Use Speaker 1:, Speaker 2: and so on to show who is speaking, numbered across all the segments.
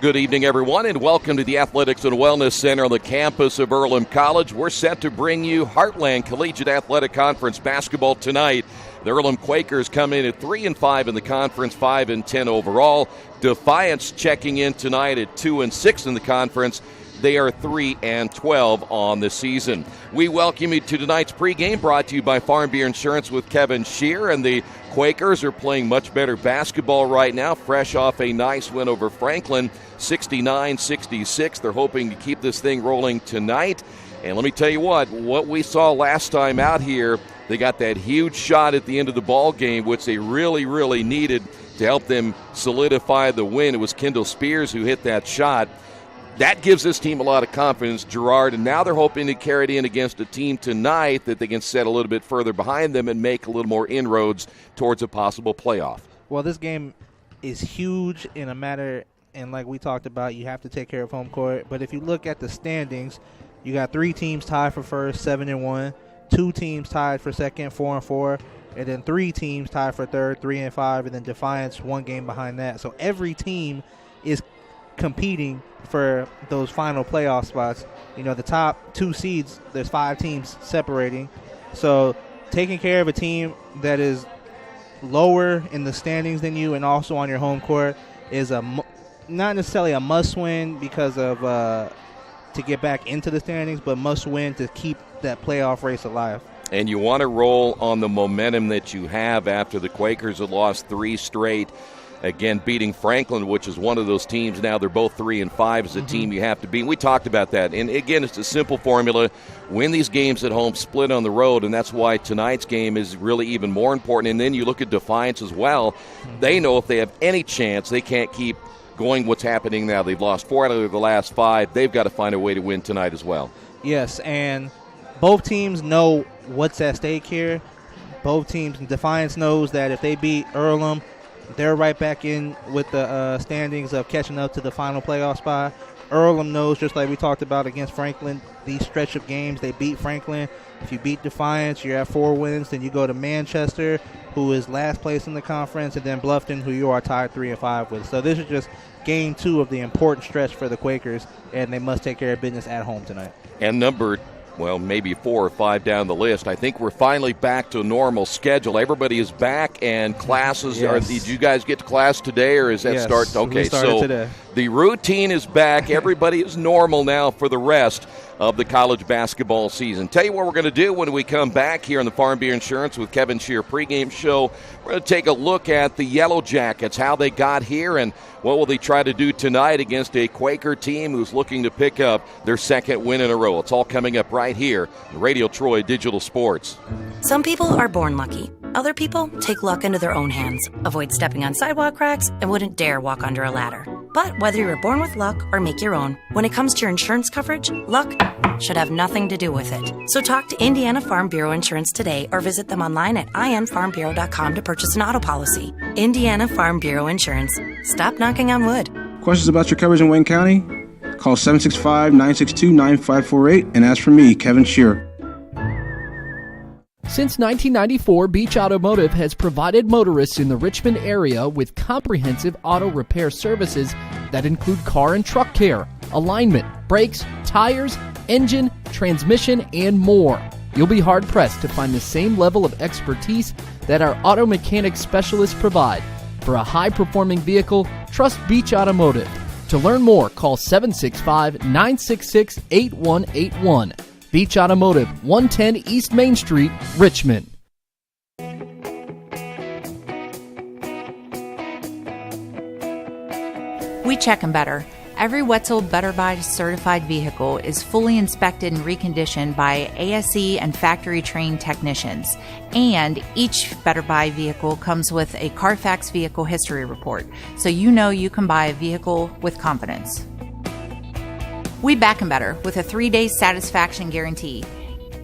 Speaker 1: Good evening, everyone, and welcome to the Athletics and Wellness Center on the campus of Earlham College. We're set to bring you Heartland Collegiate Athletic Conference basketball tonight. The Earlham Quakers come in at 3-5 in the conference, 5-10 overall. Defiance checking in tonight at 2-6 in the conference. They are 3-12 on the season. We welcome you to tonight's pregame, brought to you by Farm Bureau Insurance with Kevin Shear. And the Quakers are playing much better basketball right now, fresh off a nice win over Franklin, 69-66. They're hoping to keep this thing rolling tonight. And let me tell you what we saw last time out here, they got that huge shot at the end of the ball game, which they really, really needed to help them solidify the win. It was Kendall Spears who hit that shot. That gives this team a lot of confidence, Gerard, and now they're hoping to carry it in against a team tonight that they can set a little bit further behind them and make a little more inroads towards a possible playoff.
Speaker 2: Well, this game is huge in a matter, and like we talked about, you have to take care of home court. But if you look at the standings, you got 3 teams tied for first, 7-1, 2 teams tied for second, 4-4, and then 3 teams tied for third, 3-5, and then Defiance 1 game behind that. So every team is competing for those final playoff spots. You know, the top 2 seeds, there's 5 teams separating. So taking care of a team that is lower in the standings than you and also on your home court is not necessarily a must-win because of to get back into the standings, but must-win to keep that playoff race alive.
Speaker 1: And you want to roll on the momentum that you have after the Quakers have lost 3 straight. Again, beating Franklin, which is one of those teams now. They're both 3-5 as a team you have to beat. We talked about that. And, again, it's a simple formula. Win these games at home, split on the road, and that's why tonight's game is really even more important. And then you look at Defiance as well. They know if they have any chance, they can't keep going what's happening now. They've lost 4 out of the last 5. They've got to find a way to win tonight as well. Yes,
Speaker 2: and both teams know what's at stake here. Both teams, Defiance knows that if they beat Earlham, they're right back in with the standings of catching up to the final playoff spot. Earlham knows, just like we talked about against Franklin, these stretch of games, they beat Franklin. If you beat Defiance, you're at 4 wins. Then you go to Manchester, who is last place in the conference, and then Bluffton, who you are tied 3-5 with. So this is just game 2 of the important stretch for the Quakers, and they must take care of business at home tonight.
Speaker 1: And maybe 4 or 5 down the list. I think we're finally back to a normal schedule. Everybody is back, and classes did you guys get to class today, or is that start? Okay, so
Speaker 2: today.
Speaker 1: The routine is back. Everybody is normal now for the rest of the college basketball season. Tell you what we're going to do when we come back here on the Farm Bureau Insurance with Kevin Shear pregame show. We're going to take a look at the Yellow Jackets, how they got here, and what will they try to do tonight against a Quaker team who's looking to pick up their 2nd win in a row. It's all coming up right here on Radio Troy Digital Sports.
Speaker 3: Some people are born lucky. Other people take luck into their own hands, avoid stepping on sidewalk cracks, and wouldn't dare walk under a ladder. But whether you're born with luck or make your own, when it comes to your insurance coverage, luck should have nothing to do with it. So talk to Indiana Farm Bureau Insurance today or visit them online at infarmbureau.com to purchase an auto policy. Indiana Farm Bureau Insurance. Stop knocking on wood.
Speaker 4: Questions about your coverage in Wayne County? Call 765-962-9548 and ask for me, Kevin Shear.
Speaker 5: Since 1994, Beach Automotive has provided motorists in the Richmond area with comprehensive auto repair services that include car and truck care, alignment, brakes, tires, engine, transmission, and more. You'll be hard-pressed to find the same level of expertise that our auto mechanic specialists provide. For a high-performing vehicle, trust Beach Automotive. To learn more, call 765-966-8181. Beach Automotive, 110 East Main Street, Richmond.
Speaker 6: We check them better. Every Wetzel Better Buy certified vehicle is fully inspected and reconditioned by ASE and factory-trained technicians. And each Better Buy vehicle comes with a Carfax vehicle history report, so you know you can buy a vehicle with confidence. We back 'em better with a 3-day satisfaction guarantee.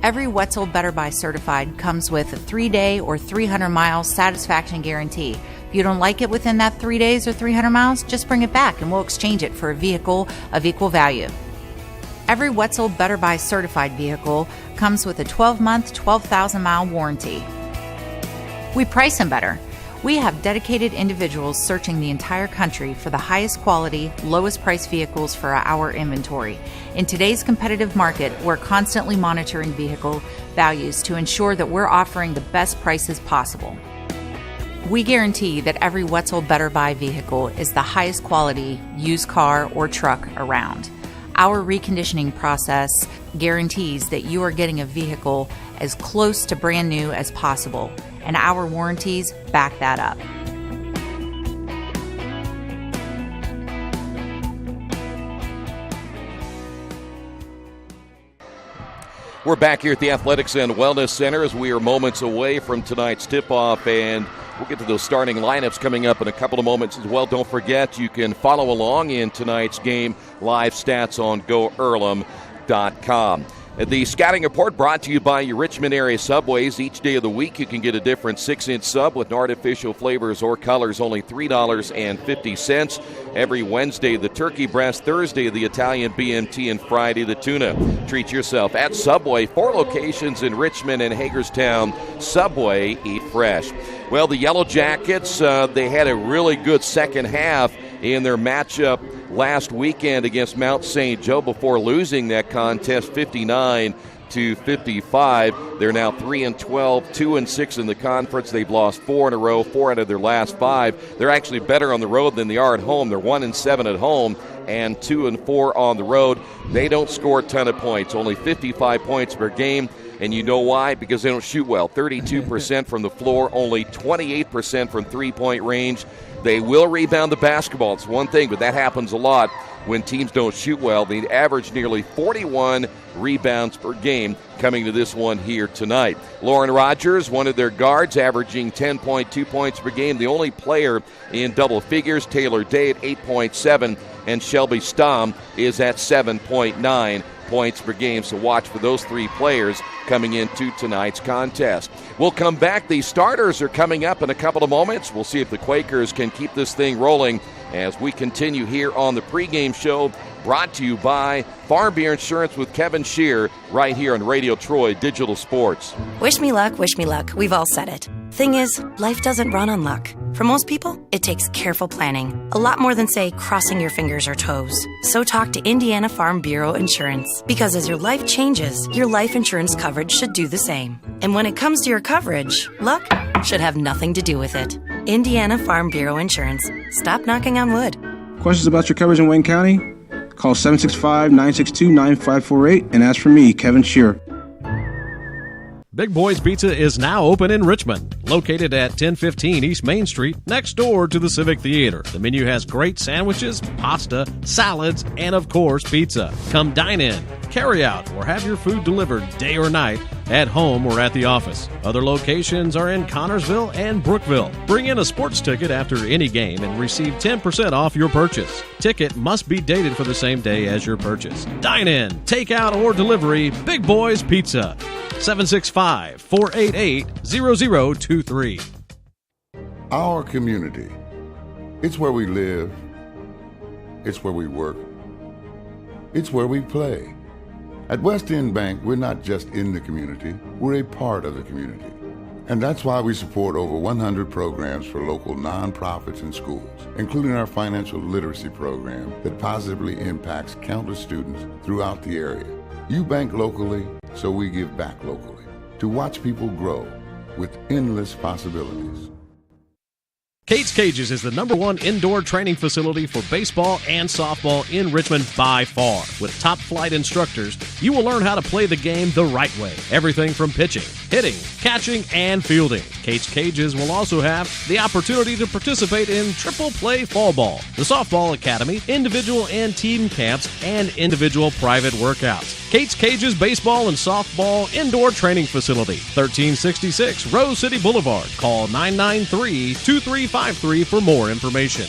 Speaker 6: Every Wetzel Better Buy certified comes with a 3-day or 300-mile satisfaction guarantee. If you don't like it within that 3 days or 300 miles, just bring it back and we'll exchange it for a vehicle of equal value. Every Wetzel Better Buy certified vehicle comes with a 12-month, 12,000-mile warranty. We price them better. We have dedicated individuals searching the entire country for the highest quality, lowest price vehicles for our inventory. In today's competitive market, we're constantly monitoring vehicle values to ensure that we're offering the best prices possible. We guarantee that every Wetzel Better Buy vehicle is the highest quality used car or truck around. Our reconditioning process guarantees that you are getting a vehicle as close to brand new as possible, and our warranties back that up.
Speaker 1: We're back here at the Athletics and Wellness Center as we are moments away from tonight's tip-off, and we'll get to those starting lineups coming up in a couple of moments as well. Don't forget, you can follow along in tonight's game, live stats on GoEarlham.com. The scouting report brought to you by your Richmond area Subways. Each day of the week you can get a different 6-inch sub with no artificial flavors or colors, only $3.50. Every Wednesday the turkey breast, Thursday the Italian BMT, and Friday the tuna. Treat yourself at Subway. 4 locations in Richmond and Hagerstown. Subway, eat fresh. Well, the Yellow Jackets, they had a really good second half in their matchup last weekend against Mount St. Joe before losing that contest 59-55. They're now 3-12, 2-6 in the conference. They've lost 4 in a row, 4 out of their last 5. They're actually better on the road than they are at home. They're 1-7 at home and 2-4 on the road. They don't score a ton of points, only 55 points per game. And you know why? Because they don't shoot well. 32% from the floor, only 28% from three-point range. They will rebound the basketball. It's one thing, but that happens a lot when teams don't shoot well. They average nearly 41 rebounds per game coming to this one here tonight. Lauren Rogers, one of their guards, averaging 10.2 points per game. The only player in double figures, Taylor Day at 8.7, and Shelby Stamm is at 7.9 points per game. So watch for those 3 players coming into tonight's contest. We'll come back. The starters are coming up in a couple of moments. We'll see if the Quakers can keep this thing rolling as we continue here on the pregame show, brought to you by Farm Bureau Insurance with Kevin Shear, right here on Radio Troy Digital Sports.
Speaker 3: Wish me luck, wish me luck. We've all said it. Thing is, life doesn't run on luck. For most people, it takes careful planning. A lot more than, say, crossing your fingers or toes. So talk to Indiana Farm Bureau Insurance. Because as your life changes, your life insurance coverage should do the same. And when it comes to your coverage, luck should have nothing to do with it. Indiana Farm Bureau Insurance. Stop knocking on wood.
Speaker 4: Questions about your coverage in Wayne County? Call 765-962-9548 and ask for me, Kevin Shear.
Speaker 7: Big Boys Pizza is now open in Richmond, located at 1015 East Main Street, next door to the Civic Theater. The menu has great sandwiches, pasta, salads, and of course, pizza. Come dine in, carry out, or have your food delivered day or night, at home or at the office. Other locations are in Connorsville and Brookville. Bring in a sports ticket after any game and receive 10% off your purchase. Ticket must be dated for the same day as your purchase. Dine in, take out, or delivery, Big Boys Pizza. 765-488-0023.
Speaker 8: Our community. It's where we live. It's where we work. It's where we play. At West End Bank, we're not just in the community, we're a part of the community. And that's why we support over 100 programs for local nonprofits and schools, including our financial literacy program that positively impacts countless students throughout the area. You bank locally, so we give back locally to watch people grow with endless possibilities.
Speaker 7: Kate's Cages is the #1 indoor training facility for baseball and softball in Richmond by far. With top flight instructors, you will learn how to play the game the right way. Everything from pitching, hitting, catching, and fielding. Kate's Cages will also have the opportunity to participate in triple play fall ball, the softball academy, individual and team camps, and individual private workouts. Kate's Cages Baseball and Softball Indoor Training Facility, 1366 Rose City Boulevard. Call 993-2353 for more information.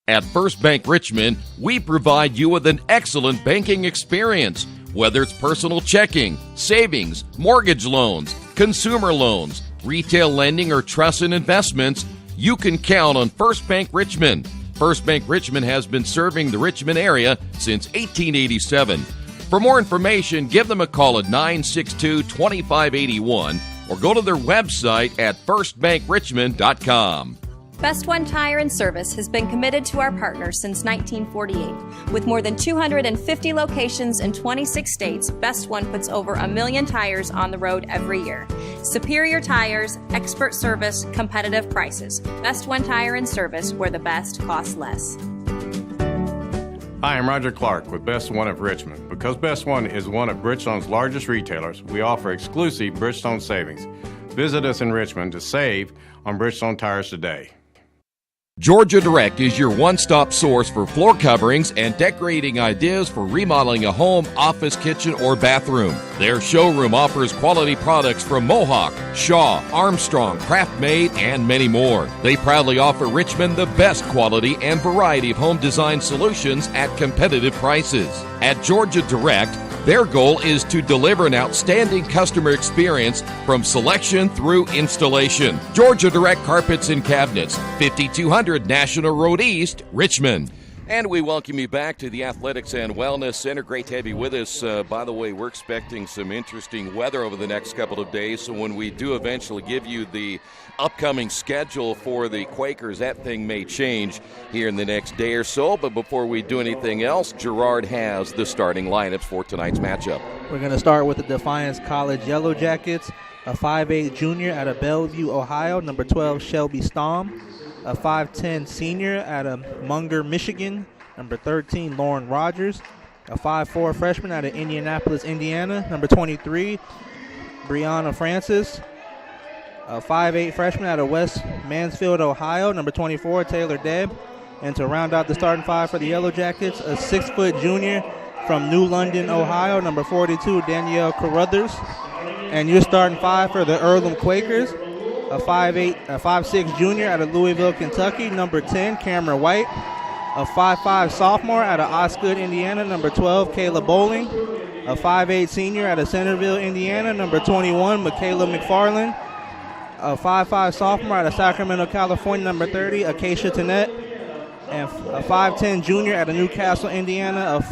Speaker 1: At First Bank Richmond, we provide you with an excellent banking experience. Whether it's personal checking, savings, mortgage loans, consumer loans, retail lending, or trust and investments, you can count on First Bank Richmond. First Bank Richmond has been serving the Richmond area since 1887. For more information, give them a call at 962-2581 or go to their website at firstbankrichmond.com.
Speaker 9: Best One Tire and Service has been committed to our partners since 1948. With more than 250 locations in 26 states, Best One puts over 1 million tires on the road every year. Superior tires, expert service, competitive prices. Best One Tire and Service, where the best costs less.
Speaker 10: Hi, I'm Roger Clark with Best One of Richmond. Because Best One is one of Bridgestone's largest retailers, we offer exclusive Bridgestone savings. Visit us in Richmond to save on Bridgestone tires today.
Speaker 1: Georgia Direct is your one-stop source for floor coverings and decorating ideas for remodeling a home, office, kitchen, or bathroom. Their showroom offers quality products from Mohawk, Shaw, Armstrong, Craft-Made, and many more. They proudly offer Richmond the best quality and variety of home design solutions at competitive prices. At Georgia Direct, their goal is to deliver an outstanding customer experience from selection through installation. Georgia Direct Carpets and Cabinets, 5200 National Road East, Richmond. And we welcome you back to the Athletics and Wellness Center. Great to have you with us. By the way, we're expecting some interesting weather over the next couple of days. So when we do eventually give you the upcoming schedule for the Quakers, that thing may change here in the next day or so. But before we do anything else, Gerard has the starting lineups for tonight's matchup.
Speaker 2: We're going to start with the Defiance College Yellow Jackets, a 5'8 junior out of Bellevue, Ohio, number 12, Shelby Stom. A 5'10 senior out of Munger, Michigan, number 13, Lauren Rogers. A 5'4 freshman out of Indianapolis, Indiana, number 23, Brianna Francis. A 5'8 freshman out of West Mansfield, Ohio, number 24, Taylor Debb. And to round out the starting five for the Yellow Jackets, a 6' junior from New London, Ohio, number 42, Danielle Carruthers. And your starting five for the Earlham Quakers, a 5'6 junior out of Louisville, Kentucky, number 10, Cameron White. A 5'5 sophomore out of Osgood, Indiana, number 12, Kayla Bowling. A 5'8 senior out of Centerville, Indiana, number 21, Michaela McFarland. A 5'5 sophomore out of Sacramento, California, number 30, Acacia Tennette. And a 5'10 junior out of Newcastle, Indiana,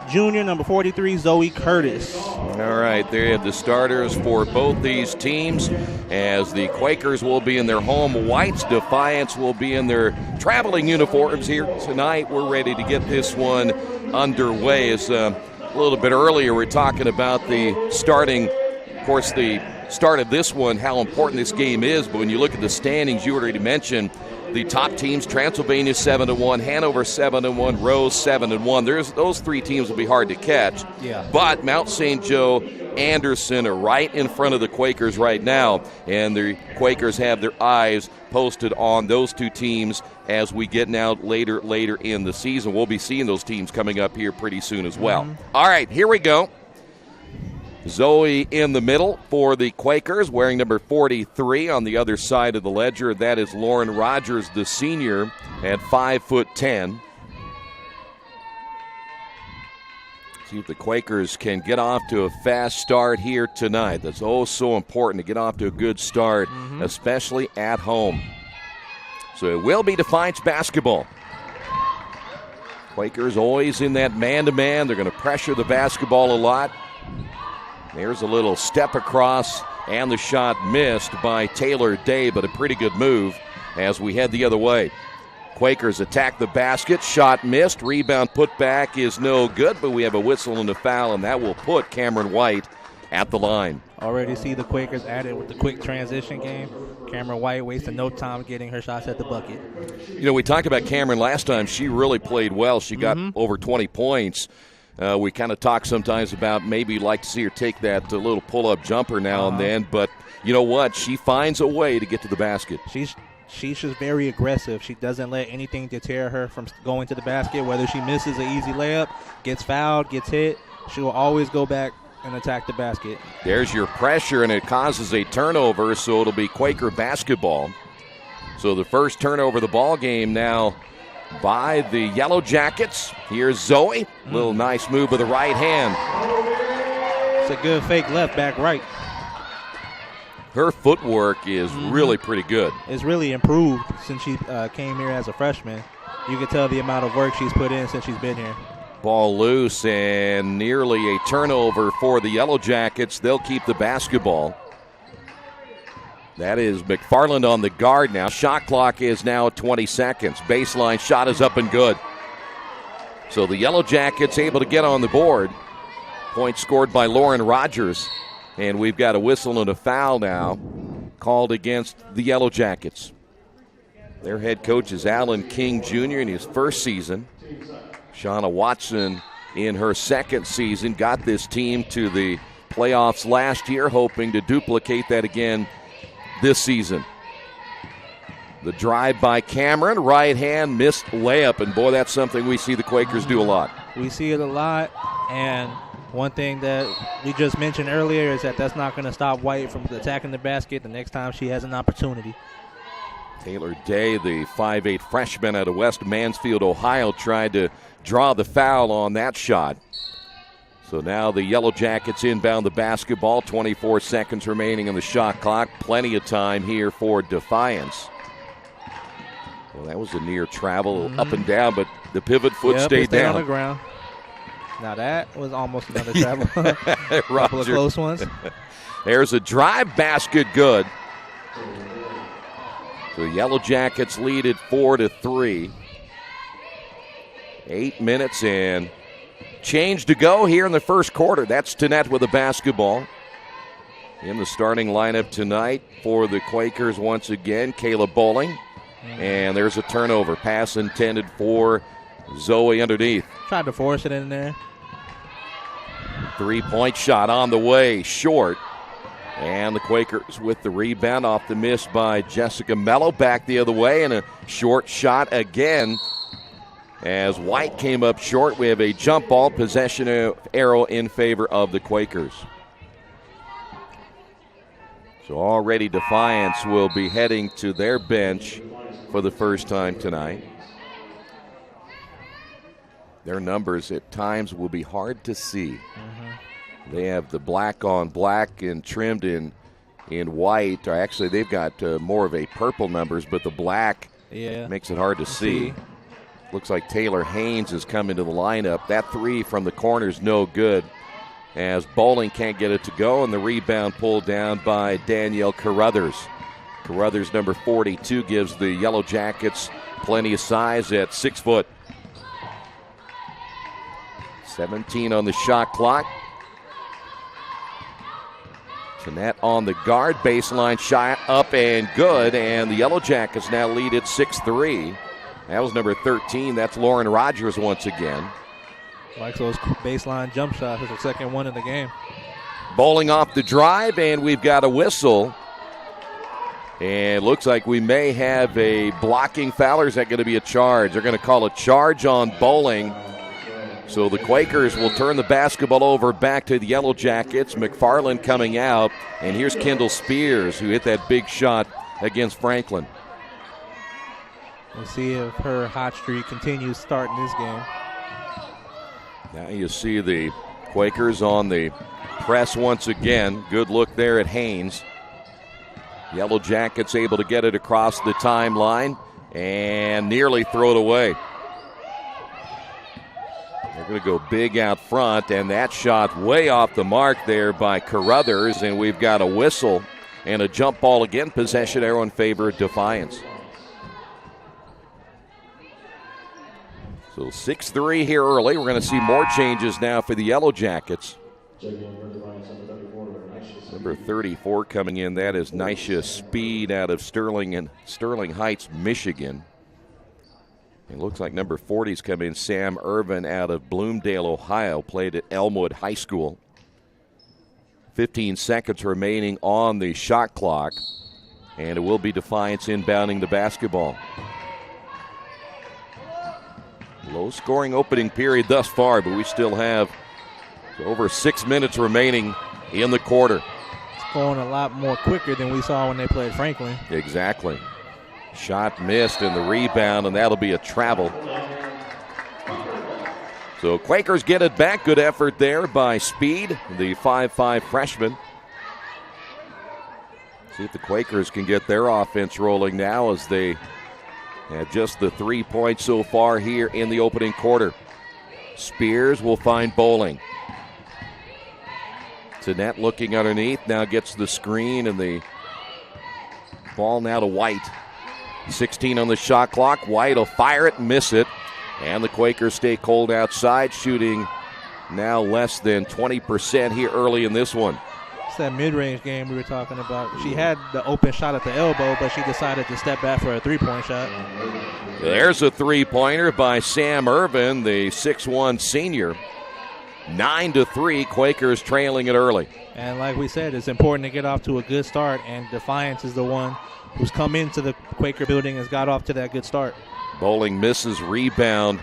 Speaker 2: junior, number 43, Zoe Curtis.
Speaker 1: All right, there you have the starters for both these teams, as the Quakers will be in their home whites. Defiance will be in their traveling uniforms here tonight. We're ready to get this one underway. As a little bit earlier, we're talking about the starting, of course, the start of this one, how important this game is. But when you look at the standings, you already mentioned the top teams: Transylvania 7-1, Hanover 7-1, Rose 7-1. Those three teams will be hard to catch.
Speaker 2: Yeah.
Speaker 1: But Mount St. Joe, Anderson are right in front of the Quakers right now, and the Quakers have their eyes posted on those two teams as we get now later in the season. We'll be seeing those teams coming up here pretty soon as well.
Speaker 2: Mm-hmm.
Speaker 1: All right, here we go. Zoe in the middle for the Quakers, wearing number 43 on the other side of the ledger. That is Lauren Rogers, the senior, at 5'10". See if the Quakers can get off to a fast start here tonight. That's so important to get off to a good start, especially at home. So it will be Defiance basketball. Quakers always in that man-to-man. They're going to pressure the basketball a lot. There's a little step across, and the shot missed by Taylor Day, but a pretty good move as we head the other way. Quakers attack the basket. Shot missed. Rebound put back is no good, but we have a whistle and a foul, and that will put Cameron White at the line.
Speaker 2: Already see the Quakers added with the quick transition game. Cameron White wasting no time getting her shots at the bucket.
Speaker 1: You know, we talked about Cameron last time. She really played well. She got over 20 points. We kind of talk sometimes about maybe you'd like to see her take that little pull-up jumper now and then, but you know what? She finds a way to get to the basket.
Speaker 2: She's just very aggressive. She doesn't let anything deter her from going to the basket, whether she misses an easy layup, gets fouled, gets hit. She will always go back and attack the basket.
Speaker 1: There's your pressure, and it causes a turnover, so it'll be Quaker basketball. So the first turnover of the ball game now by the Yellow Jackets. Here's Zoe. Little nice move with the right hand.
Speaker 2: It's a good fake left, back right.
Speaker 1: Her footwork is really pretty good.
Speaker 2: It's really improved since she came here as a freshman. You can tell the amount of work she's put in since she's been here.
Speaker 1: Ball loose and nearly a turnover for the Yellow Jackets. They'll keep the basketball. That is McFarland on the guard now. Shot clock is now 20 seconds. Baseline shot is up and good. So the Yellow Jackets able to get on the board. Point scored by Lauren Rogers. And we've got a whistle and a foul now called against the Yellow Jackets. Their head coach is Alan King Jr. in his first season. Shauna Watson in her second season got this team to the playoffs last year, hoping to duplicate that again this season. The drive by Cameron, right hand, missed layup, and boy, that's something we see the Quakers do a lot.
Speaker 2: We see it a lot, and one thing that we just mentioned earlier is that's not going to stop White from attacking the basket the next time she has an opportunity.
Speaker 1: Taylor Day, the 5'8 freshman out of West Mansfield, Ohio, tried to draw the foul on that shot. So now the Yellow Jackets inbound the basketball. 24 seconds remaining on the shot clock. Plenty of time here for Defiance. Well, that was a near travel up and down, but the pivot foot stayed down.
Speaker 2: On the ground. Now that was almost another travel. Couple of close ones.
Speaker 1: There's a drive basket, good. The Yellow Jackets lead it 4-3. 8 minutes and change to go here in the first quarter. That's Tanette with the basketball. In the starting lineup tonight for the Quakers once again, Kayla Bowling. And there's a turnover. Pass intended for Zoe underneath.
Speaker 2: Tried to force it in there.
Speaker 1: 3-point shot on the way, short. And the Quakers with the rebound off the miss by Jessica Mello. Back the other way, and a short shot again. As White came up short, we have a jump ball, possession arrow in favor of the Quakers. So already Defiance will be heading to their bench for the first time tonight. Their numbers at times will be hard to see. They have the black on black and trimmed in white. Or actually, they've got more of a purple numbers, but the black makes it hard to see. Looks like Taylor Haynes has come into the lineup. That three from the corner is no good, as Bowling can't get it to go, and the rebound pulled down by Danielle Carruthers. Carruthers, number 42, gives the Yellow Jackets plenty of size at 6 foot. 17 on the shot clock. Tanette on the guard, baseline shot up and good, and the Yellow Jackets now lead at 6-3. That was number 13. That's Lauren Rogers once again.
Speaker 2: Likes those baseline jump shots. It's the second one in the game.
Speaker 1: Bowling off the drive, and we've got a whistle. And it looks like we may have a blocking foul, or is that going to be a charge? They're going to call a charge on Bowling. So the Quakers will turn the basketball over back to the Yellow Jackets. McFarland coming out, and here's Kendall Spears, who hit that big shot against Franklin.
Speaker 2: We'll see if her hot streak continues starting this game.
Speaker 1: Now you see the Quakers on the press once again. Good look there at Haynes. Yellow Jackets able to get it across the timeline and nearly throw it away. They're going to go big out front, and that shot way off the mark there by Carruthers, and we've got a whistle and a jump ball again. Possession arrow in favor of Defiance. So 6-3 here early. We're going to see more changes now for the Yellow Jackets. Number 34 coming in. That is Nisha Speed out of Sterling Heights, Michigan. It looks like number 40's come in. Sam Irvin out of Bloomdale, Ohio. Played at Elmwood High School. 15 seconds remaining on the shot clock. And it will be Defiance inbounding the basketball. Low-scoring opening period thus far, but we still have over 6 minutes remaining in the quarter.
Speaker 2: It's going a lot more quicker than we saw when they played Franklin.
Speaker 1: Exactly. Shot missed and the rebound, and that'll be a travel. So Quakers get it back. Good effort there by Speed, the 5'5 freshman. See if the Quakers can get their offense rolling now as they have just the 3 points so far here in the opening quarter. Spears will find Bowling. Tanette looking underneath, now gets the screen, and the Ball now to White. 16 on the shot clock. White will fire it, miss it. And the Quakers stay cold outside, shooting now less than 20% here early in this one.
Speaker 2: It's that mid-range game we were talking about. She had the open shot at the elbow, but she decided to step back for a three-point shot.
Speaker 1: There's a three-pointer by Sam Irvin, the 6'1 senior. 9-3, Quakers trailing it early.
Speaker 2: And like we said, it's important to get off to a good start, and Defiance is the one who's come into the Quaker building and has got off to that good start.
Speaker 1: Bowling misses, rebound,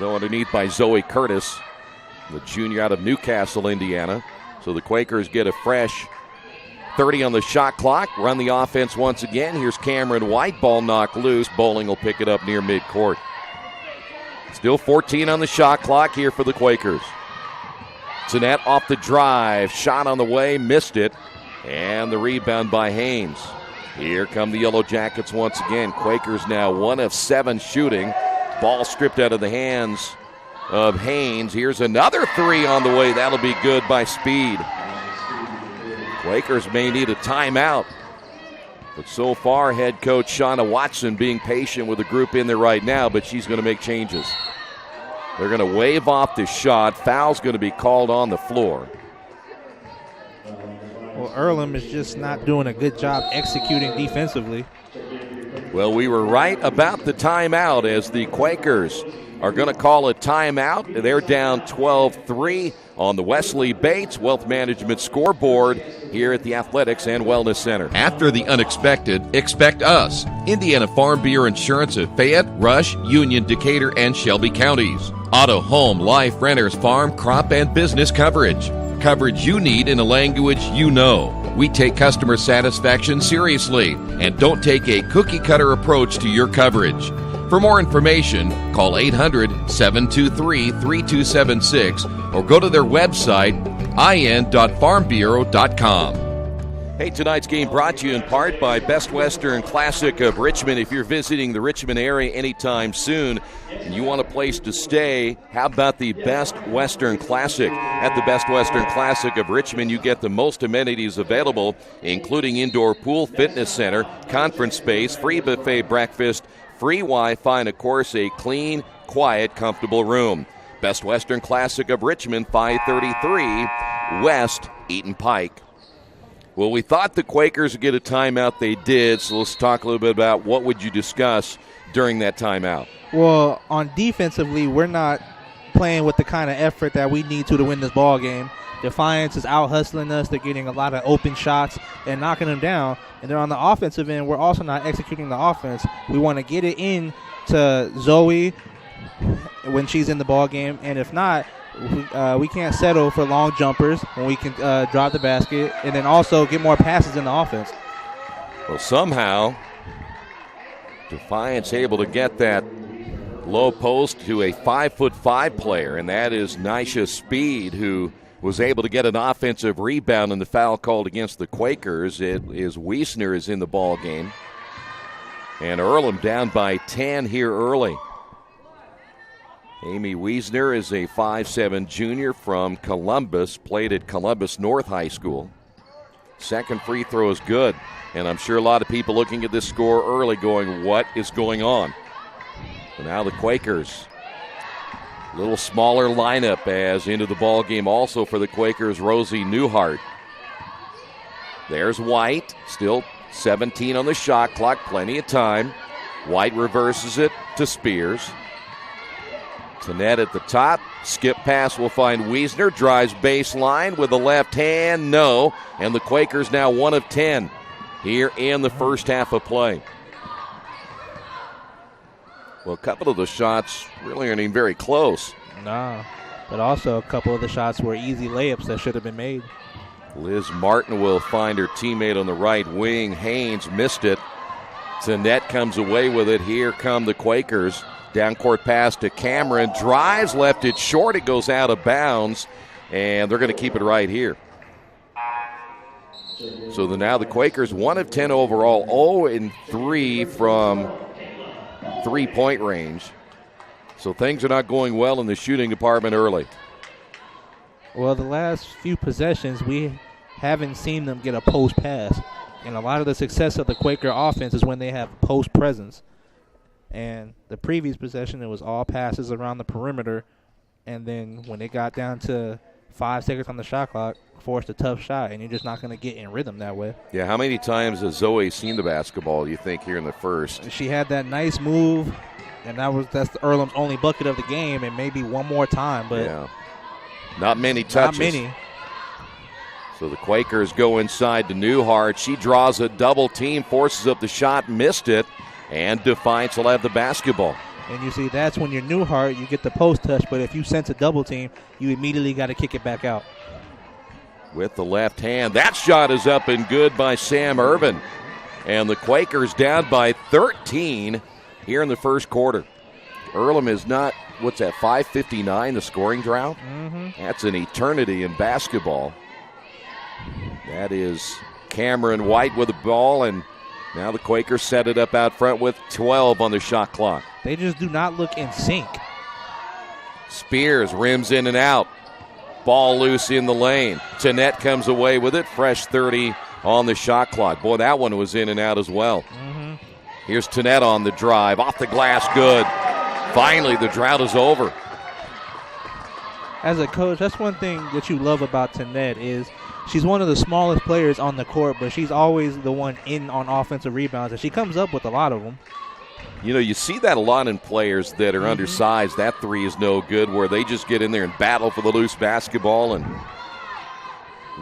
Speaker 1: though underneath by Zoe Curtis, the junior out of Newcastle, Indiana. So the Quakers get a fresh 30 on the shot clock, run the offense once again. Here's Cameron White, ball knocked loose. Bowling will pick it up near midcourt. Still 14 on the shot clock here for the Quakers. Jeanette off the drive, shot on the way, missed it, and the rebound by Haynes. Here come the Yellow Jackets once again. Quakers now 1 of 7 shooting. Ball stripped out of the hands of Haynes. Here's another three on the way. That'll be good by Speed. Quakers may need a timeout. But so far, head coach Shauna Watson being patient with the group in there right now, but she's going to make changes. They're going to wave off the shot. Foul's going to be called on the floor.
Speaker 2: Well, Earlham is just not doing a good job executing defensively.
Speaker 1: Well, we were right about the timeout as the Quakers are going to call a timeout. They're down 12-3 on the Wesley Bates Wealth Management scoreboard here at the Athletics and Wellness Center.
Speaker 11: After the unexpected, expect us. Indiana Farm Bureau Insurance of Fayette, Rush, Union, Decatur, and Shelby counties. Auto, home, life, renters, farm, crop, and business coverage. Coverage you need in a language you know. We take customer satisfaction seriously and don't take a cookie-cutter approach to your coverage. For more information, call 800-723-3276 or go to their website, in.farmbureau.com.
Speaker 1: Hey, tonight's game brought to you in part by Best Western Classic of Richmond. If you're visiting the Richmond area anytime soon and you want a place to stay, how about the Best Western Classic? At the Best Western Classic of Richmond, you get the most amenities available, including indoor pool, fitness center, conference space, free buffet breakfast, free Wi-Fi, and, of course, a clean, quiet, comfortable room. Best Western Classic of Richmond, 533 West Eaton Pike. Well, we thought the Quakers would get a timeout. They did, so let's talk a little bit about what would you discuss during that timeout.
Speaker 2: Well, on defensively, we're not playing with the kind of effort that we need to win this ball game. Defiance is out hustling us. They're getting a lot of open shots and knocking them down. And then on the offensive end, we're also not executing the offense. We want to get it in to Zoe when she's in the ball game, and if not, we can't settle for long jumpers when we can drop the basket and then also get more passes in the offense.
Speaker 1: Well, somehow Defiance able to get that low post to a 5'5" player, and that is Nisha Speed, who was able to get an offensive rebound in the foul called against the Quakers. It is Wiesner is in the ball game, and Earlham down by 10 here early. Amy Wiesner is a 5'7" junior from Columbus, played at Columbus North High School. Second free throw is good, and I'm sure a lot of people looking at this score early going, what is going on? And now the Quakers, a little smaller lineup as into the ball game also for the Quakers, Rosie Newhart. There's White, still 17 on the shot clock, plenty of time. White reverses it to Spears. Jeanette at the top. Skip pass will find Wiesner. Drives baseline with the left hand. No. And the Quakers now 1 of 10 here in the first half of play. Well, a couple of the shots really aren't even very close.
Speaker 2: No. But also a couple of the shots were easy layups that should have been made.
Speaker 1: Liz Martin will find her teammate on the right wing. Haynes missed it. Jeanette comes away with it. Here come the Quakers. Down court pass to Cameron. Drives, left it short. It goes out of bounds, and they're going to keep it right here. So now the Quakers 1 of 10 overall, 0-3 from three-point range. So things are not going well in the shooting department early.
Speaker 2: Well, the last few possessions, we haven't seen them get a post pass. And a lot of the success of the Quaker offense is when they have post presence. And the previous possession, it was all passes around the perimeter. And then when it got down to 5 seconds on the shot clock, forced a tough shot, and you're just not going to get in rhythm that way.
Speaker 1: Yeah, how many times has Zoe seen the basketball, you think, here in the first?
Speaker 2: She had that nice move, and that's Earlham's only bucket of the game, and maybe one more time. But
Speaker 1: yeah, not many touches.
Speaker 2: Not many.
Speaker 1: So the Quakers go inside to Newhart. She draws a double team, forces up the shot, missed it, and Defiance will have the basketball.
Speaker 2: And you see, that's when you're Newhart, you get the post touch, but if you sense a double team, you immediately got to kick it back out.
Speaker 1: With the left hand, that shot is up and good by Sam Irvin. And the Quakers down by 13 here in the first quarter. Earlham is not, 5:59, the scoring drought?
Speaker 2: Mm-hmm.
Speaker 1: That's an eternity in basketball. That is Cameron White with the ball, and now the Quakers set it up out front with 12 on the shot clock.
Speaker 2: They just do not look in sync.
Speaker 1: Spears rims in and out. Ball loose in the lane. Tanette comes away with it. Fresh 30 on the shot clock. Boy, that one was in and out as well.
Speaker 2: Mm-hmm.
Speaker 1: Here's Tanette on the drive. Off the glass, good. Finally, the drought is over.
Speaker 2: As a coach, that's one thing that you love about Tanette is she's one of the smallest players on the court, but she's always the one in on offensive rebounds, and she comes up with a lot of them.
Speaker 1: You know, you see that a lot in players that are undersized. That three is no good, where they just get in there and battle for the loose basketball, and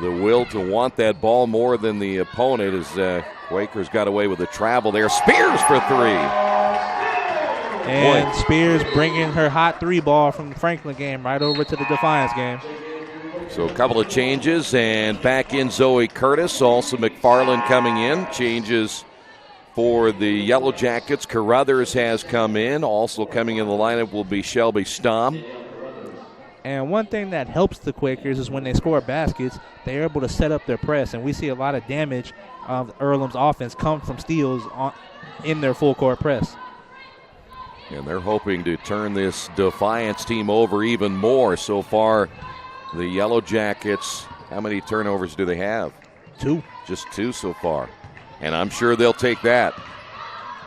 Speaker 1: the will to want that ball more than the opponent as Quakers got away with the travel there. Spears for three.
Speaker 2: And Spears bringing her hot three ball from the Franklin game right over to the Defiance game.
Speaker 1: So a couple of changes, and back in Zoe Curtis. Also McFarland coming in. Changes for the Yellow Jackets. Carruthers has come in. Also coming in the lineup will be Shelby Stamm.
Speaker 2: And one thing that helps the Quakers is when they score baskets, they're able to set up their press. And we see a lot of damage of Earlham's offense come from steals in their full court press.
Speaker 1: And they're hoping to turn this Defiance team over even more. So far, the Yellow Jackets, how many turnovers do they have?
Speaker 2: 2.
Speaker 1: Just 2 so far. And I'm sure they'll take that.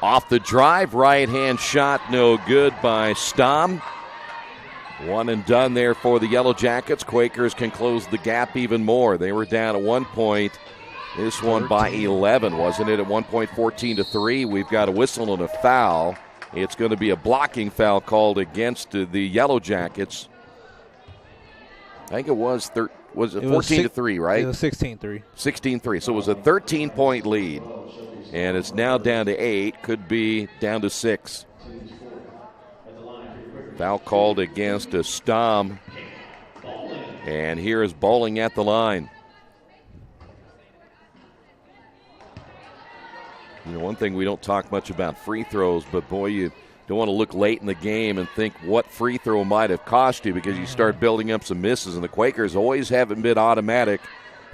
Speaker 1: Off the drive, right-hand shot, no good by Stamm. One and done there for the Yellow Jackets. Quakers can close the gap even more. They were down at one point. This one by 11, wasn't it? At one point, 14-3. We've got a whistle and a foul. It's going to be a blocking foul called against the Yellow Jackets. I think it was 14-3, right?
Speaker 2: It was 16-3.
Speaker 1: 16-3. So it was a 13-point lead. And it's now down to 8. Could be down to 6. Foul called against Stamm. And here is Bowling at the line. You know, one thing we don't talk much about free throws, but boy, you don't want to look late in the game and think what free throw might have cost you because you start building up some misses. And the Quakers always haven't been automatic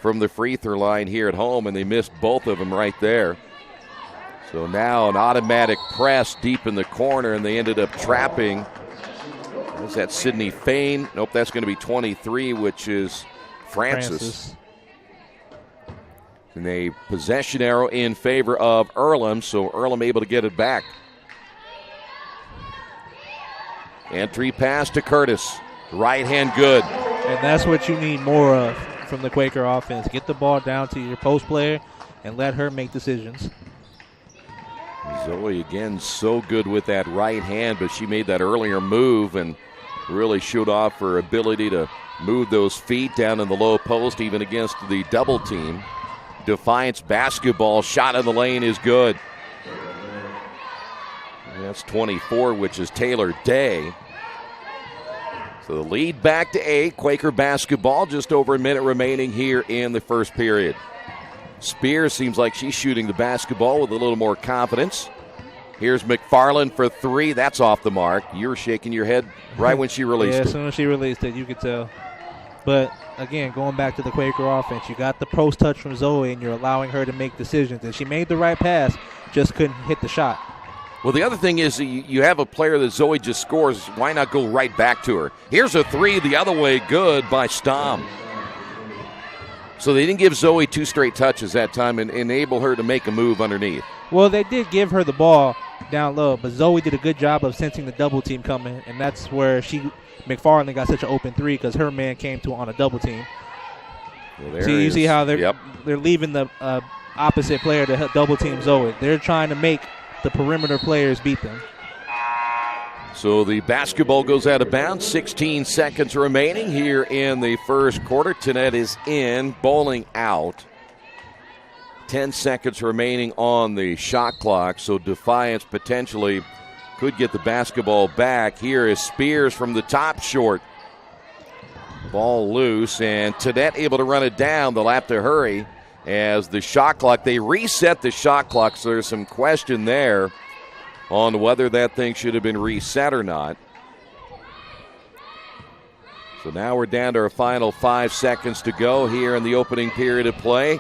Speaker 1: from the free throw line here at home, and they missed both of them right there. So now an automatic press deep in the corner, and they ended up trapping. Is that Sydney Fain? Nope, that's going to be 23, which is Francis. And a possession arrow in favor of Earlham, so Earlham able to get it back. Entry pass to Curtis. Right hand good.
Speaker 2: And that's what you need more of from the Quaker offense. Get the ball down to your post player and let her make decisions.
Speaker 1: Zoe again so good with that right hand, but she made that earlier move and really showed off her ability to move those feet down in the low post even against the double team. Defiance basketball shot in the lane is good. That's 24, which is Taylor Day. So the lead back to 8. Quaker basketball, just over a minute remaining here in the first period. Spears seems like she's shooting the basketball with a little more confidence. Here's McFarland for 3. That's off the mark. You were shaking your head right when she released it.
Speaker 2: Yeah, as soon as she released it, you could tell. But, again, going back to the Quaker offense, you got the post touch from Zoe, and you're allowing her to make decisions. And she made the right pass, just couldn't hit the shot.
Speaker 1: Well, the other thing is you have a player that Zoe just scores. Why not go right back to her? Here's a 3 the other way, good by Stamm. So they didn't give Zoe 2 straight touches that time and enable her to make a move underneath.
Speaker 2: Well, they did give her the ball down low, but Zoe did a good job of sensing the double team coming, and that's where McFarland got such an open three because her man came to on a double team.
Speaker 1: Well,
Speaker 2: you see how they're leaving the opposite player to double team Zoe. They're trying to make the perimeter players beat them.
Speaker 1: So the basketball goes out of bounds. 16 seconds remaining here in the first quarter. Tanette is in, bowling out. 10 seconds remaining on the shot clock, so Defiance potentially could get the basketball back. Here is Spears from the top, short. Ball loose, and Tanette able to run it down. They'll have to hurry as the shot clock, they reset the shot clock, so there's some question there on whether that thing should have been reset or not. So now we're down to our final 5 seconds to go here in the opening period of play.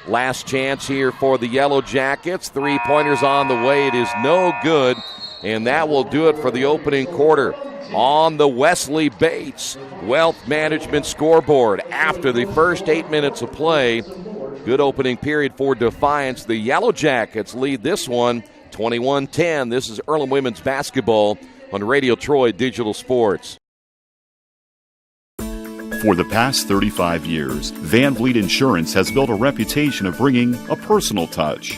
Speaker 1: Last chance here for the Yellow Jackets. 3-pointers on the way. It is no good, and that will do it for the opening quarter. On the Wesley Bates Wealth Management scoreboard after the first 8 minutes of play. Good opening period for Defiance. The Yellow Jackets lead this one 21-10. This is Earlham Women's Basketball on Radio Troy Digital Sports.
Speaker 12: For the past 35 years, Van Vliet Insurance has built a reputation of bringing a personal touch.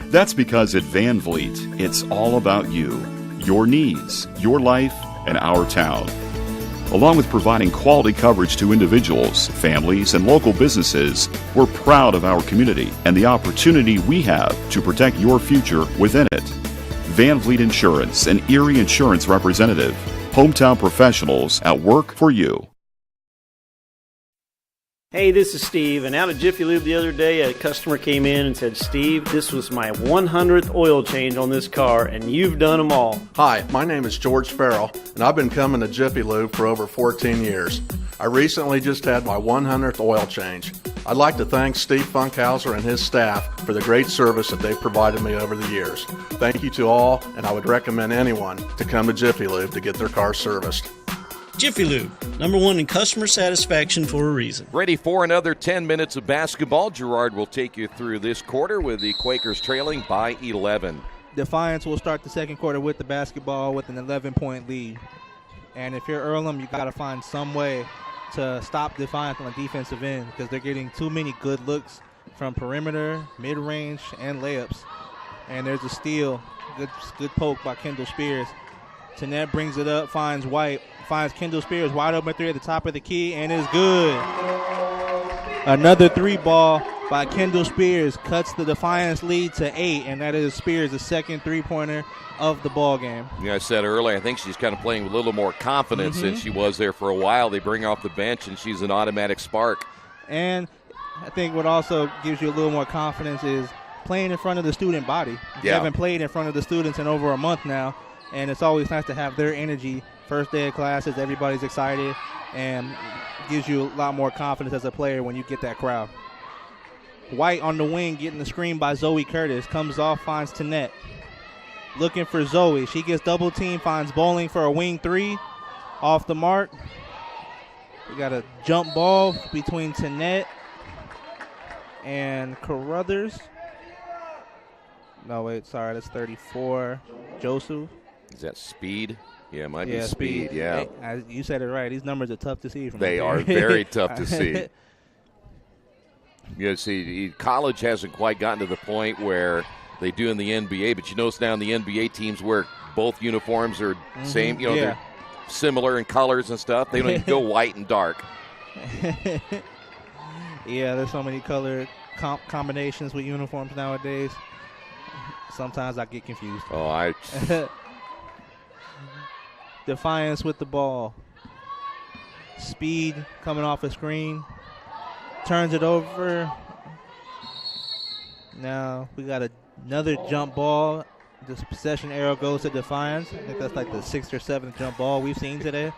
Speaker 12: That's because at Van Vliet, it's all about you, your needs, your life, and our town. Along with providing quality coverage to individuals, families, and local businesses, we're proud of our community and the opportunity we have to protect your future within it. Van Vliet Insurance, an Erie Insurance representative. Hometown professionals at work for you.
Speaker 13: Hey, this is Steve, and out at Jiffy Lube the other day, a customer came in and said, Steve, this was my 100th oil change on this car, and you've done them all.
Speaker 14: Hi, my name is George Farrell, and I've been coming to Jiffy Lube for over 14 years. I recently just had my 100th oil change. I'd like to thank Steve Funkhauser and his staff for the great service that they've provided me over the years. Thank you to all, and I would recommend anyone to come to Jiffy Lube to get their car serviced.
Speaker 15: Jiffy Lube, #1 in customer satisfaction for a reason.
Speaker 1: Ready for another 10 minutes of basketball. Gerard will take you through this quarter with the Quakers trailing by 11.
Speaker 2: Defiance will start the second quarter with the basketball with an 11-point lead. And if you're Earlham, you got to find some way to stop Defiance on the defensive end because they're getting too many good looks from perimeter, mid-range, and layups. And there's a steal, good poke by Kendall Spears. Tanette brings it up, finds White, finds Kendall Spears wide open three at the top of the key, and is good. Another 3-ball by Kendall Spears cuts the Defiance lead to 8, and that is Spears' second 3-pointer of the ball game.
Speaker 1: Yeah, I said earlier, I think she's kind of playing with a little more confidence than she was there for a while. They bring her off the bench, and she's an automatic spark.
Speaker 2: And I think what also gives you a little more confidence is playing in front of the student body. You haven't played in front of the students in over a month now, and it's always nice to have their energy. First day of classes, everybody's excited, and gives you a lot more confidence as a player when you get that crowd. White on the wing getting the screen by Zoe Curtis. Comes off, finds Tanette. Looking for Zoe. She gets double team, finds Bowling for a wing 3. Off the mark. We got a jump ball between Tanette and Carruthers. No, wait, sorry, that's 34. Joseph.
Speaker 1: Is that Speed? Yeah, it might be Speed, yeah.
Speaker 2: Hey, you said it right. These numbers are tough to see.
Speaker 1: They are very tough to see. You see, college hasn't quite gotten to the point where they do in the NBA, but you notice now in the NBA teams where both uniforms are same, they're similar in colors and stuff. They don't even go white and dark.
Speaker 2: Yeah, there's so many color combinations with uniforms nowadays. Sometimes I get confused. Defiance with the ball. Speed coming off a screen. Turns it over. Now we got another jump ball. This possession arrow goes to Defiance. I think that's like the 6th or 7th jump ball we've seen today.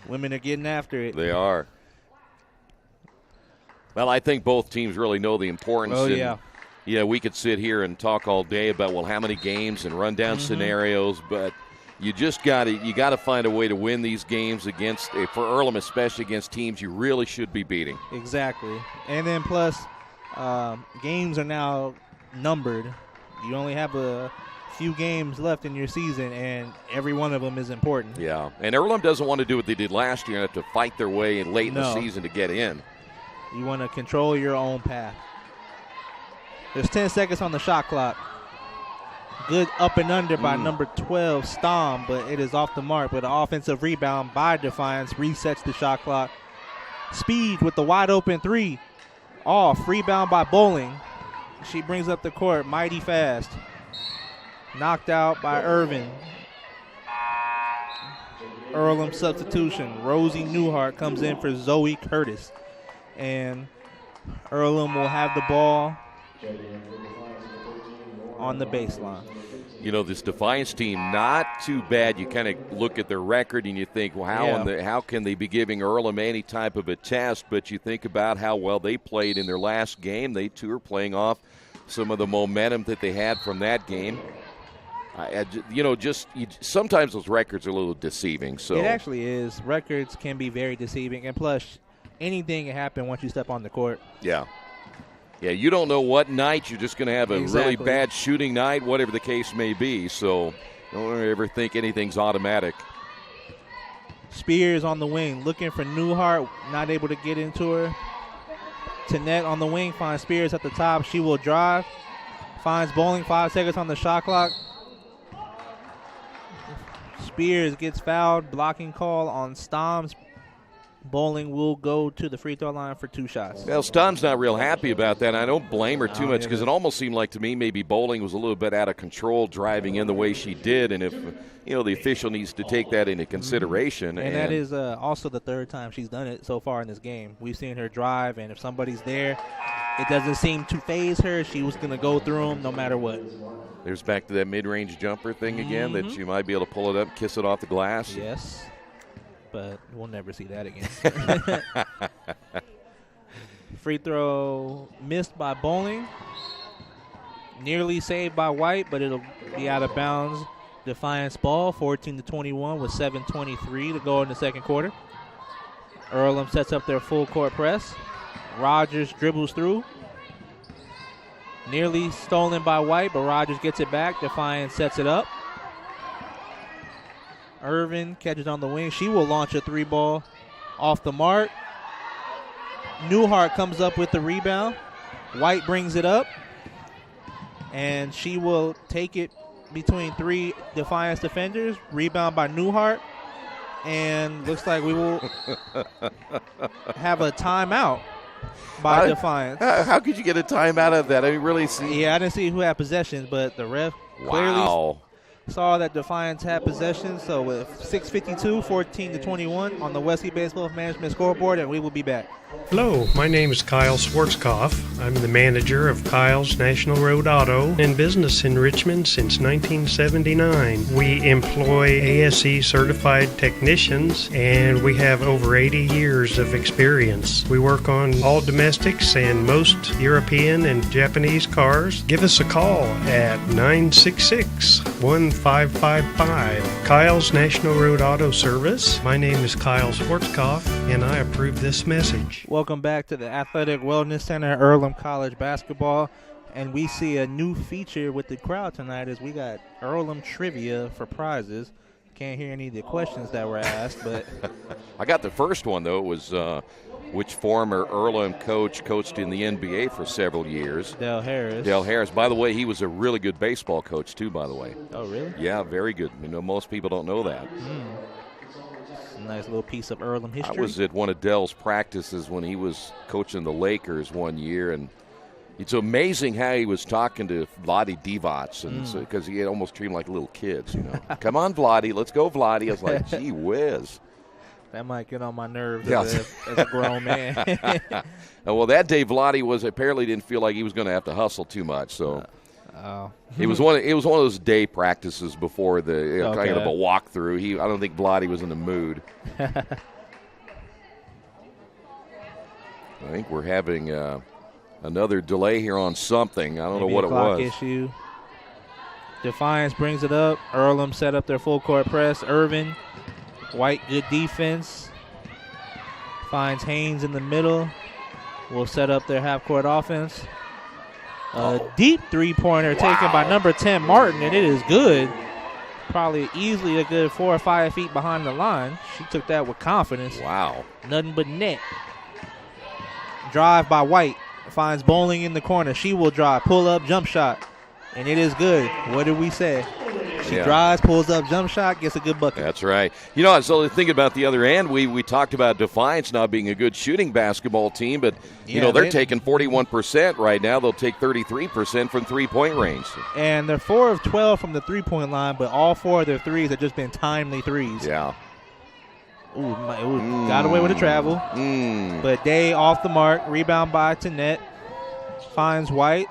Speaker 2: Women are getting after it.
Speaker 1: They are. Well, I think both teams really know the importance.
Speaker 2: Oh, yeah.
Speaker 1: Yeah, we could sit here and talk all day about, how many games and run down scenarios, but You just got to find a way to win these games against, for Earlham especially, against teams you really should be beating.
Speaker 2: Exactly. And then plus, games are now numbered. You only have a few games left in your season, and every one of them is important.
Speaker 1: Yeah, and Earlham doesn't want to do what they did last year and have to fight their way late in the season to get in.
Speaker 2: You want to control your own path. There's 10 seconds on the shot clock. Good up and under by number 12, Stom, but it is off the mark. But an offensive rebound by Defiance resets the shot clock. Speed with the wide open three. Off. Rebound by Bowling. She brings up the court mighty fast. Knocked out by Irvin. Earlham substitution. Rosie Newhart comes in for Zoe Curtis. And Earlham will have the ball on the baseline.
Speaker 1: You know, this Defiance team, not too bad. You kind of look at their record and you think, well, how can they be giving Earlham any type of a test? But you think about how well they played in their last game. They, too, are playing off some of the momentum that they had from that game. Sometimes those records are a little deceiving. So
Speaker 2: it actually is. Records can be very deceiving. And plus, anything can happen once you step on the court.
Speaker 1: Yeah. Yeah, you don't know what night you're just going to have a really bad shooting night, whatever the case may be. So don't ever think anything's automatic.
Speaker 2: Spears on the wing, looking for Newhart, not able to get into her. Tanette on the wing, finds Spears at the top. She will drive. Finds Bowling, 5 seconds on the shot clock. Spears gets fouled, blocking call on Stoms. Bowling will go to the free throw line for 2 shots.
Speaker 1: Well, Stom's not real happy about that. I don't blame her too much because it almost seemed like to me maybe Bowling was a little bit out of control driving in the way she did, and if the official needs to take that into consideration.
Speaker 2: And that is also the third time she's done it so far in this game. We've seen her drive, and if somebody's there, it doesn't seem to faze her. She was going to go through them no matter what.
Speaker 1: There's back to that mid-range jumper thing again that she might be able to pull it up, kiss it off the glass.
Speaker 2: Yes. But we'll never see that again. Free throw missed by Bowling. Nearly saved by White, but it'll be out of bounds. Defiance ball, 14-21 with 7:23 to go in the second quarter. Earlham sets up their full court press. Rogers dribbles through. Nearly stolen by White, but Rogers gets it back. Defiance sets it up. Irvin catches on the wing. She will launch a 3-ball off the mark. Newhart comes up with the rebound. White brings it up. And she will take it between 3 Defiance defenders. Rebound by Newhart. And looks like we will have a timeout by Defiance.
Speaker 1: How could you get a timeout of that? I didn't really see.
Speaker 2: Yeah, I didn't see who had possession, but the ref clearly saw that Defiance had possession. So with 6:52, 14-21 on the Wesley Baseball Management scoreboard, and we will be back.
Speaker 16: Hello, my name is Kyle Schwarzkopf. I'm the manager of Kyle's National Road Auto in business in Richmond since 1979. We employ ASE certified technicians, and we have over 80 years of experience. We work on all domestics and most European and Japanese cars. Give us a call at 966-1555. Kyle's National Road Auto Service. My name is Kyle Schwarzkopf, and I approve this message.
Speaker 2: Welcome back to the Athletic Wellness Center, Earlham College basketball. And we see a new feature with the crowd tonight as we got Earlham trivia for prizes. Can't hear any of the questions that were asked, but
Speaker 1: I got the first one, though. It was which former Earlham coach coached in the NBA for several years.
Speaker 2: Dale Harris.
Speaker 1: Dale Harris. By the way, he was a really good baseball coach, too, by the way.
Speaker 2: Oh, really?
Speaker 1: Yeah, very good. Most people don't know that.
Speaker 2: A nice little piece of Earlham history.
Speaker 1: I was at one of Dell's practices when he was coaching the Lakers one year, and it's amazing how he was talking to Vlade Divac, and because he had almost treated him like little kids, Come on, Vlade, let's go, Vlade. I was like, gee whiz.
Speaker 2: That might get on my nerves as a grown man.
Speaker 1: Well, that day Vlade apparently didn't feel like he was going to have to hustle too much, so. It was one of those day practices before the kind of a walkthrough. I don't think Vlade was in the mood. I think we're having another delay here on something. I don't know what it was.
Speaker 2: Issue. Defiance brings it up. Earlham set up their full court press. Irvin, White, good defense. Finds Haynes in the middle. Will set up their half-court offense. A deep three-pointer taken by number 10, Martin, and it is good. Probably easily a good 4 or 5 feet behind the line. She took that with confidence.
Speaker 1: Wow.
Speaker 2: Nothing but net. Drive by White. Finds Bowling in the corner. She will drive. Pull up, jump shot. And it is good. What did we say? She drives, pulls up, jump shot, gets a good bucket.
Speaker 1: That's right. You know, I was only thinking about the other end. We talked about Defiance not being a good shooting basketball team, but, you know, they're taking 41% right now. They'll take 33% from three-point range.
Speaker 2: And they're 4 of 12 from the three-point line, but all 4 of their threes have just been timely threes.
Speaker 1: Yeah.
Speaker 2: Got away with a travel. But Day off the mark. Rebound by Tanette. Finds White.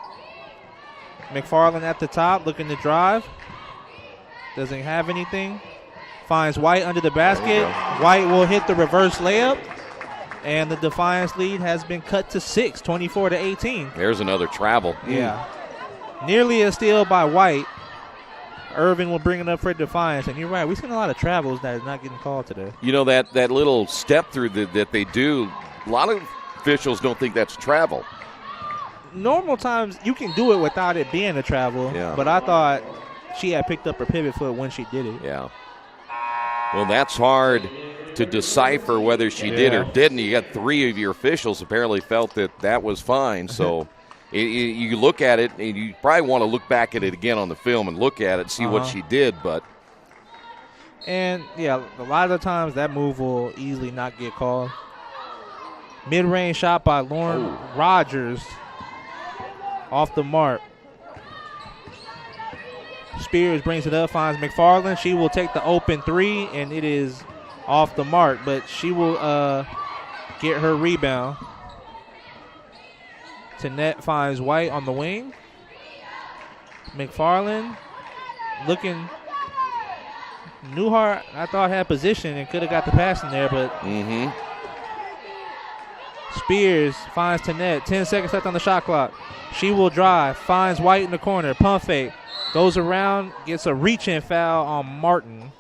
Speaker 2: McFarland at the top, looking to drive. Doesn't have anything. Finds White under the basket. White will hit the reverse layup. And the Defiance lead has been cut to 6, 24-18.
Speaker 1: There's another travel.
Speaker 2: Yeah. Nearly a steal by White. Irvin will bring it up for Defiance. And you're right, we've seen a lot of travels that is not getting called today.
Speaker 1: You know, that little step through that they do, a lot of officials don't think that's travel.
Speaker 2: Normal times you can do it without it being a travel, but I thought she had picked up her pivot foot when she did it.
Speaker 1: Yeah. Well, that's hard to decipher whether she did or didn't. You got 3 of your officials apparently felt that was fine. So you look at it, and you probably want to look back at it again on the film and look at it, see what she did.
Speaker 2: And, yeah, a lot of the times that move will easily not get called. Mid-range shot by Lauren Rogers. Off the mark. Spears brings it up, finds McFarland. She will take the open 3, and it is off the mark, but she will get her rebound. Tanette finds White on the wing. McFarland looking. Newhart, I thought, had position and could have got the pass in there, but Spears finds Tanette. 10 seconds left on the shot clock. She will drive, finds White in the corner, pump fake, goes around, gets a reach-in foul on Martin.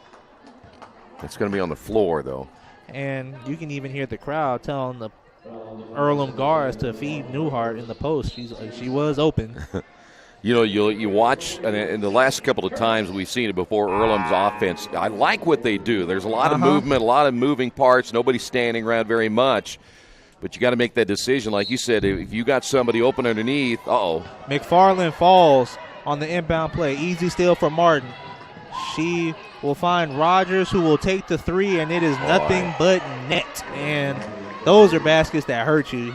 Speaker 1: It's going to be on the floor, though.
Speaker 2: And you can even hear the crowd telling the Earlham guards to feed Newhart in the post. She was open.
Speaker 1: You know, you watch, and in the last couple of times we've seen it before, Earlham's offense, I like what they do. There's a lot of movement, a lot of moving parts, nobody's standing around very much. But you got to make that decision. Like you said, if you got somebody open underneath,
Speaker 2: McFarland falls on the inbound play. Easy steal for Martin. She will find Rogers, who will take the 3, and it is nothing but net. And those are baskets that hurt you.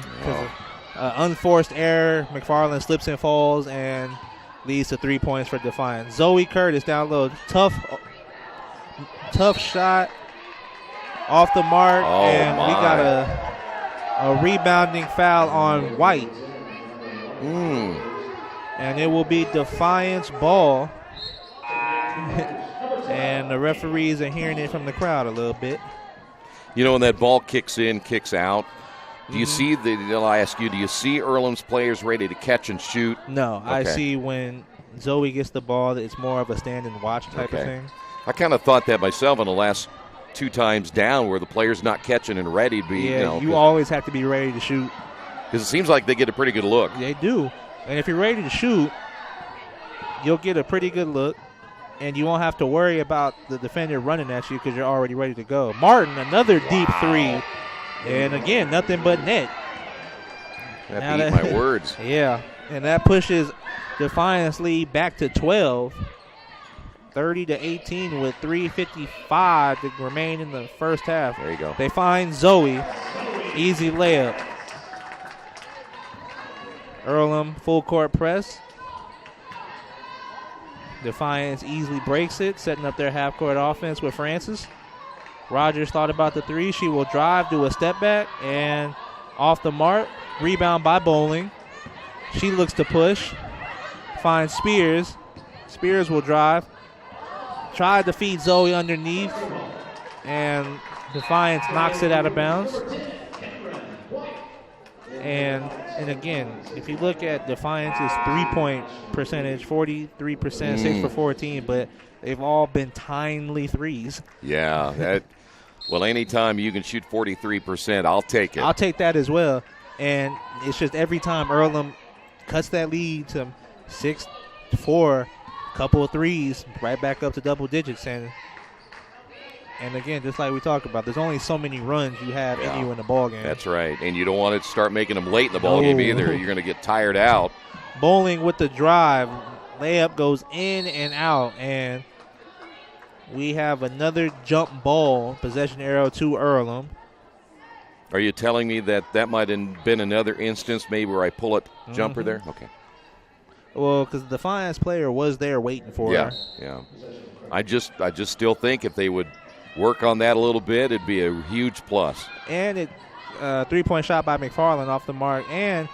Speaker 2: Unforced error, McFarland slips and falls and leads to 3 points for Defiance. Zoe Curtis down low. Tough shot off the mark. And we got a rebounding foul on White. And it will be Defiance ball. And the referees are hearing it from the crowd a little bit.
Speaker 1: You know, when that ball kicks in, kicks out, do you see I ask you, do you see Earlham's players ready to catch and shoot?
Speaker 2: No, I see when Zoe gets the ball, it's more of a stand and watch type of thing.
Speaker 1: I kind of thought that myself in the last 2 times down where the player's not catching and ready to be.
Speaker 2: You always have to be ready to shoot.
Speaker 1: Because it seems like they get a pretty good look.
Speaker 2: They do. And if you're ready to shoot, you'll get a pretty good look, and you won't have to worry about the defender running at you because you're already ready to go. Martin, another deep 3. And, again, nothing but net.
Speaker 1: That beat my words.
Speaker 2: Yeah, and that pushes Defiance lead back to 12. 30-18 with 3:55 to remain in the first half.
Speaker 1: There you go.
Speaker 2: They find Zoe. Easy layup. Earlham full court press. Defiance easily breaks it, setting up their half court offense with Francis. Rogers thought about the 3. She will drive, do a step back, and off the mark. Rebound by Bowling. She looks to push. Finds Spears. Spears will drive. Tried to feed Zoe underneath, and Defiance knocks it out of bounds. And again, if you look at Defiance's 3-point percentage, 43%, 6 for 14, but they've all been timely threes.
Speaker 1: Yeah. Well, anytime you can shoot 43%, I'll take it.
Speaker 2: I'll take that as well. And it's just every time Earlham cuts that lead to 6-4, couple of threes, right back up to double digits. And again, just like we talked about, there's only so many runs you have in you in the ball game.
Speaker 1: That's right. And you don't want to start making them late in the ball game either. You're going to get tired out.
Speaker 2: Bowling with the drive. Layup goes in and out. And we have another jump ball, possession arrow to Earlham.
Speaker 1: Are you telling me that might have been another instance maybe where I pull up jumper there? Okay.
Speaker 2: Well, because the Defiance player was there waiting for her.
Speaker 1: Yeah. I just still think if they would work on that a little bit, it'd be a huge plus.
Speaker 2: And it 3-point shot by McFarland off the mark, and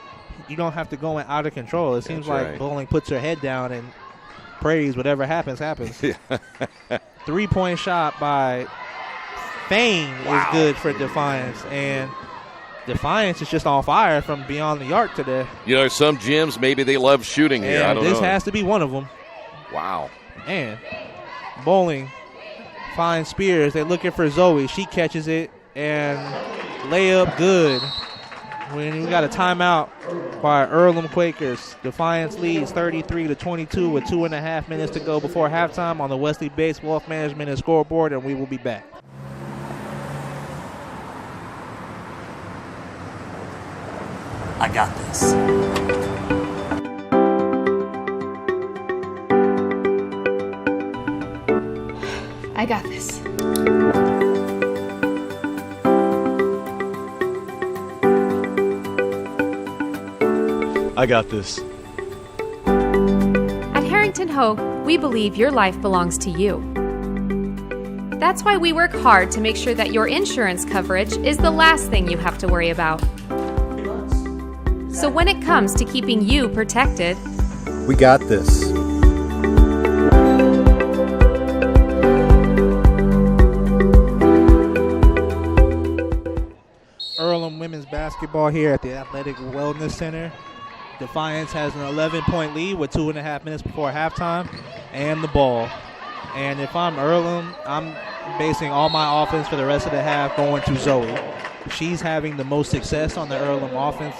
Speaker 2: you don't have to go in out of control. It seems like Bowling puts her head down and prays whatever happens. 3-point shot by Fane is good for Defiance, and Defiance is just on fire from beyond the arc today.
Speaker 1: You know, some gyms, maybe they love shooting here. I don't know.
Speaker 2: This has to be one of them.
Speaker 1: Wow.
Speaker 2: And Bowling finds Spears. They're looking for Zoe. She catches it, and layup good. We got a timeout by Earlham Quakers. Defiance leads 33-22 with 2.5 minutes to go before halftime on the Wesley Bates Wealth Management and Scoreboard, and we will be back.
Speaker 17: I got this.
Speaker 18: I got this.
Speaker 19: I got this.
Speaker 18: At Harrington Hogue, we believe your life belongs to you. That's why we work hard to make sure that your insurance coverage is the last thing you have to worry about. So when it comes to keeping you protected,
Speaker 19: we got this.
Speaker 2: Earlham women's basketball here at the Athletic Wellness Center. Defiance has an 11-point lead with 2.5 minutes before halftime and the ball. And if I'm Earlham, I'm basing all my offense for the rest of the half going to Zoe. She's having the most success on the Earlham offense.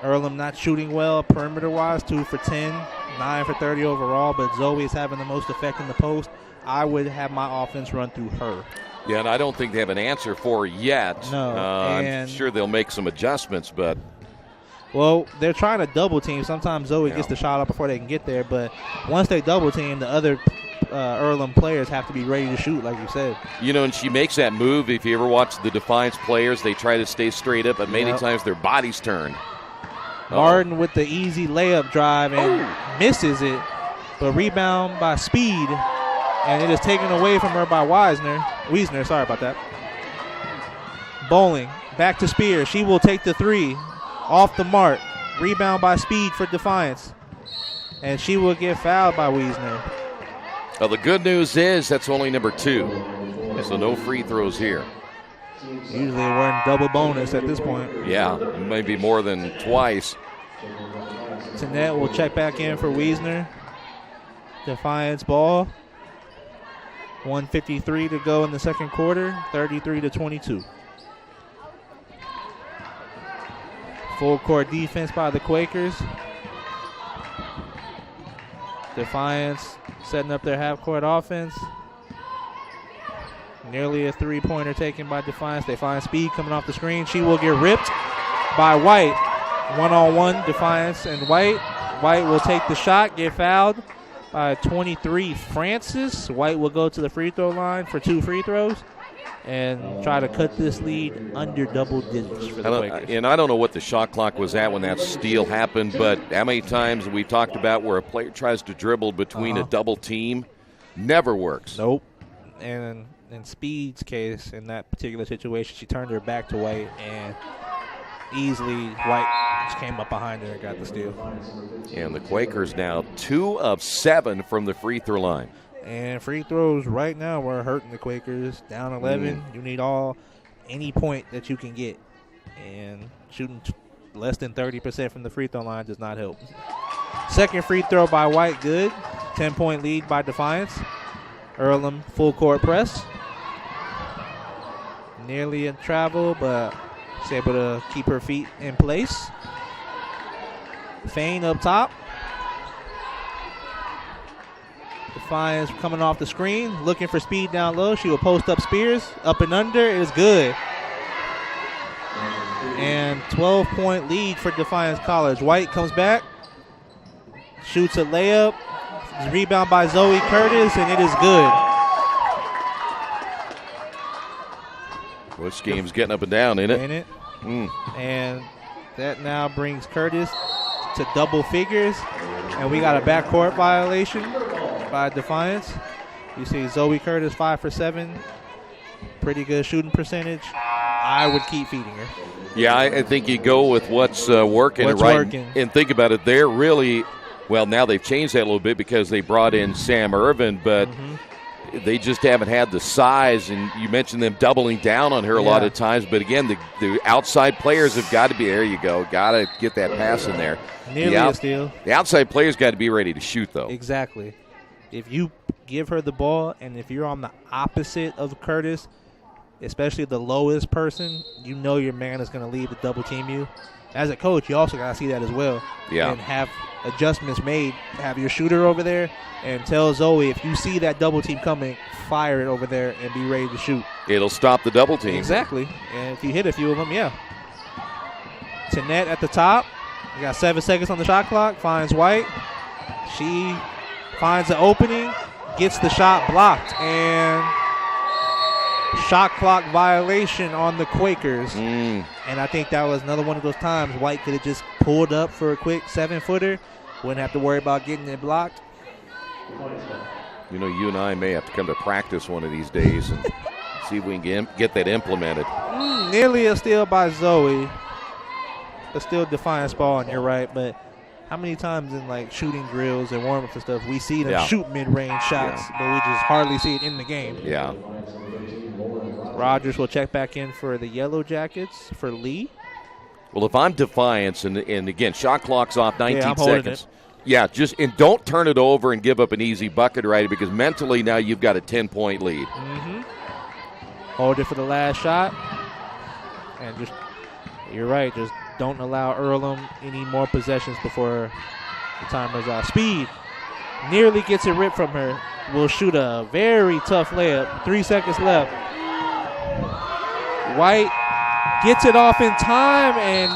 Speaker 2: Earlham not shooting well perimeter-wise, 2 for 10, 9 for 30 overall, but Zoe is having the most effect in the post. I would have my offense run through her.
Speaker 1: Yeah, and I don't think they have an answer for her yet.
Speaker 2: No.
Speaker 1: I'm sure they'll make some adjustments, but...
Speaker 2: Well, they're trying to double team. Sometimes Zoe gets the shot up before they can get there, but once they double team, the other Earlham players have to be ready to shoot, like you said.
Speaker 1: You know, and she makes that move. If you ever watch the Defiance players, they try to stay straight up, but many times their bodies turn.
Speaker 2: Martin with the easy layup drive and misses it, but rebound by Speed, and it is taken away from her by Wiesner, sorry about that. Bowling, back to Spears. She will take the three off the mark. Rebound by Speed for Defiance, and she will get fouled by Wiesner.
Speaker 1: Well, the good news is that's only number 2, so no free throws here.
Speaker 2: Usually we're in double bonus at this point.
Speaker 1: Yeah, maybe more than twice.
Speaker 2: Tanette will check back in for Wiesner. Defiance ball. 1:53 to go in the second quarter, 33-22. Full court defense by the Quakers. Defiance setting up their half-court offense. Nearly a three-pointer taken by Defiance. They find Speed coming off the screen. She will get ripped by White. One-on-one, Defiance and White. White will take the shot, get fouled by 23 Francis. White will go to the free throw line for 2 free throws and try to cut this lead under double digits for the Quakers.
Speaker 1: And I don't know what the shot clock was at when that steal happened, but how many times we've talked about where a player tries to dribble between a double team, never works.
Speaker 2: Nope. And in Speed's case, in that particular situation, she turned her back to White, and easily White just came up behind her and got the steal.
Speaker 1: And the Quakers now 2 of 7 from the free throw line.
Speaker 2: And free throws right now were hurting the Quakers. Down 11, you need any point that you can get. And shooting less than 30% from the free throw line does not help. Second free throw by White, good. 10-point lead by Defiance. Earlham full court press. Nearly in travel, but she's able to keep her feet in place. Fein up top. Defiance coming off the screen, looking for speed down low. She will post up Spears. Up and under is good. And 12-point lead for Defiance College. White comes back, shoots a layup. Rebound by Zoe Curtis, and it is good.
Speaker 1: Well, this game's getting up and down, ain't it?
Speaker 2: Ain't it? And that now brings Curtis to double figures. And we got a backcourt violation by Defiance. You see Zoe Curtis 5 for 7. Pretty good shooting percentage. I would keep feeding her.
Speaker 1: Yeah, I think you go with what's working.
Speaker 2: What's
Speaker 1: right?
Speaker 2: working.
Speaker 1: And think about it. They're really, well, now they've changed that a little bit because they brought in Sam Irvin, but they just haven't had the size. And you mentioned them doubling down on her a lot of times. But, again, the outside players have got to be, there you go, got to get that pass in there.
Speaker 2: Nearly a steal.
Speaker 1: The outside players got to be ready to shoot, though.
Speaker 2: Exactly. If you give her the ball and if you're on the opposite of Curtis, especially the lowest person, you know your man is going to leave to double team you. As a coach, you also got to see that as well.
Speaker 1: Yeah.
Speaker 2: And have adjustments made. Have your shooter over there and tell Zoe, if you see that double team coming, fire it over there and be ready to shoot.
Speaker 1: It'll stop the double team.
Speaker 2: Exactly. And if you hit a few of them, Tanette at the top. You got 7 seconds on the shot clock. Finds White. She finds an opening, gets the shot blocked, and shot clock violation on the Quakers. And I think that was another one of those times White could have just pulled up for a quick 7-footer. Wouldn't have to worry about getting it blocked.
Speaker 1: You know, you and I may have to come to practice one of these days and see if we can get that implemented.
Speaker 2: Nearly a steal by Zoe. But still Defiance ball, and you're right. But how many times in, like, shooting drills and warm-ups and stuff, we see them shoot mid-range shots, but we just hardly see it in the game.
Speaker 1: Yeah.
Speaker 2: Rogers will check back in for the Yellow Jackets for Lee.
Speaker 1: Well, if I'm Defiance, and again, shot clock's off 19
Speaker 2: I'm holding
Speaker 1: seconds.
Speaker 2: it.
Speaker 1: Yeah, and don't turn it over and give up an easy bucket, right? Because mentally now you've got a 10-point lead.
Speaker 2: Hold it for the last shot. And just, you're right, just don't allow Earlham any more possessions before the time runs out. Speed nearly gets it ripped from her. Will shoot a very tough layup. 3 seconds left. White gets it off in time and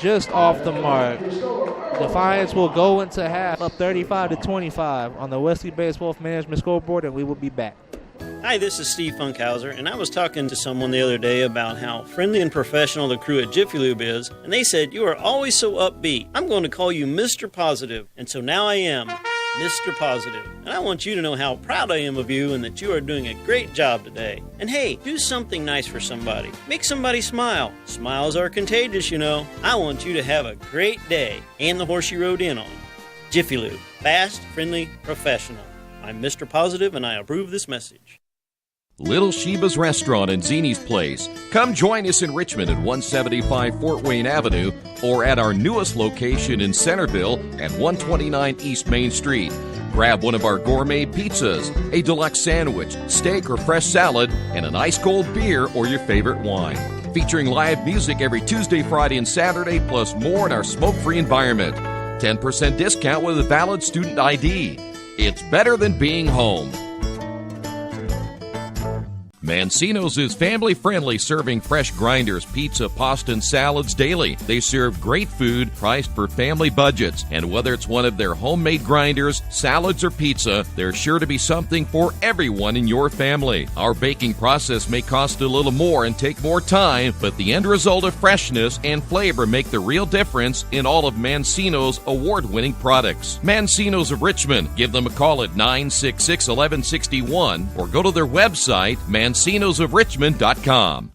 Speaker 2: just off the mark. Defiance will go into half up 35-25 on the Wesley Baseball Management scoreboard, and we will be back.
Speaker 15: Hi, this is Steve Funkhauser, and I was talking to someone the other day about how friendly and professional the crew at Jiffy Lube is, and they said, "You are always so upbeat. I'm going to call you Mr. Positive." And so now I am Mr. Positive. And I want you to know how proud I am of you and that you are doing a great job today. And hey, do something nice for somebody. Make somebody smile. Smiles are contagious, you know. I want you to have a great day and the horse you rode in on. Jiffy Lube. Fast, friendly, professional. I'm Mr. Positive, and I approve this message.
Speaker 11: Little Sheba's Restaurant and Zini's Place. Come join us in Richmond at 175 Fort Wayne Avenue or at our newest location in Centerville at 129 East Main Street. Grab one of our gourmet pizzas, a deluxe sandwich, steak or fresh salad, and an ice-cold beer or your favorite wine. Featuring live music every Tuesday, Friday, and Saturday, plus more in our smoke-free environment. 10% discount with a valid student ID. It's better than being home. Mancino's is family-friendly, serving fresh grinders, pizza, pasta, and salads daily. They serve great food priced for family budgets. And whether it's one of their homemade grinders, salads, or pizza, there's sure to be something for everyone in your family. Our baking process may cost a little more and take more time, but the end result of freshness and flavor make the real difference in all of Mancino's award-winning products. Mancino's of Richmond. Give them a call at 966-1161 or go to their website, mancinosofrichmond.com.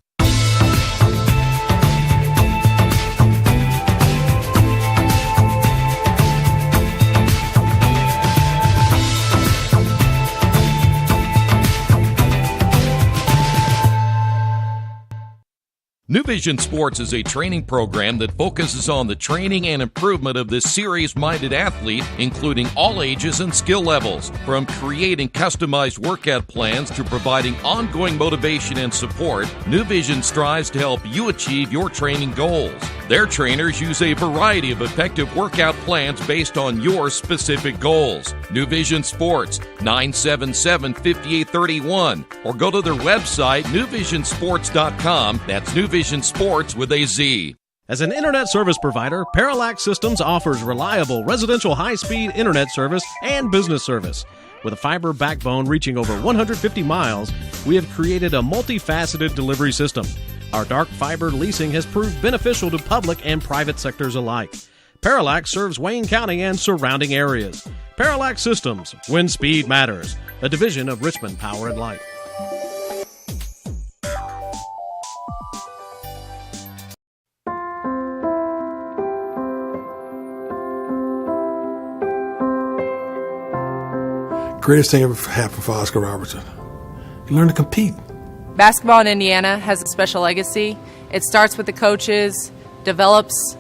Speaker 11: New Vision Sports is a training program that focuses on the training and improvement of the serious-minded athlete, including all ages and skill levels. From creating customized workout plans to providing ongoing motivation and support, New Vision strives to help you achieve your training goals. Their trainers use a variety of effective workout plans based on your specific goals. New Vision Sports, 977-5831, or go to their website, newvisionsports.com. That's New Vision Sports with a Z.
Speaker 7: As an internet service provider, Parallax Systems offers reliable residential high-speed internet service and business service. With a fiber backbone reaching over 150 miles, we have created a multifaceted delivery system. Our dark fiber leasing has proved beneficial to public and private sectors alike. Parallax serves Wayne County and surrounding areas. Parallax Systems, when speed matters, a division of Richmond Power and Light.
Speaker 20: Greatest thing ever happened for Oscar Robertson. You learn to compete.
Speaker 21: Basketball in Indiana has a special legacy. It starts with the coaches, develops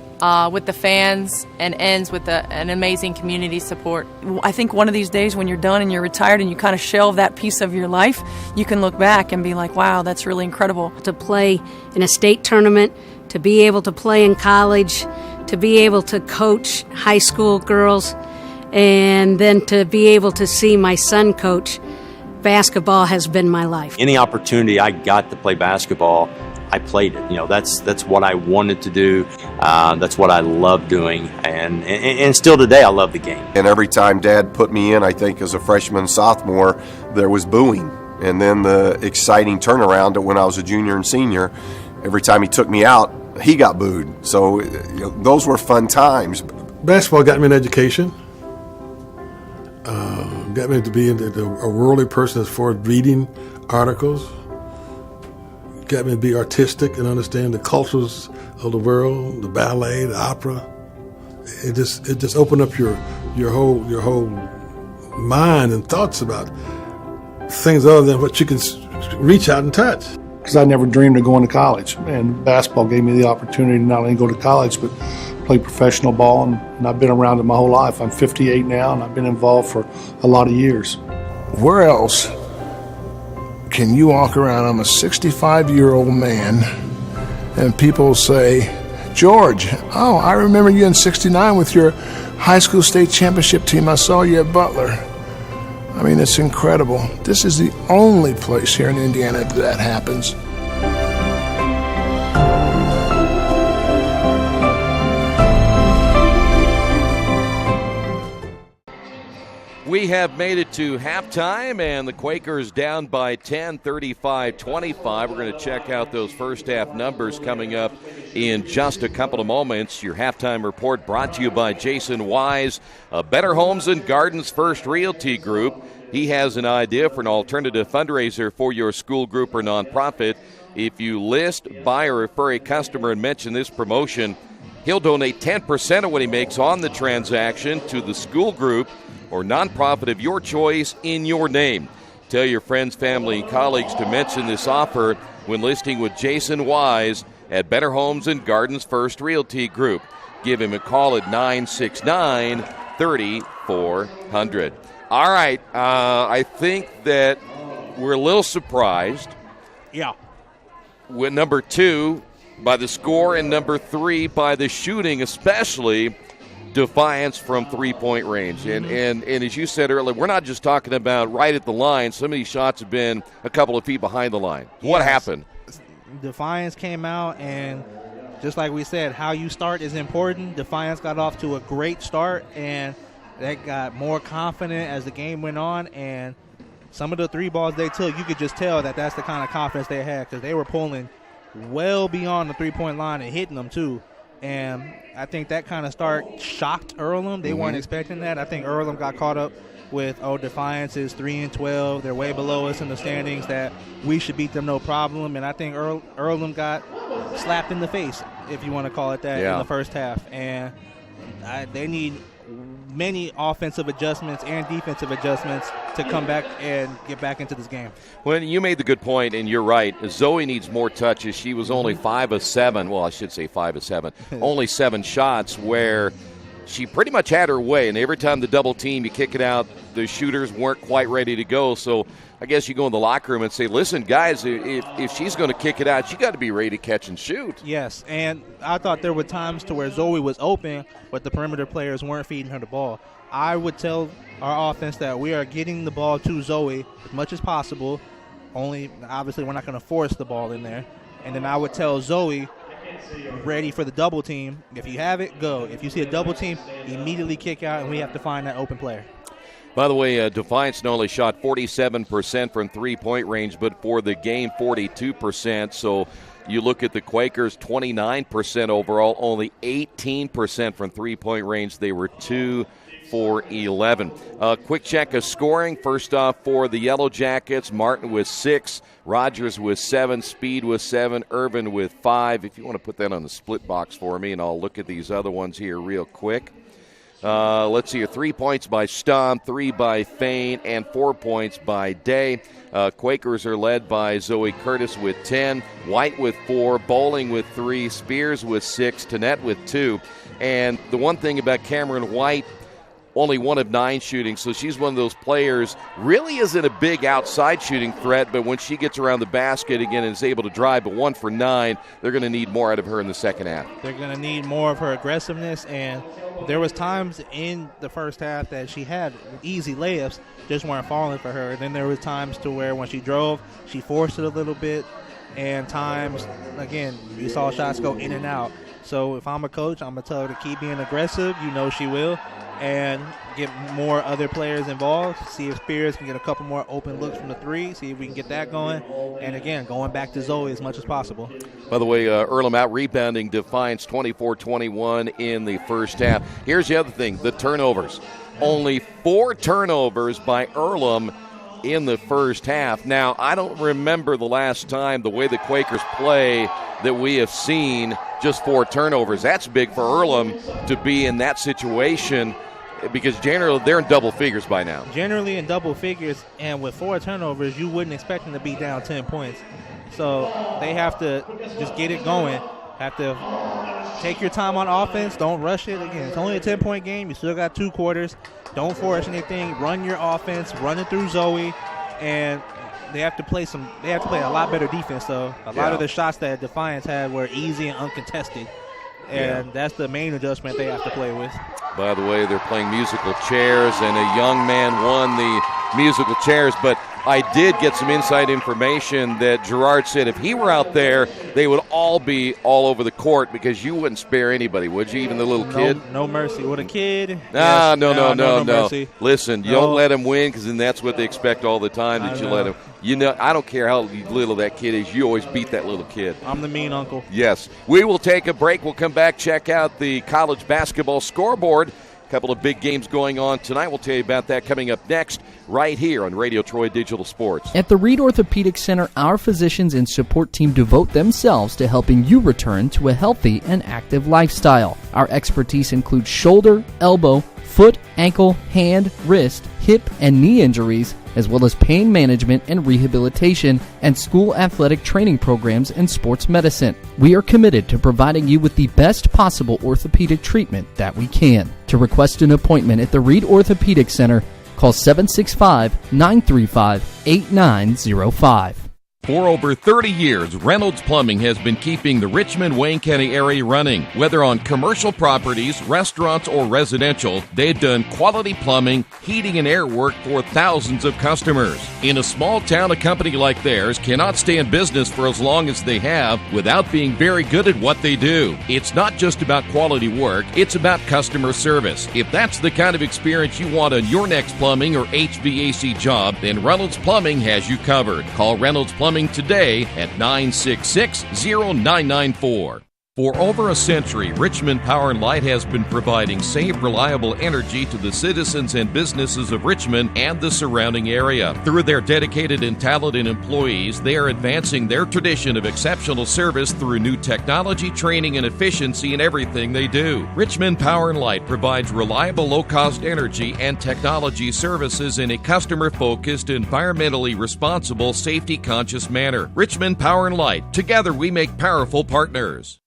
Speaker 21: with the fans, and ends with an amazing community support.
Speaker 22: I think one of these days when you're done and you're retired and you kind of shelve that piece of your life, you can look back and be like, wow, that's really incredible.
Speaker 23: To play in a state tournament, to be able to play in college, to be able to coach high school girls, and then to be able to see my son coach, basketball has been my life.
Speaker 24: Any opportunity I got to play basketball, I played it. That's what I wanted to do. That's what I love doing, and still today I love the game.
Speaker 25: And every time Dad put me in, I think as a freshman, sophomore, there was booing. And then the exciting turnaround to when I was a junior and senior, every time he took me out, he got booed. So those were fun times.
Speaker 20: Basketball got me an education. Got me to be a worldly person as far as reading articles. Got me to be artistic and understand the cultures of the world, the ballet, the opera. It just opened up your whole mind and thoughts about things other than what you can reach out and touch.
Speaker 26: Because I never dreamed of going to college, and basketball gave me the opportunity to not only go to college but play professional ball, and I've been around it my whole life. I'm 58 now, and I've been involved for a lot of years.
Speaker 27: Where else can you walk around? I'm a 65-year-old man, and people say, George, oh, I remember you in '69 with your high school state championship team. I saw you at Butler. I mean, it's incredible. This is the only place here in Indiana that happens.
Speaker 1: We have made it to halftime, and the Quakers down by 10, 35-25. We're going to check out those first-half numbers coming up in just a couple of moments. Your halftime report brought to you by Jason Wise, Better Homes and Gardens First Realty Group. He has an idea for an alternative fundraiser for your school group or nonprofit. If you list, buy, or refer a customer and mention this promotion, he'll donate 10% of what he makes on the transaction to the school group or nonprofit of your choice in your name. Tell your friends, family, and colleagues to mention this offer when listing with Jason Wise at Better Homes and Gardens First Realty Group. Give him a call at 969-3400. All right, I think that we're a little surprised.
Speaker 2: Yeah.
Speaker 1: With number 2 by the score and number 3 by the shooting, especially Defiance from three-point range. And as you said earlier, we're not just talking about right at the line. Some of these shots have been a couple of feet behind the line. What happened?
Speaker 2: Defiance came out, and just like we said, how you start is important. Defiance got off to a great start, and they got more confident as the game went on. And some of the three balls they took, you could just tell that that's the kind of confidence they had, because they were pulling well beyond the three-point line and hitting them too. And I think that kind of start shocked Earlham. They weren't expecting that. I think Earlham got caught up with, Defiance is 3-12. They're way below us in the standings, that we should beat them no problem. And I think Earlham got slapped in the face, if you want to call it that, in the first half. And they need many offensive adjustments and defensive adjustments to come back and get back into this game.
Speaker 1: Well, you made the good point, and you're right. Zoe needs more touches. She was only 5 of 7. Well, I should say 5 of 7. Only 7 shots where she pretty much had her way, and every time the double team, you kick it out, the shooters weren't quite ready to go. So I guess you go in the locker room and say, listen, guys, if she's going to kick it out, she got to be ready to catch and shoot.
Speaker 2: Yes, and I thought there were times to where Zoe was open, but the perimeter players weren't feeding her the ball. I would tell our offense that we are getting the ball to Zoe as much as possible. Only, obviously, we're not going to force the ball in there. And then I would tell Zoe, ready for the double team. If you have it, go. If you see a double team, immediately kick out, and we have to find that open player.
Speaker 1: By the way, Defiance not only shot 47% from three-point range, but for the game, 42%. So you look at the Quakers, 29% overall, only 18% from three-point range. They were 2 for 11. Quick check of scoring. First off for the Yellow Jackets, Martin with 6, Rogers with 7, Speed with 7, Irvin with 5. If you want to put that on the split box for me, and I'll look at these other ones here real quick. Let's see here. 3 points by Stamm, 3 by Fain, and 4 points by Day. Quakers are led by Zoe Curtis with 10, White with 4, Bowling with 3, Spears with 6, Tanette with 2. And the one thing about Cameron White, only 1 of 9 shooting, so she's one of those players, really isn't a big outside shooting threat, but when she gets around the basket again and is able to drive, but 1 for 9, they're going to need more out of her in the second half.
Speaker 2: They're going to need more of her aggressiveness, and there was times in the first half that she had easy layups, just weren't falling for her. And then there was times to where when she drove, she forced it a little bit, and times, again, you saw shots go in and out. So if I'm a coach, I'm going to tell her to keep being aggressive. You know she will. And get more other players involved. See if Spears can get a couple more open looks from the 3. See if we can get that going. And, again, going back to Zoe as much as possible.
Speaker 1: By the way, Earlham out-rebounding Defiance 24-21 in the first half. Here's the other thing, the turnovers. Only 4 turnovers by Earlham in the first half. Now, I don't remember the last time the way the Quakers play that we have seen just 4 turnovers. That's big for Earlham to be in that situation, because generally they're in double figures by now.
Speaker 2: Generally in double figures, and with 4 turnovers, you wouldn't expect them to be down 10 points. So they have to just get it going. Have to take your time on offense. Don't rush it. Again, it's only a 10-point game. You still got 2 quarters. Don't force anything. Run your offense. Run it through Zoe. And they have to play a lot better defense, though. A lot of the shots that Defiance had were easy and uncontested. And that's the main adjustment they have to play with.
Speaker 1: By the way, they're playing musical chairs, and a young man won the musical chairs. But I did get some inside information that Gerard said if he were out there, they would all be all over the court, because you wouldn't spare anybody, would you? Even the little kid?
Speaker 2: No mercy. With a kid?
Speaker 1: No.
Speaker 2: Mercy.
Speaker 1: Listen, you don't let him win, because then that's what they expect all the time, that you let him. You know, I don't care how little that kid is. You always beat that little kid.
Speaker 2: I'm the mean uncle.
Speaker 1: Yes. We will take a break. We'll come back, check out the college basketball scoreboard. A couple of big games going on tonight. We'll tell you about that coming up next, right here on Radio Troy Digital Sports.
Speaker 3: At the Reed Orthopedic Center, our physicians and support team devote themselves to helping you return to a healthy and active lifestyle. Our expertise includes shoulder, elbow, foot, ankle, hand, wrist, hip, and knee injuries, as well as pain management and rehabilitation, and school athletic training programs and sports medicine. We are committed to providing you with the best possible orthopedic treatment that we can. To request an appointment at the Reed Orthopedic Center, call 765-935-8905.
Speaker 11: For over 30 years, Reynolds Plumbing has been keeping the Richmond-Wayne County area running. Whether on commercial properties, restaurants, or residential, they've done quality plumbing, heating, and air work for thousands of customers. In a small town, a company like theirs cannot stay in business for as long as they have without being very good at what they do. It's not just about quality work, it's about customer service. If that's the kind of experience you want on your next plumbing or HVAC job, then Reynolds Plumbing has you covered. Call Reynolds Plumbing today at 966-0994. For over a century, Richmond Power & Light has been providing safe, reliable energy to the citizens and businesses of Richmond and the surrounding area. Through their dedicated and talented employees, they are advancing their tradition of exceptional service through new technology, training, and efficiency in everything they do. Richmond Power & Light provides reliable, low-cost energy and technology services in a customer-focused, environmentally responsible, safety-conscious manner. Richmond Power & Light. Together we make powerful partners.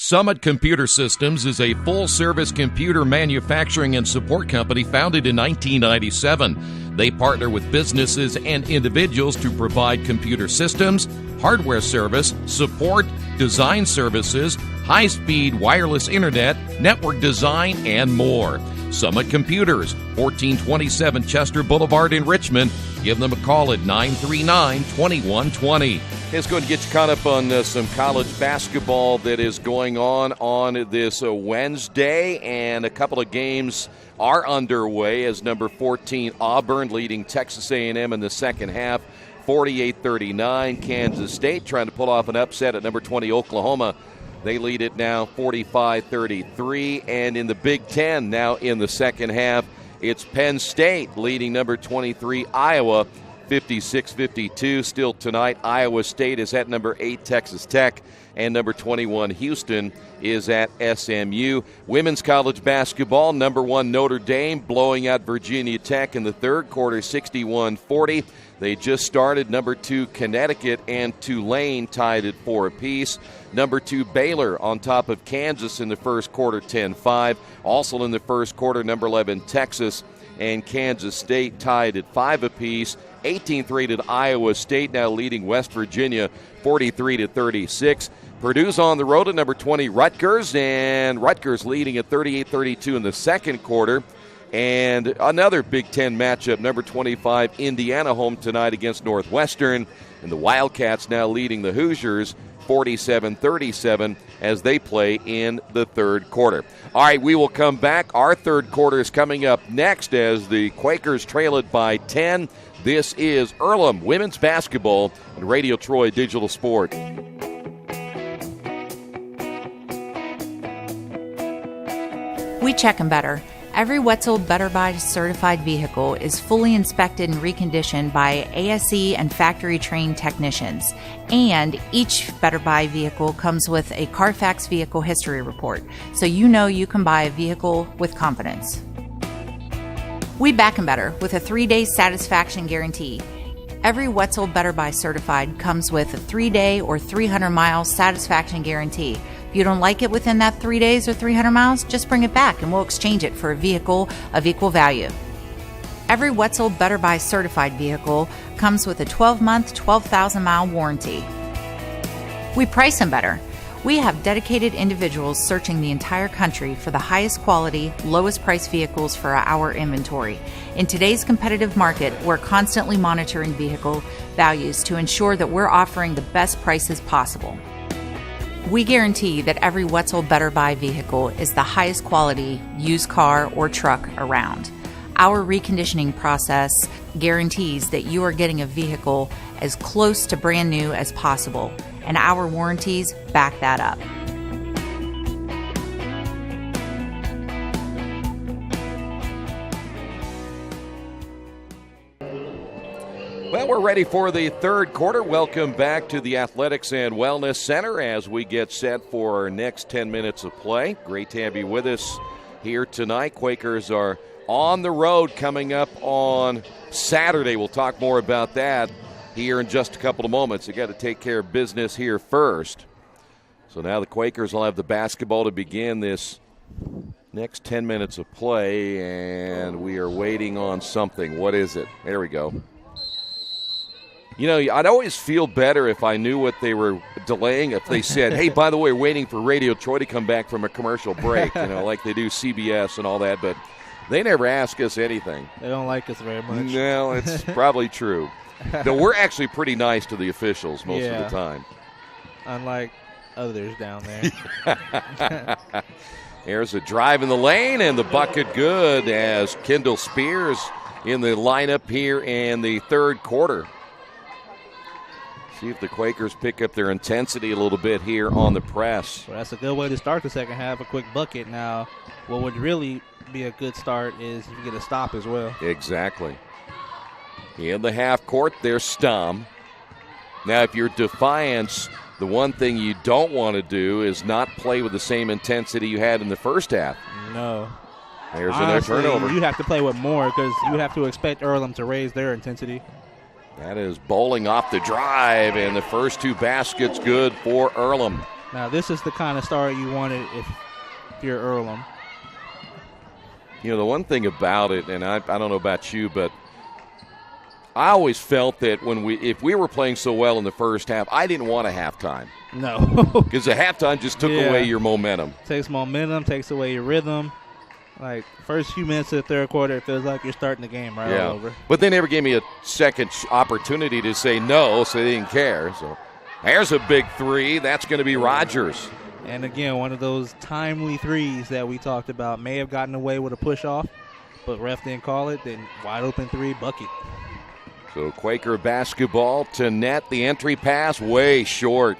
Speaker 11: Summit Computer Systems is a full-service computer manufacturing and support company founded in 1997. They partner with businesses and individuals to provide computer systems, hardware service, support, design services, high-speed wireless internet, network design, and more. Summit Computers, 1427 Chester Boulevard in Richmond. Give them a call at 939-2120.
Speaker 1: It's going to get you caught up on some college basketball that is going on this Wednesday, and a couple of games are underway as number 14 Auburn leading Texas A&M in the second half, 48-39. Kansas State trying to pull off an upset at number 20 Oklahoma. They lead it now 45-33, and in the Big Ten now in the second half, it's Penn State leading number 23 Iowa 56-52. Still tonight, Iowa State is at number 8 Texas Tech, and number 21 Houston is at SMU. Women's college basketball, number 1 Notre Dame blowing out Virginia Tech in the third quarter 61-40. They just started. Number 2 Connecticut and Tulane tied at 4 apiece. Number 2 Baylor on top of Kansas in the first quarter 10-5. Also in the first quarter, number 11 Texas and Kansas State tied at 5 apiece. 18th rated Iowa State now leading West Virginia 43-36. Purdue's on the road at number 20 Rutgers, and Rutgers leading at 38-32 in the second quarter. And another Big Ten matchup, number 25 Indiana home tonight against Northwestern, and the Wildcats now leading the Hoosiers 47-37 as they play in the third quarter. All right, we will come back. Our third quarter is coming up next as the Quakers trail it by 10. This is Earlham Women's Basketball and Radio Troy Digital Sport.
Speaker 4: We check them better. Every Wetzel Better Buy certified vehicle is fully inspected and reconditioned by ASE and factory-trained technicians. And each Better Buy vehicle comes with a Carfax vehicle history report, so you know you can buy a vehicle with confidence. We back them better with a 3-day satisfaction guarantee. Every Wetzel Better Buy certified comes with a 3-day or 300-mile satisfaction guarantee. If you don't like it within that 3 days or 300 miles, just bring it back and we'll exchange it for a vehicle of equal value. Every Wetzel Better Buy certified vehicle comes with a 12-month, 12,000-mile warranty. We price them better. We have dedicated individuals searching the entire country for the highest quality, lowest price vehicles for our inventory. In today's competitive market, we're constantly monitoring vehicle values to ensure that we're offering the best prices possible. We guarantee that every Wetzel Better Buy vehicle is the highest quality used car or truck around. Our reconditioning process guarantees that you are getting a vehicle as close to brand new as possible, and our warranties back that up.
Speaker 1: Well, we're ready for the third quarter. Welcome back to the Athletics and Wellness Center as we get set for our next 10 minutes of play. Great to have you with us here tonight. Quakers are on the road coming up on Saturday. We'll talk more about that here in just a couple of moments. They got to take care of business here first. So now the Quakers will have the basketball to begin this next 10 minutes of play, and we are waiting on something. What is it? There we go. You know, I'd always feel better if I knew what they were delaying. If they said, hey, by the way, we're waiting for Radio Troy to come back from a commercial break, you know, like they do CBS and all that. But they never ask us anything.
Speaker 2: They don't like us very much.
Speaker 1: No, it's probably true. No, we're actually pretty nice to the officials most of the time.
Speaker 2: Unlike others down there.
Speaker 1: There's a drive in the lane, and the bucket good as Kendall Spears in the lineup here in the third quarter. See if the Quakers pick up their intensity a little bit here on the press.
Speaker 2: Well, that's a good way to start the second half, a quick bucket. Now, what would really be a good start is if you get a stop as well.
Speaker 1: Exactly. In the half court, there's Stom. Now, if you're Defiance, the one thing you don't want to do is not play with the same intensity you had in the first half.
Speaker 2: No.
Speaker 1: There's another turnover.
Speaker 2: You have to play with more because you have to expect Earlham to raise their intensity.
Speaker 1: That is bowling off the drive, and the first 2 baskets good for Earlham.
Speaker 2: Now, this is the kind of start you wanted if you're Earlham.
Speaker 1: You know, the one thing about it, and I don't know about you, but I always felt that if we were playing so well in the first half, I didn't want a halftime.
Speaker 2: No.
Speaker 1: Because the halftime just took away your momentum.
Speaker 2: Takes momentum, takes away your rhythm. Like, first few minutes of the third quarter, it feels like you're starting the game all over.
Speaker 1: But they never gave me a second opportunity to say no, so they didn't care. So there's a big 3. That's going to be Rogers.
Speaker 2: And, again, one of those timely threes that we talked about. May have gotten away with a push-off, but ref didn't call it. Then wide-open 3, bucket.
Speaker 1: So Quaker basketball to net. The entry pass way short.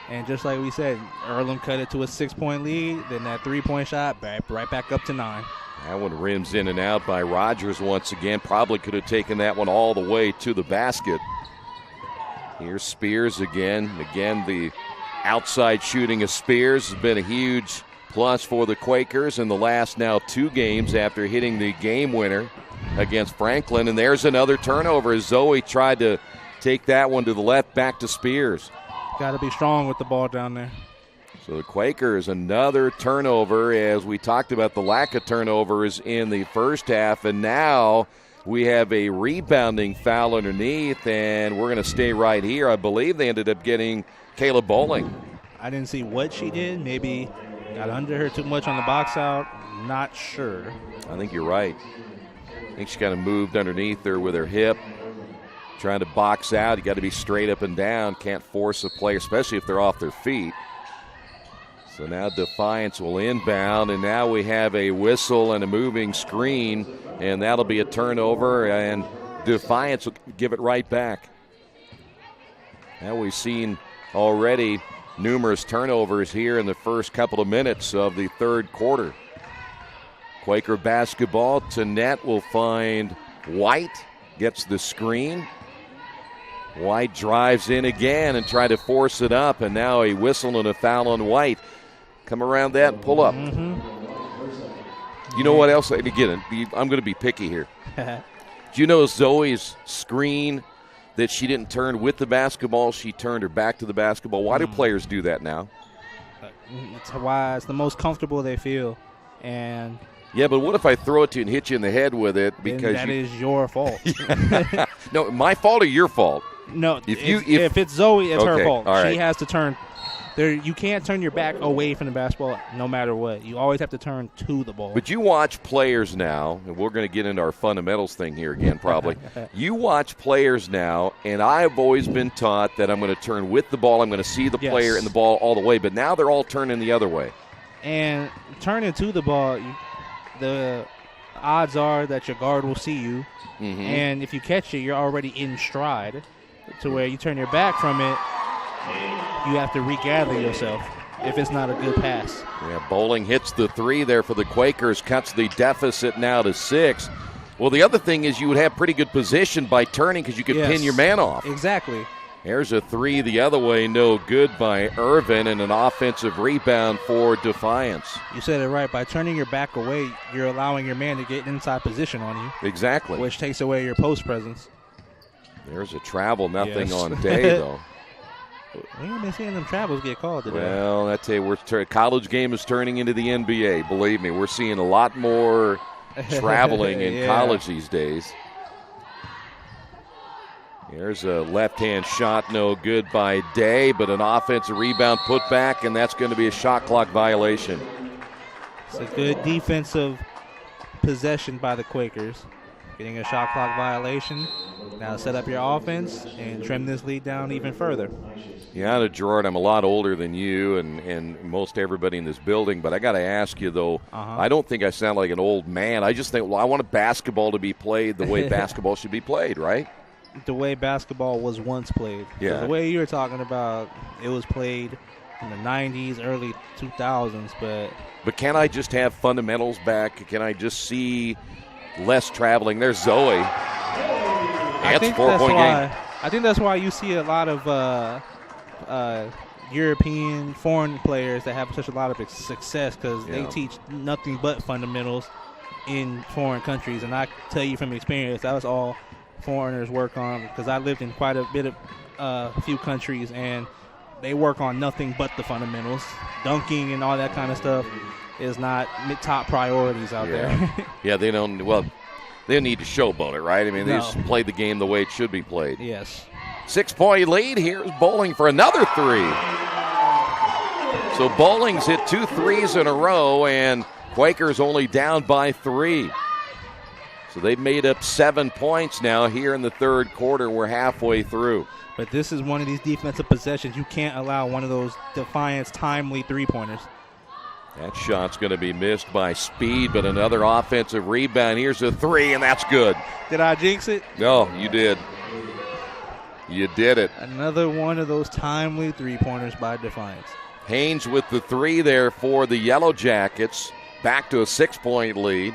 Speaker 2: And just like we said, Earlham cut it to a 6-point lead. Then that 3-point shot, right back up to 9.
Speaker 1: That one rims in and out by Rogers once again. Probably could have taken that one all the way to the basket. Here's Spears again. Again, the outside shooting of Spears has been a huge plus for the Quakers in the last now 2 games after hitting the game winner against Franklin. And there's another turnover as Zoe tried to take that one to the left, back to Spears.
Speaker 2: Got to be strong with the ball down there.
Speaker 1: So the Quakers, another turnover, as we talked about the lack of turnovers in the first half. And now we have a rebounding foul underneath, and we're going to stay right here. I believe they ended up getting Kayla Bowling.
Speaker 2: I didn't see what she did. Maybe got under her too much on the box out. Not sure.
Speaker 1: I think you're right. I think she kind of moved underneath her with her hip. Trying to box out. You got to be straight up and down. Can't force a player, especially if they're off their feet. So now Defiance will inbound, and now we have a whistle and a moving screen, and that'll be a turnover, and Defiance will give it right back. Now we've seen already numerous turnovers here in the first couple of minutes of the third quarter. Quaker basketball to net will find White, gets the screen. White drives in again and try to force it up, and now a whistle and a foul on White. Come around that and pull up.
Speaker 2: Mm-hmm.
Speaker 1: You know what else? Again, I'm going to be picky here. Do you know Zoe's screen that she didn't turn with the basketball? She turned her back to the basketball. Why do players do that now?
Speaker 2: It's why it's the most comfortable they feel. And
Speaker 1: yeah, but what if I throw it to you and hit you in the head with it? Because
Speaker 2: that is your fault.
Speaker 1: No, my fault or your fault?
Speaker 2: No, if it's Zoe, it's her fault.
Speaker 1: Right.
Speaker 2: She has to turn. You can't turn your back away from the basketball no matter what. You always have to turn to the ball.
Speaker 1: But you watch players now, and we're going to get into our fundamentals thing here again probably. You watch players now, and I've always been taught that I'm going to turn with the ball. I'm going to see the player and the ball all the way. But now they're all turning the other way. And
Speaker 2: turning to the ball, the odds are that your guard will see you.
Speaker 1: Mm-hmm.
Speaker 2: And if you catch it, you're already in stride. To where you turn your back from it, you have to regather yourself if it's not a good pass.
Speaker 1: Yeah, Bowling hits the 3 there for the Quakers, cuts the deficit now to 6. Well, the other thing is you would have pretty good position by turning because you could pin your man off.
Speaker 2: Exactly.
Speaker 1: There's a 3 the other way, no good by Irvin, and an offensive rebound for Defiance.
Speaker 2: You said it right. By turning your back away, you're allowing your man to get inside position on you.
Speaker 1: Exactly.
Speaker 2: Which takes away your post presence.
Speaker 1: There's a travel, nothing on Day, though.
Speaker 2: We ain't been seeing them travels get called today.
Speaker 1: Well, I tell you, college game is turning into the NBA. Believe me, we're seeing a lot more traveling in college these days. There's a left-hand shot, no good by Day, but an offensive rebound put back, and that's going to be a shot clock violation.
Speaker 2: It's a good defensive possession by the Quakers. Getting a shot clock violation. Now set up your offense and trim this lead down even further.
Speaker 1: Yeah, Gerard, I'm a lot older than you and most everybody in this building, but I got to ask you, though, I don't think I sound like an old man. I just think, I want basketball to be played the way basketball should be played, right?
Speaker 2: the way basketball was once played.
Speaker 1: Yeah.
Speaker 2: The way you were talking about, it was played in the 90s, early 2000s,
Speaker 1: But can I just have fundamentals back? Can I just see less traveling? There's Zoe. That's a 4-point game.
Speaker 2: I think that's why you see a lot of European foreign players that have such a lot of success because they teach nothing but fundamentals in foreign countries. And I tell you from experience, that was all foreigners work on because I lived in quite a bit of a few countries, and they work on nothing but the fundamentals. Dunking and all that kind of stuff is not top priorities out there.
Speaker 1: Yeah, they don't. Well, they don't need to showboat it, right? I mean, they just play the game the way it should be played.
Speaker 2: Yes.
Speaker 1: 6-point lead. Here's Bowling for another 3. So Bowling's hit 2 threes in a row, and Quakers only down by 3. So they've made up 7 points now here in the third quarter. We're halfway through.
Speaker 2: But this is one of these defensive possessions. You can't allow one of those Defiance timely three-pointers.
Speaker 1: That shot's going to be missed by Speed, but another offensive rebound. Here's a 3, and that's good.
Speaker 2: Did I jinx it?
Speaker 1: No, you did. You did it.
Speaker 2: Another one of those timely three-pointers by Defiance.
Speaker 1: Haynes with the 3 there for the Yellow Jackets. Back to a 6-point lead.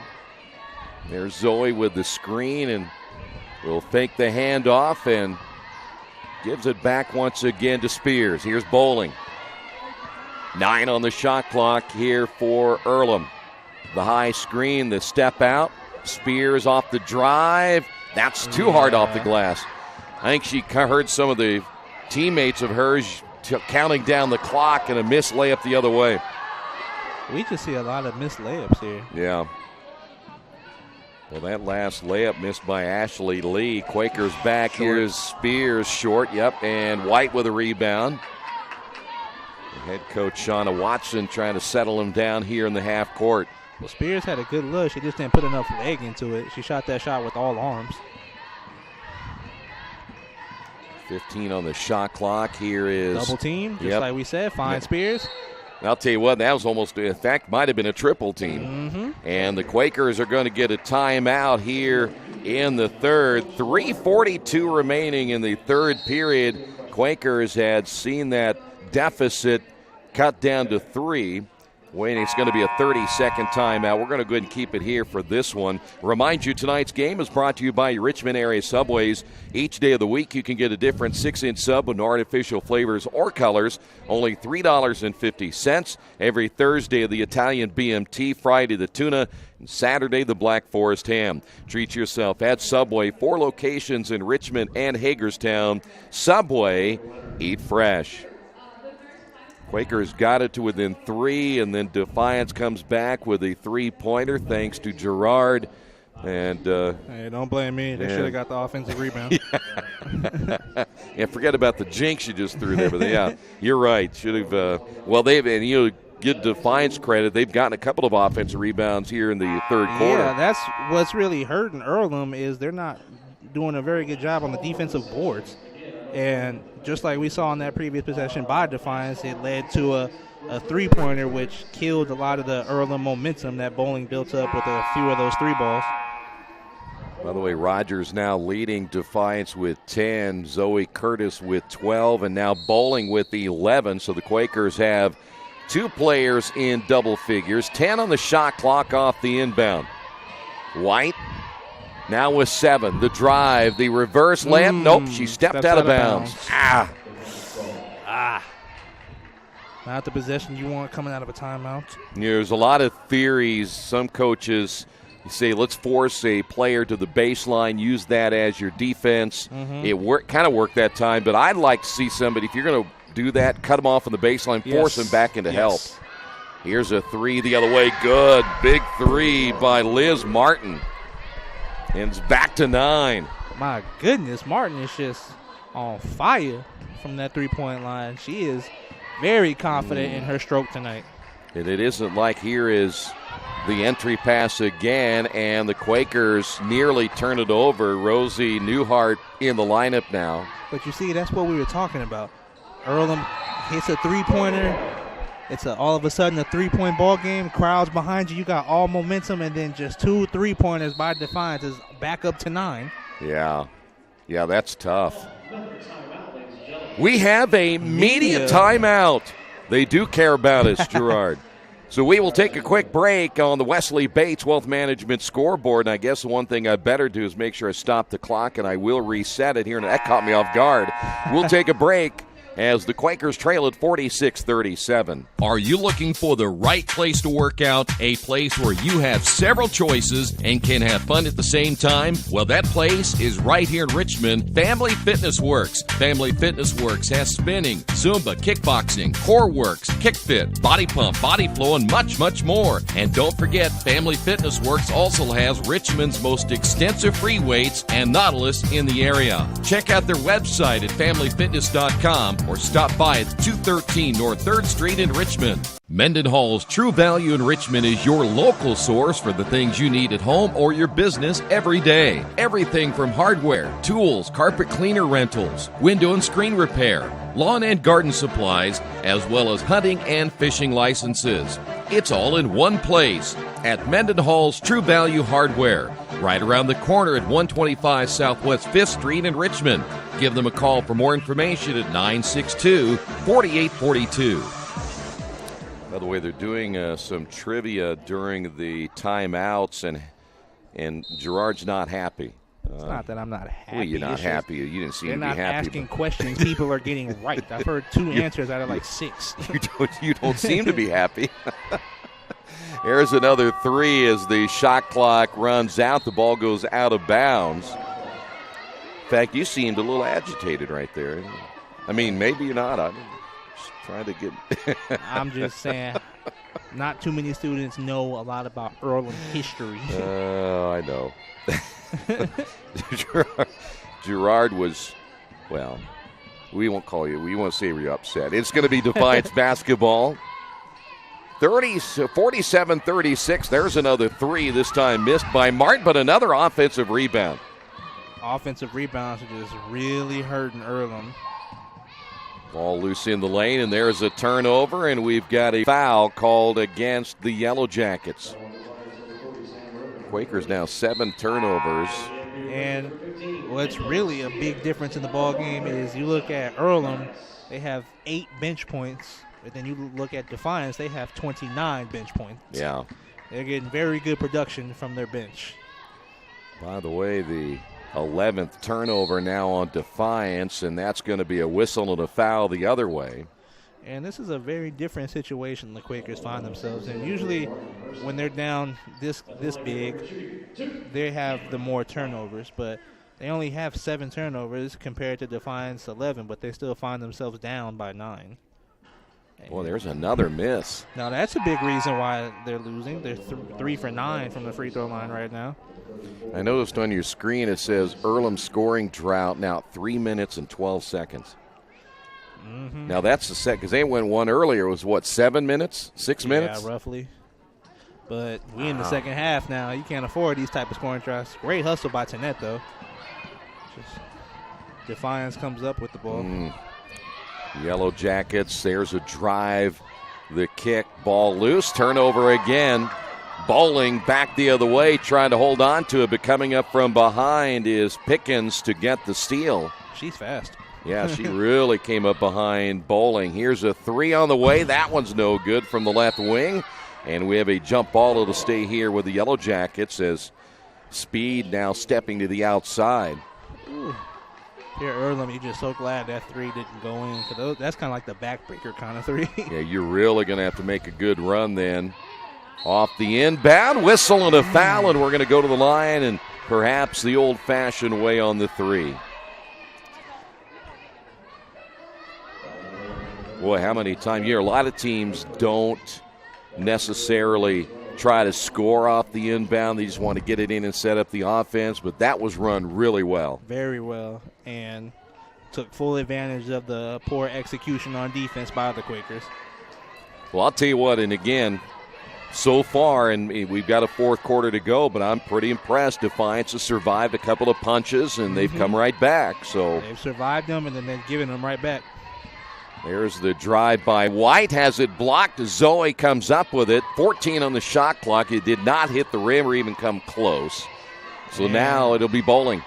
Speaker 1: There's Zoe with the screen, and will fake the handoff and gives it back once again to Spears. Here's Bowling. 9 on the shot clock here for Earlham. The high screen, the step out. Spears off the drive. That's too hard off the glass. I think she heard some of the teammates of hers counting down the clock and a missed layup the other way.
Speaker 2: We just see a lot of missed layups here.
Speaker 1: Yeah. Well, that last layup missed by Ashley Lee. Quakers back. Short. Here's Spears short. Yep, and White with a rebound. Head coach Shauna Watson trying to settle him down here in the half court.
Speaker 2: Well, Spears had a good look. She just didn't put enough leg into it. She shot that shot with all arms.
Speaker 1: 15 on the shot clock. Here is
Speaker 2: double team, just like we said. Find Spears.
Speaker 1: I'll tell you what, that was almost, in fact, might have been a triple team.
Speaker 2: Mm-hmm.
Speaker 1: And the Quakers are going to get a timeout here in the third. 3:42 remaining in the third period. Quakers had seen that deficit cut down to 3. Waiting, it's going to be a 30-second timeout. We're going to go ahead and keep it here for this one. Remind you, tonight's game is brought to you by your Richmond area Subways. Each day of the week, you can get a different 6-inch sub with no artificial flavors or colors. Only $3.50. Every Thursday, the Italian BMT. Friday, the tuna. And Saturday, the Black Forest ham. Treat yourself at Subway. 4 locations in Richmond and Hagerstown. Subway, eat fresh. Quakers got it to within 3, and then Defiance comes back with a 3-pointer thanks to Gerard. And
Speaker 2: hey, don't blame me. They should have got the offensive rebound.
Speaker 1: Yeah, forget about the jinx you just threw there. But yeah, you're right. Should have. Well, give Defiance credit. They've gotten a couple of offensive rebounds here in the third quarter.
Speaker 2: Yeah, that's what's really hurting Earlham is they're not doing a very good job on the defensive boards. And just like we saw on that previous possession by Defiance, it led to a three-pointer, which killed a lot of the Earlham momentum that Bowling built up with a few of those 3 balls.
Speaker 1: By the way, Rogers now leading Defiance with 10, Zoe Curtis with 12, and now Bowling with 11. So the Quakers have 2 players in double figures. 10 on the shot clock off the inbound. White now with 7. The drive, the reverse layup. Nope, she stepped out of bounds.
Speaker 2: Not the possession you want coming out of a timeout.
Speaker 1: There's a lot of theories. Some coaches say, let's force a player to the baseline, use that as your defense.
Speaker 2: Mm-hmm.
Speaker 1: It kind of worked that time, but I'd like to see somebody, if you're going to do that, cut them off on the baseline, force them back into help. Here's a 3 the other way. Good. Big 3 by Liz Martin. And it's back to 9.
Speaker 2: My goodness, Martin is just on fire from that three-point line. She is very confident in her stroke tonight.
Speaker 1: And it isn't like here is the entry pass again, and the Quakers nearly turn it over. Rosie Newhart in the lineup now.
Speaker 2: But you see, that's what we were talking about. Earlham hits a three-pointer. It's all of a sudden a 3-point ball game. Crowds behind you. You got all momentum, and then just 2 3-pointers by Defiance is back up to 9.
Speaker 1: Yeah. Yeah, that's tough. We have a media timeout. They do care about us, Gerard. So we will take a quick break on the Wesley Bates Wealth Management scoreboard. And I guess the one thing I better do is make sure I stop the clock, and I will reset it here. And that caught me off guard. We'll take a break as the Quakers trail at 46-37.
Speaker 11: Are you looking for the right place to work out, a place where you have several choices and can have fun at the same time? Well, that place is right here in Richmond, Family Fitness Works. Family Fitness Works has spinning, Zumba, kickboxing, core works, kick fit, body pump, body flow, and much, much more. And don't forget, Family Fitness Works also has Richmond's most extensive free weights and Nautilus in the area. Check out their website at familyfitness.com or stop by at 213 North 3rd Street in Richmond. Mendenhall's True Value in Richmond is your local source for the things you need at home or your business every day. Everything from hardware, tools, carpet cleaner rentals, window and screen repair, lawn and garden supplies, as well as hunting and fishing licenses. It's all in one place at Mendenhall's True Value Hardware, right around the corner at 125 Southwest 5th Street in Richmond. Give them a call for more information at 962-4842.
Speaker 1: By the way, they're doing some trivia during the timeouts, and Gerard's not happy.
Speaker 2: It's not that I'm not happy.
Speaker 1: Well, you're not happy. You didn't seem to be happy.
Speaker 2: They're not asking questions people are getting right. I've heard 2 answers out of like 6.
Speaker 1: You don't seem to be happy. Here's another 3 as the shot clock runs out. The ball goes out of bounds. In fact, you seemed a little agitated right there. I mean, maybe you're not. I'm just trying to get...
Speaker 2: I'm just saying, not too many students know a lot about Earlham history.
Speaker 1: I know. Gerard was, well, we won't call you. We won't say you're upset. It's going to be Defiance basketball. 47-36. There's another 3, this time missed by Martin, but another offensive rebound.
Speaker 2: Offensive rebounds are just really hurting Earlham.
Speaker 1: Ball loose in the lane, and there's a turnover, and we've got a foul called against the Yellow Jackets. Quakers now 7 turnovers.
Speaker 2: And what's really a big difference in the ball game is you look at Earlham, they have 8 bench points. But then you look at Defiance, they have 29 bench points.
Speaker 1: Yeah.
Speaker 2: They're getting very good production from their bench.
Speaker 1: By the way, the 11th turnover now on Defiance, and that's going to be a whistle and a foul the other way.
Speaker 2: And this is a very different situation the Quakers find themselves in. Usually when they're down this big, they have the more turnovers, but they only have 7 turnovers compared to Defiance 11, but they still find themselves down by 9.
Speaker 1: Well, there's another miss.
Speaker 2: Now, that's a big reason why they're losing. They're 3 for 9 from the free throw line right now.
Speaker 1: I noticed on your screen it says Earlham scoring drought now 3 minutes and 12 seconds.
Speaker 2: Mm-hmm.
Speaker 1: Now, that's the set because they went one earlier. It was, what, 7 minutes? 6 minutes?
Speaker 2: Yeah, roughly. But we in the second half now. You can't afford these type of scoring tries. Great hustle by Tenet, though. Just Defiance comes up with the ball.
Speaker 1: Yellow Jackets, there's a drive, the kick, ball loose, turnover again. Bowling back the other way, trying to hold on to it, but coming up from behind is Pickens to get the steal.
Speaker 2: She's fast.
Speaker 1: Yeah, she really came up behind Bowling. Here's a 3 on the way. That one's no good from the left wing. And we have a jump ball that'll stay here with the Yellow Jackets as Speed now stepping to the outside.
Speaker 2: Ooh. Here, Earlham, you're just so glad that 3 didn't go in. Cause that's kind of like the backbreaker kind of 3.
Speaker 1: Yeah, you're really going to have to make a good run then. Off the inbound, whistle and a foul, and we're going to go to the line and perhaps the old-fashioned way on the 3. Boy, how many times? A lot of teams don't necessarily try to score off the inbound. They just want to get it in and set up the offense, but that was run really well.
Speaker 2: Very well, and took full advantage of the poor execution on defense by the Quakers.
Speaker 1: Well, I'll tell you what, and again, so far, and we've got a 4th quarter to go, but I'm pretty impressed. Defiance has survived a couple of punches, and they've come right back. So
Speaker 2: they've survived them, and then they've given them right back.
Speaker 1: There's the drive by White, has it blocked. Zoe comes up with it. 14 on the shot clock. It did not hit the rim or even come close. So now it'll be Bowling.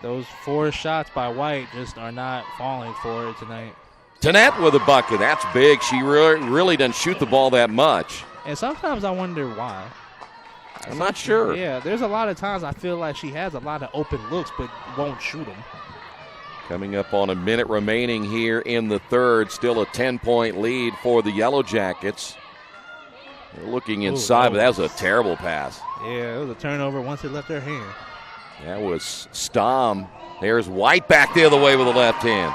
Speaker 2: Those 4 shots by White just are not falling for her tonight.
Speaker 1: Tanette with a bucket. That's big. She really doesn't shoot the ball that much.
Speaker 2: And sometimes I wonder why.
Speaker 1: I'm not sure.
Speaker 2: Yeah, there's a lot of times I feel like she has a lot of open looks but won't shoot them.
Speaker 1: Coming up on a minute remaining here in the third. Still a 10-point lead for the Yellow Jackets. They're looking inside, but that was a terrible pass.
Speaker 2: Yeah, it was a turnover once it left her hand.
Speaker 1: That was Stom. There's White back the other way with the left hand.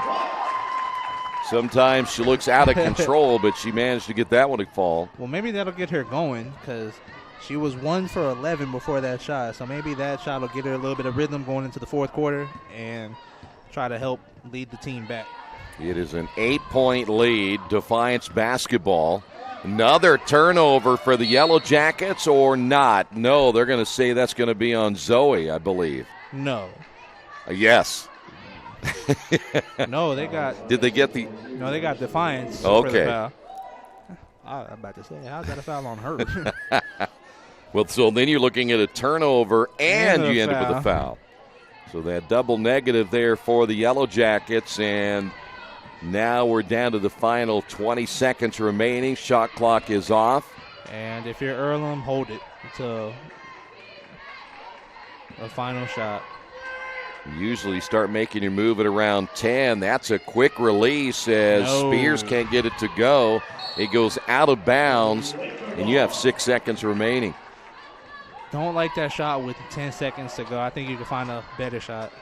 Speaker 1: Sometimes she looks out of control, but she managed to get that one to fall.
Speaker 2: Well, maybe that'll get her going because she was 1 for 11 before that shot. So maybe that shot will get her a little bit of rhythm going into the fourth quarter and try to help lead the team back.
Speaker 1: It is an 8-point lead, Defiance basketball. Another turnover for the Yellow Jackets or not? No, they're going to say that's going to be on Zoe, I believe.
Speaker 2: No.
Speaker 1: Yes.
Speaker 2: No, they got.
Speaker 1: Did they get the?
Speaker 2: No, they got Defiance.
Speaker 1: Okay.
Speaker 2: For the foul. I'm about to say, how's that a foul on her?
Speaker 1: Well, so then you're looking at a turnover and you end up with a foul. So that double negative there for the Yellow Jackets, and now we're down to the final 20 seconds remaining. Shot clock is off.
Speaker 2: And if you're Earlham, hold it until a final shot.
Speaker 1: Usually start making your move at around 10. That's a quick release as Spears can't get it to go. It goes out of bounds, and you have 6 seconds remaining.
Speaker 2: Don't like that shot with 10 seconds to go. I think you can find a better shot.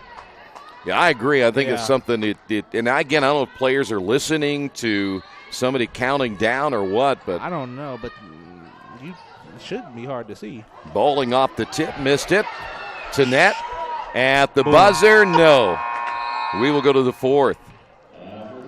Speaker 1: Yeah, I agree. I think it's something and again, I don't know if players are listening to somebody counting down or what, but
Speaker 2: I don't know, but it shouldn't be hard to see.
Speaker 1: Bowling off the tip, missed it. Tanette at the buzzer, no. We will go to the fourth.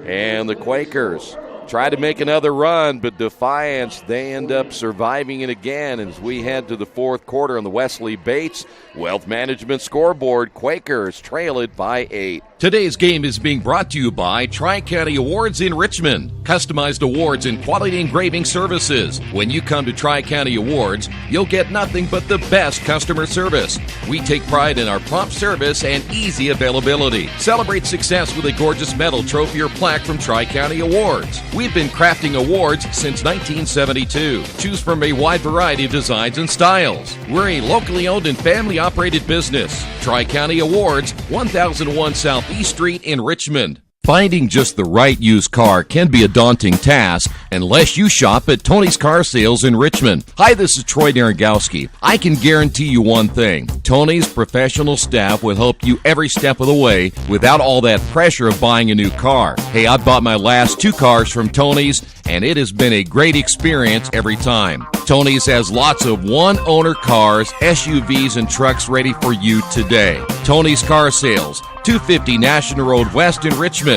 Speaker 1: And the Quakers try to make another run, but Defiance, they end up surviving it again. As we head to the fourth quarter on the Wesley Bates Wealth Management scoreboard, Quakers trail it by 8.
Speaker 11: Today's game is being brought to you by Tri-County Awards in Richmond. Customized awards and quality engraving services. When you come to Tri-County Awards, you'll get nothing but the best customer service. We take pride in our prompt service and easy availability. Celebrate success with a gorgeous medal, trophy, or plaque from Tri-County Awards. We've been crafting awards since 1972. Choose from a wide variety of designs and styles. We're a locally owned and family-operated business. Tri-County Awards, 1001 South East Street in Richmond. Finding just the right used car can be a daunting task unless you shop at Tony's Car Sales in Richmond. Hi, this is Troy Naragowski. I can guarantee you one thing. Tony's professional staff will help you every step of the way without all that pressure of buying a new car. Hey, I bought my last 2 cars from Tony's, and it has been a great experience every time. Tony's has lots of one-owner cars, SUVs, and trucks ready for you today. Tony's Car Sales, 250 National Road West in Richmond.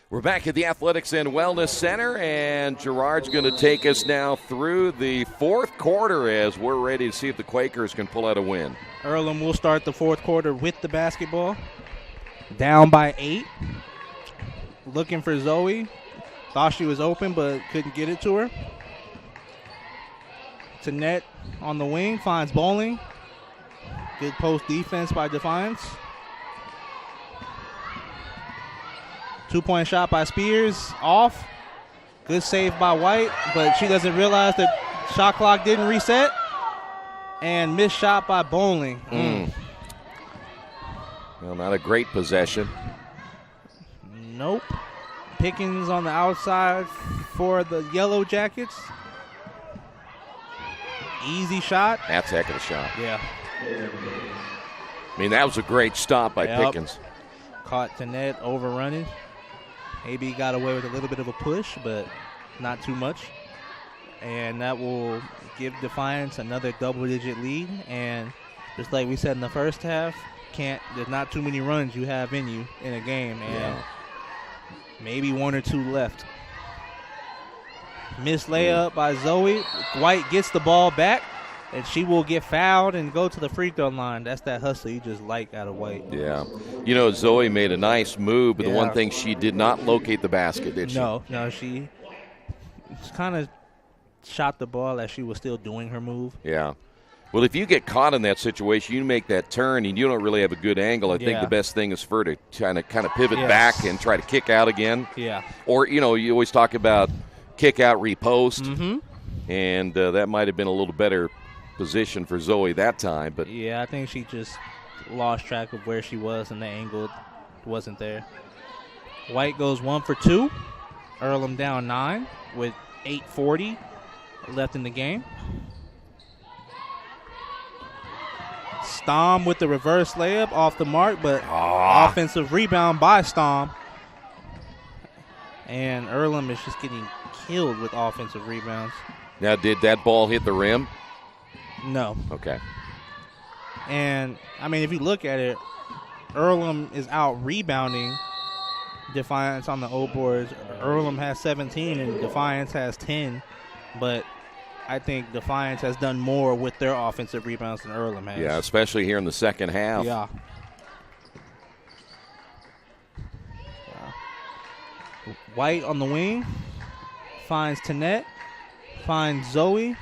Speaker 1: We're back at the Athletics and Wellness Center, and Gerard's going to take us now through the fourth quarter as we're ready to see if the Quakers can pull out a win.
Speaker 2: Earlham will start the fourth quarter with the basketball. Down by 8. Looking for Zoe. Thought she was open, but couldn't get it to her. Tanette on the wing finds Bowling. Good post defense by Defiance. 2-point shot by Spears, off. Good save by White, but she doesn't realize that shot clock didn't reset. And missed shot by Bowling.
Speaker 1: Well, not a great possession.
Speaker 2: Nope. Pickens on the outside for the Yellow Jackets. Easy shot.
Speaker 1: That's a heck of a shot.
Speaker 2: Yeah.
Speaker 1: I mean, that was a great stop by Pickens.
Speaker 2: Caught Tanette overrunning. Maybe got away with a little bit of a push, but not too much. And that will give Defiance another double-digit lead. And just like we said in the first half, there's not too many runs you have in you in a game. And maybe 1 or 2 left. Missed layup by Zoe. White gets the ball back, and she will get fouled and go to the free throw line. That's that hustle you just like out of White.
Speaker 1: Yeah. You know, Zoe made a nice move, but the one thing, she did not locate the basket, did she?
Speaker 2: No, she kind of shot the ball as she was still doing her move.
Speaker 1: Yeah. Well, if you get caught in that situation, you make that turn and you don't really have a good angle. I think
Speaker 2: Yeah.
Speaker 1: the best thing is for her to kind of pivot
Speaker 2: Yes.
Speaker 1: back and try to kick out again.
Speaker 2: Yeah.
Speaker 1: Or, you always talk about kick out, repost.
Speaker 2: Mm-hmm.
Speaker 1: And that might have been a little better position for Zoe that time. But
Speaker 2: Yeah, I think she just lost track of where she was and the angle wasn't there. White goes 1 for 2. Earlham down 9 with 8:40 left in the game. Stom with the reverse layup off the mark, but offensive rebound by Stom. And Earlham is just getting killed with offensive rebounds.
Speaker 1: now, did that ball hit the rim?
Speaker 2: No.
Speaker 1: Okay.
Speaker 2: And, I mean, if you look at it, Earlham is out rebounding Defiance on the O boards. Earlham has 17 and Defiance has 10. But I think Defiance has done more with their offensive rebounds than Earlham has.
Speaker 1: Yeah, especially here in the second half.
Speaker 2: Yeah. White on the wing. Finds Tanette. Finds Zoe.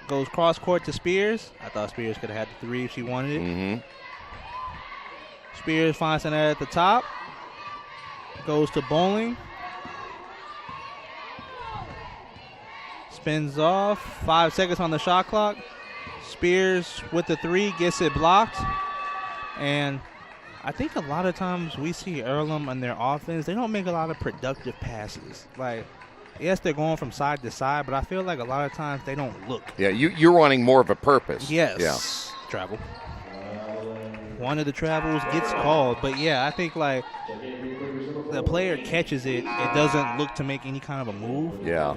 Speaker 2: Goes cross court to Spears. I thought Spears could have had the 3 if she wanted it.
Speaker 1: Mm-hmm.
Speaker 2: Spears finds Tanette at the top. Goes to Bowling. Spins off. 5 seconds on the shot clock. Spears with the 3 gets it blocked. And I think a lot of times we see Earlham on their offense, they don't make a lot of productive passes. Like, yes, they're going from side to side, but I feel like a lot of times they don't look.
Speaker 1: Yeah, you're wanting more of a purpose.
Speaker 2: Yes.
Speaker 1: Yeah.
Speaker 2: Travel. One of the travels gets called. But, yeah, I think, like, the player catches it. It doesn't look to make any kind of a move.
Speaker 1: Yeah.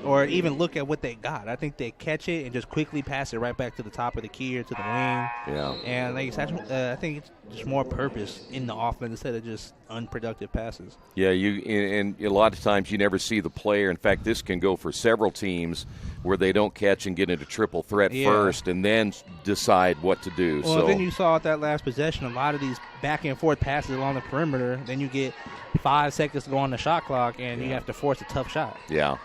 Speaker 2: Or even look at what they got. I think they catch it and just quickly pass it right back to the top of the key or to the wing.
Speaker 1: Yeah.
Speaker 2: And like, I think it's just more purpose in the offense instead of just unproductive passes.
Speaker 1: Yeah, and a lot of times you never see the player. In fact, this can go for several teams where they don't catch and get into triple threat first and then decide what to do.
Speaker 2: Well, then you saw at that last possession, a lot of these back and forth passes along the perimeter. Then you get 5 seconds to go on the shot clock, and you have to force a tough shot.
Speaker 1: Yeah.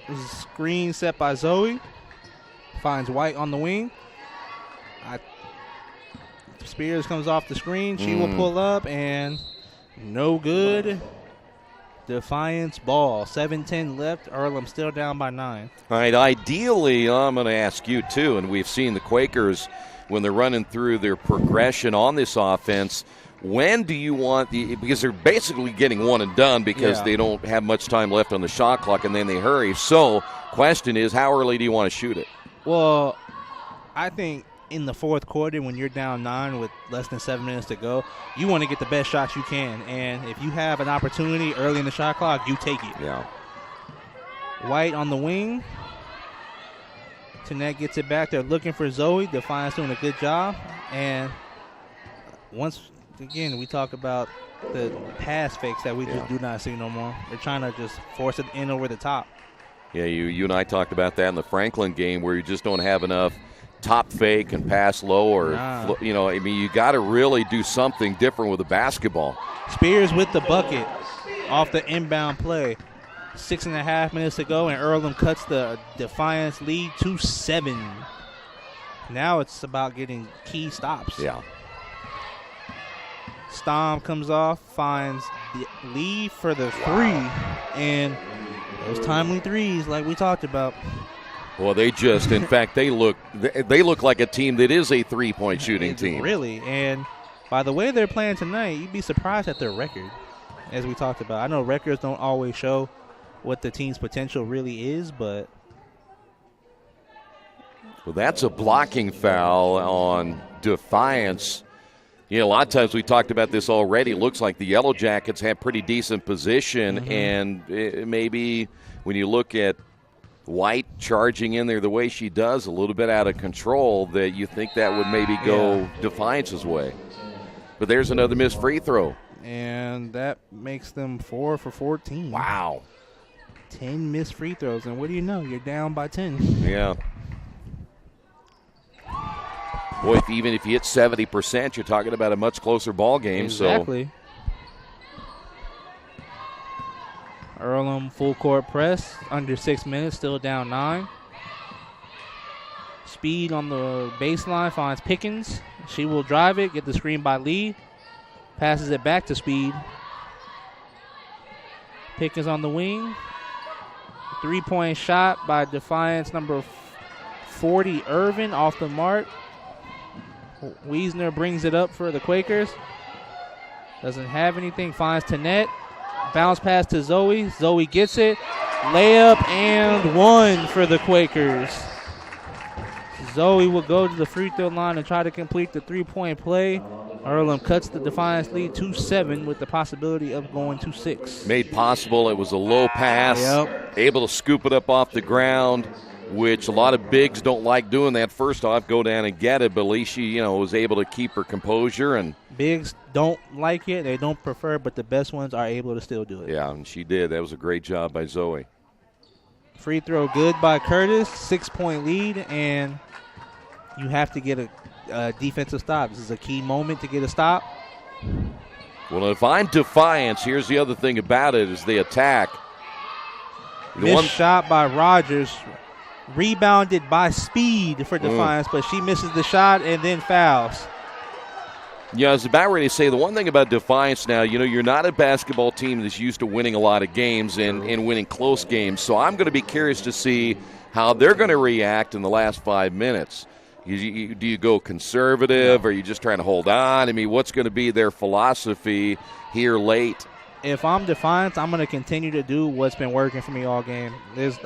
Speaker 2: This is a screen set by Zoe. Finds White on the wing. Spears comes off the screen. She will pull up, and no good. Defiance ball. 7:10 left. Earlham still down by 9.
Speaker 1: All right, ideally, I'm going to ask you, too, and we've seen the Quakers, when they're running through their progression on this offense, when do you want because they're basically getting one and done because they don't have much time left on the shot clock and then they hurry. So, question is, how early do you want to shoot it?
Speaker 2: Well, I think in the fourth quarter when you're down 9 with less than 7 minutes to go, you want to get the best shots you can. And if you have an opportunity early in the shot clock, you take it.
Speaker 1: Yeah.
Speaker 2: White on the wing. Tanette gets it back. They're looking for Zoe. Defiance doing a good job. And once again, we talk about the pass fakes that we just do not see no more. They're trying to just force it in over the top.
Speaker 1: Yeah, you and I talked about that in the Franklin game where you just don't have enough top fake and pass low or, I mean, you got to really do something different with the basketball.
Speaker 2: Spears with the bucket off the inbound play. 6.5 minutes to go, and Earlham cuts the Defiance lead to 7. Now it's about getting key stops.
Speaker 1: Yeah.
Speaker 2: Stom comes off, finds the lead for the 3, and those timely threes like we talked about.
Speaker 1: Well, they just, in fact, they look like a team that is a three-point shooting team.
Speaker 2: Really, and by the way they're playing tonight, you'd be surprised at their record, as we talked about. I know records don't always show what the team's potential really is, but...
Speaker 1: Well, that's a blocking foul on Defiance. You know, a lot of times we talked about this already. It looks like the Yellow Jackets have pretty decent position, and maybe when you look at White charging in there the way she does, a little bit out of control, that you think that would maybe go Defiance's way. But there's another missed free throw.
Speaker 2: And that makes them 4 for 14.
Speaker 1: Wow.
Speaker 2: 10 missed free throws, and what do you know? You're down by 10.
Speaker 1: Yeah. Boy, even if you hit 70%, you're talking about a much closer ball game.
Speaker 2: Exactly. Earlham full court press, under 6 minutes, still down 9. Speed on the baseline finds Pickens. She will drive it, get the screen by Lee. Passes it back to Speed. Pickens on the wing. 3-point shot by Defiance number 40, Irvin, off the mark. Wiesner brings it up for the Quakers. Doesn't have anything, finds Tanette. Bounce pass to Zoe. Zoe gets it. Layup and one for the Quakers. Zoe will go to the free throw line and try to complete the 3-point play. Earlham cuts the Defiance lead 2-7 with the possibility of going to 6.
Speaker 1: Made possible. It was a low pass.
Speaker 2: Yep.
Speaker 1: Able to scoop it up off the ground, which a lot of bigs don't like doing that. First off, go down and get it. But at least she, was able to keep her composure. And
Speaker 2: bigs don't like it. They don't prefer it, but the best ones are able to still do it.
Speaker 1: Yeah, and she did. That was a great job by Zoe.
Speaker 2: Free throw good by Curtis. 6-point lead, and you have to get a defensive stop. This is a key moment to get a stop.
Speaker 1: Well, if I'm Defiance, here's the other thing about it is the attack.
Speaker 2: Missed shot by Rogers. Rebounded by Speed for Defiance, but she misses the shot and then fouls.
Speaker 1: Yeah, I was about ready to say the one thing about Defiance now, you're not a basketball team that's used to winning a lot of games and winning close games. So I'm going to be curious to see how they're going to react in the last 5 minutes. Do you go conservative? Or are you just trying to hold on? I mean, what's going to be their philosophy here late?
Speaker 2: If I'm Defiance, I'm going to continue to do what's been working for me all game. There's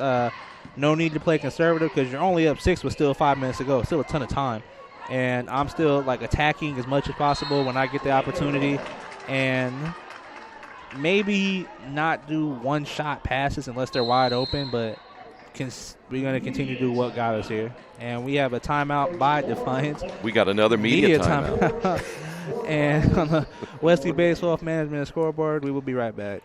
Speaker 2: no need to play conservative because you're only up 6 with still 5 minutes to go. Still a ton of time. And I'm still, attacking as much as possible when I get the opportunity. And maybe not do one-shot passes unless they're wide open, but we're going to continue to do what got us here. And we have a timeout by Defiance.
Speaker 1: We got another media timeout.
Speaker 2: And on the Wesley Baseball Management Scoreboard, we will be right back.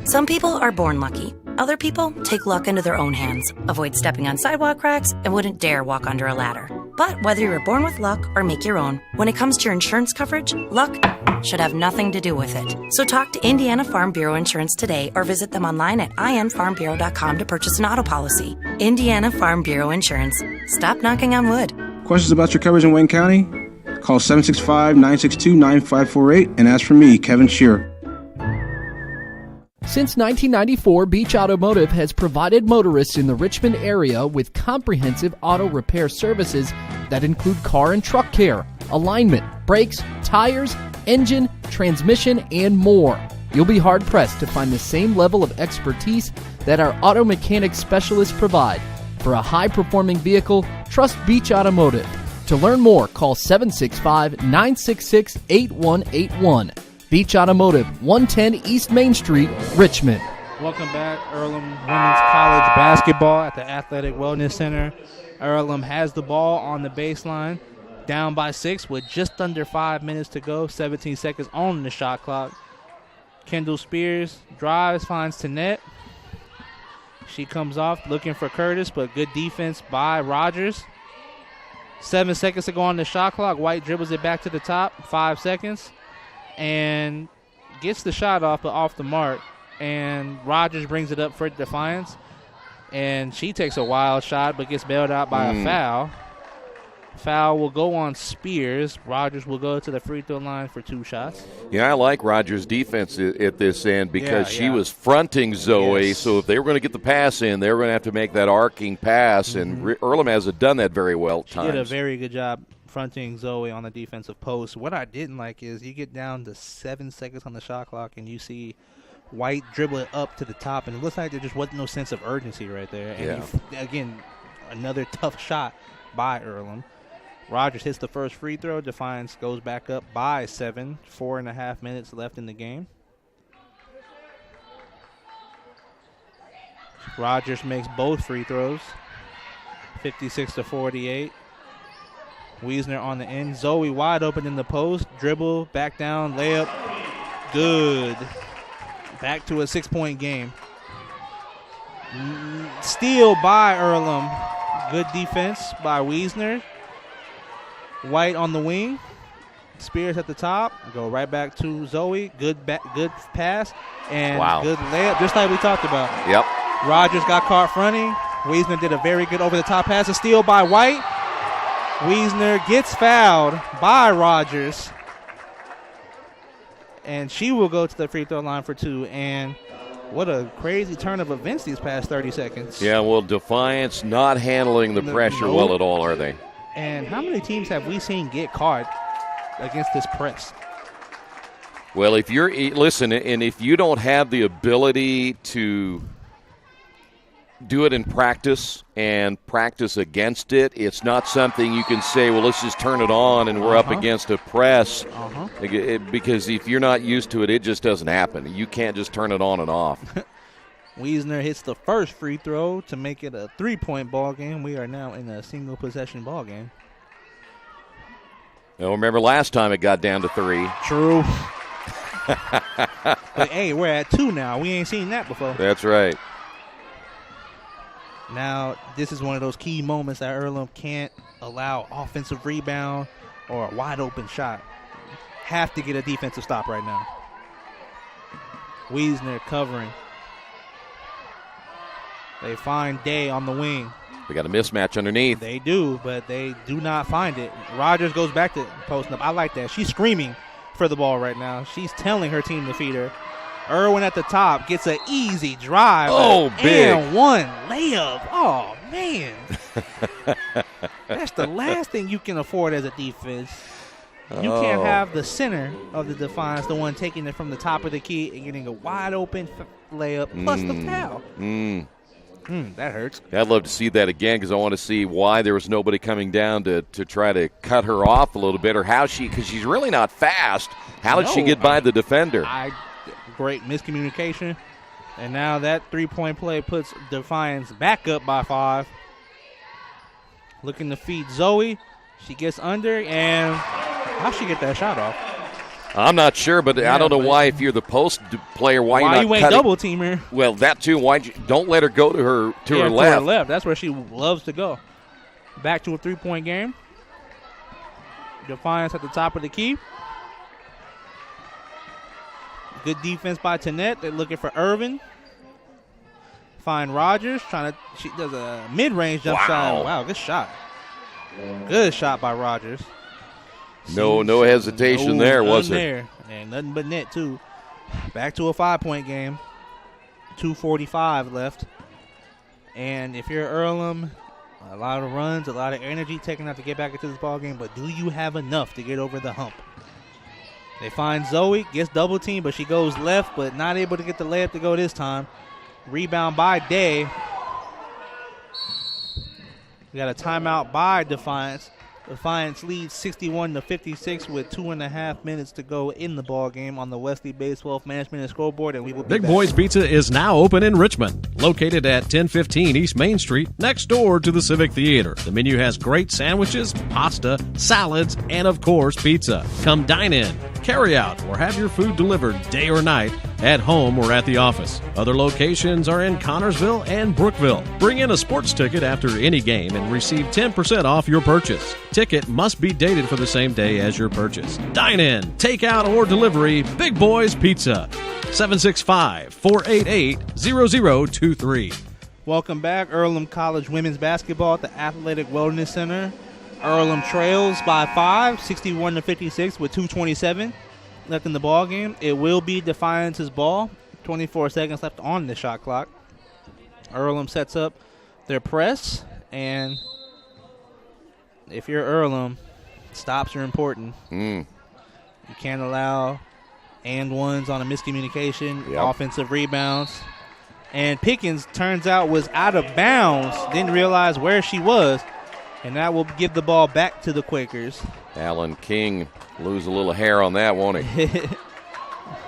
Speaker 5: Some people are born lucky. Other people take luck into their own hands, avoid stepping on sidewalk cracks, and wouldn't dare walk under a ladder. But whether you're born with luck or make your own, when it comes to your insurance coverage, luck should have nothing to do with it. So talk to Indiana Farm Bureau Insurance today or visit them online at infarmbureau.com to purchase an auto policy. Indiana Farm Bureau Insurance. Stop knocking on wood.
Speaker 6: Questions about your coverage in Wayne County? Call 765-962-9548 and ask for me, Kevin Shearer.
Speaker 3: Since 1994, Beach Automotive has provided motorists in the Richmond area with comprehensive auto repair services that include car and truck care, alignment, brakes, tires, engine, transmission, and more. You'll be hard-pressed to find the same level of expertise that our auto mechanic specialists provide. For a high-performing vehicle, trust Beach Automotive. To learn more, call 765-966-8181. Beach Automotive, 110 East Main Street, Richmond.
Speaker 2: Welcome back, Earlham Women's College Basketball at the Athletic Wellness Center. Earlham has the ball on the baseline, down by 6 with just under 5 minutes to go, 17 seconds on the shot clock. Kendall Spears drives, finds Tanette. She comes off looking for Curtis, but good defense by Rogers. 7 seconds to go on the shot clock. White dribbles it back to the top, 5 seconds. And gets the shot off, but off the mark. And Rogers brings it up for Defiance. And she takes a wild shot, but gets bailed out by a foul. Foul will go on Spears. Rogers will go to the free throw line for 2 shots.
Speaker 1: Yeah, I like Rogers' defense at this end because she was fronting Zoe.
Speaker 2: Yes.
Speaker 1: So if they were going to get the pass in, they were going to have to make that arcing pass. And Earlham hasn't done that very well at times.
Speaker 2: She did a very good job fronting Zoe on the defensive post. What I didn't like is you get down to 7 seconds on the shot clock and you see White dribble it up to the top, and it looks like there just wasn't no sense of urgency right there. And again, another tough shot by Earlham. Rogers hits the first free throw. Defiance goes back up by 7. 4.5 minutes left in the game. Rogers makes both free throws. 56-48. Wiesner on the end. Zoe wide open in the post. Dribble, back down, layup. Good. Back to a 6-point game. Steal by Earlham. Good defense by Wiesner. White on the wing. Spears at the top. Go right back to Zoe. Good pass. And good layup, just like we talked about.
Speaker 1: Yep.
Speaker 2: Rogers got caught fronting. Wiesner did a very good over-the-top pass. A steal by White. Wiesner gets fouled by Rogers. And she will go to the free throw line for 2. And what a crazy turn of events these past 30 seconds.
Speaker 1: Yeah, well, Defiance not handling the pressure well at all, are they?
Speaker 2: And how many teams have we seen get caught against this press?
Speaker 1: Well, if you're listen, and if you don't have the ability to do it in practice and practice against it, it's not something you can say, well, let's just turn it on and we're up against a press. Because if you're not used to it, it just doesn't happen. You can't just turn it on and off.
Speaker 2: Wiesner hits the first free throw to make it a 3-point ball game. We are now in a single possession ball game.
Speaker 1: Now, remember last time it got down to 3.
Speaker 2: True. But hey, we're at 2 now. We ain't seen that before.
Speaker 1: That's right.
Speaker 2: Now, this is one of those key moments that Earlham can't allow offensive rebound or a wide open shot. Have to get a defensive stop right now. Wiesner covering. They find Day on the wing.
Speaker 1: They got a mismatch underneath.
Speaker 2: They do, but they do not find it. Rogers goes back to posting up. I like that. She's screaming for the ball right now. She's telling her team to feed her. Irwin at the top gets an easy drive.
Speaker 1: Oh, big.
Speaker 2: And one layup. Oh, man. That's the last thing you can afford as a defense. You can't have the center of the Defiance, the one taking it from the top of the key and getting a wide open layup plus the foul. That hurts.
Speaker 1: I'd love to see that again because I want to see why there was nobody coming down to try to cut her off a little bit, or how because she's really not fast. How did she get by the defender?
Speaker 2: Great miscommunication. And now that 3-point play puts Defiance back up by 5. Looking to feed Zoe. She gets under, and how'd she get that shot off?
Speaker 1: I'm not sure, but I don't know why. If you're the post player, why you're not
Speaker 2: you ain't double team her?
Speaker 1: Well, that too. Don't let her go to her left.
Speaker 2: To her left. That's where she loves to go. Back to a 3-point game. Defiance at the top of the key. Good defense by Tanette. They're looking for Irvin. Find Rogers. She does a mid-range jump shot. Wow, good shot. Good shot by Rogers.
Speaker 1: No hesitation there, was there?
Speaker 2: And nothing but net, too. Back to a 5-point game. 2:45 left. And if you're Earlham, a lot of runs, a lot of energy taken out to get back into this ball game, but do you have enough to get over the hump? They find Zoe, gets double teamed, but she goes left, but not able to get the layup to go this time. Rebound by Day. We got a timeout by Defiance. Defiance leads 61-56 with 2.5 minutes to go in the ball game on the Wesley Base Wealth Management and Scoreboard, and we will be
Speaker 7: Big
Speaker 2: back.
Speaker 7: Boys Pizza is now open in Richmond, located at 1015 East Main Street, next door to the Civic Theater. The menu has great sandwiches, pasta, salads, and of course pizza. Come dine in, carry out, or have your food delivered day or night, at home or at the office. Other locations are in Connorsville and Brookville. Bring in a sports ticket after any game and receive 10% off your purchase. Ticket must be dated for the same day as your purchase. Dine in, take out, or delivery. Big Boys Pizza. 765-488-0023.
Speaker 2: Welcome back. Earlham College women's basketball at the Athletic Wellness Center. Earlham trails by 5, 61-56 with 2:27 left in the ball game. It will be Defiance's ball. 24 seconds left on the shot clock. Earlham sets up their press, and if you're Earlham, stops are important. You can't allow and ones on a miscommunication, offensive rebounds. And Pickens, turns out, was out of bounds, didn't realize where she was, and that will give the ball back to the Quakers.
Speaker 1: Alan King lose a little hair on that, won't he?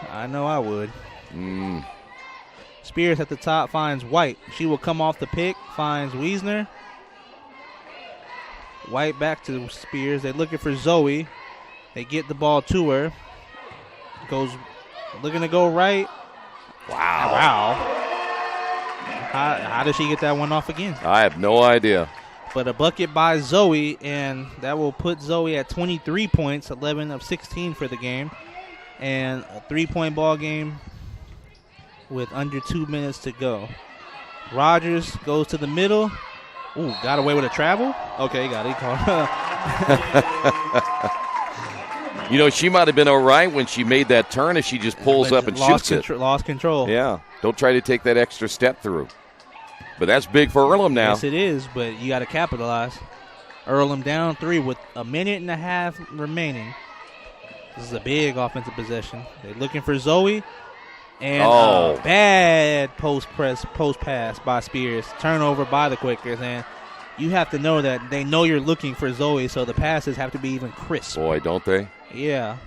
Speaker 2: I know I would. Spears at the top finds White. She will come off the pick, finds Wiesner. White back to Spears. They're looking for Zoe. They get the ball to her. Goes looking to go right. Wow. How did she get that one off again?
Speaker 1: I have no idea.
Speaker 2: But a bucket by Zoe, and that will put Zoe at 23 points, 11 of 16 for the game. And a 3-point ball game with under 2 minutes to go. Rogers goes to the middle. Ooh, got away with a travel? Okay, got it.
Speaker 1: You know, she might have been all right when she made that turn if she just pulls up and shoots it.
Speaker 2: Lost control.
Speaker 1: Yeah. Don't try to take that extra step through. But that's big for Earlham now.
Speaker 2: Yes, it is, but you got to capitalize. Earlham down 3 with a minute and a half remaining. This is a big offensive possession. They're looking for Zoe. And a bad post pass by Spears. Turnover by the Quakers. And you have to know that they know you're looking for Zoe, so the passes have to be even crisp.
Speaker 1: Boy, don't they?
Speaker 2: Yeah.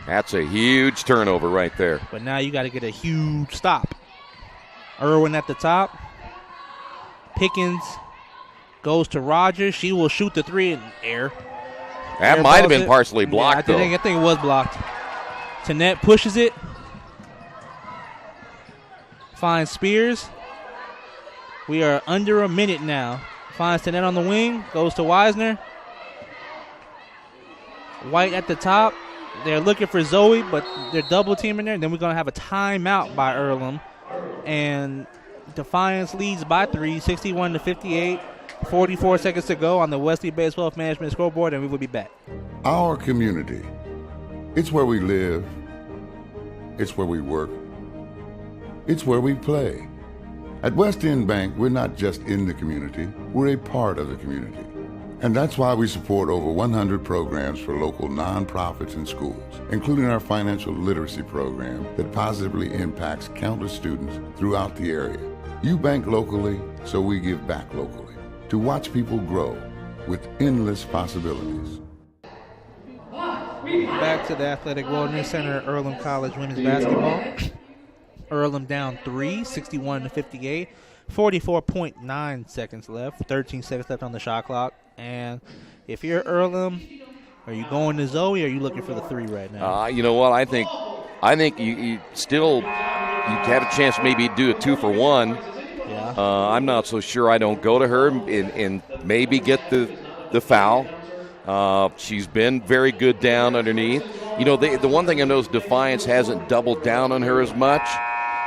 Speaker 1: That's a huge turnover right there.
Speaker 2: But now you got to get a huge stop. Irwin at the top. Pickens goes to Rogers. She will shoot the 3 in air.
Speaker 1: That might have been partially blocked, though.
Speaker 2: I think it was blocked. Tanette pushes it. Finds Spears. We are under a minute now. Finds Tanette on the wing. Goes to Wisner. White at the top. They're looking for Zoe, but they're double teaming there. Then we're going to have a timeout by Earlham. And Defiance leads by 3, 61-58. 44 seconds to go on the Wesley Base Wealth Management scoreboard, and we will be back.
Speaker 8: Our community. It's where we live. It's where we work. It's where we play. At West End Bank, we're not just in the community, we're a part of the community. And that's why we support over 100 programs for local nonprofits and schools, including our financial literacy program that positively impacts countless students throughout the area. You bank locally, so we give back locally to watch people grow with endless possibilities.
Speaker 2: Back to the Athletic Wellness Center, Earlham College women's basketball. Earlham down 3, 61-58. 44.9 seconds left. 13 seconds left on the shot clock. And if you're Earlham, are you going to Zoe or are you looking for the 3 right now?
Speaker 1: You know what? I think you still you have a chance maybe to do a 2-for-1.
Speaker 2: Yeah.
Speaker 1: I'm not so sure I don't go to her and maybe get the foul. She's been very good down underneath. You know, the one thing I know is Defiance hasn't doubled down on her as much,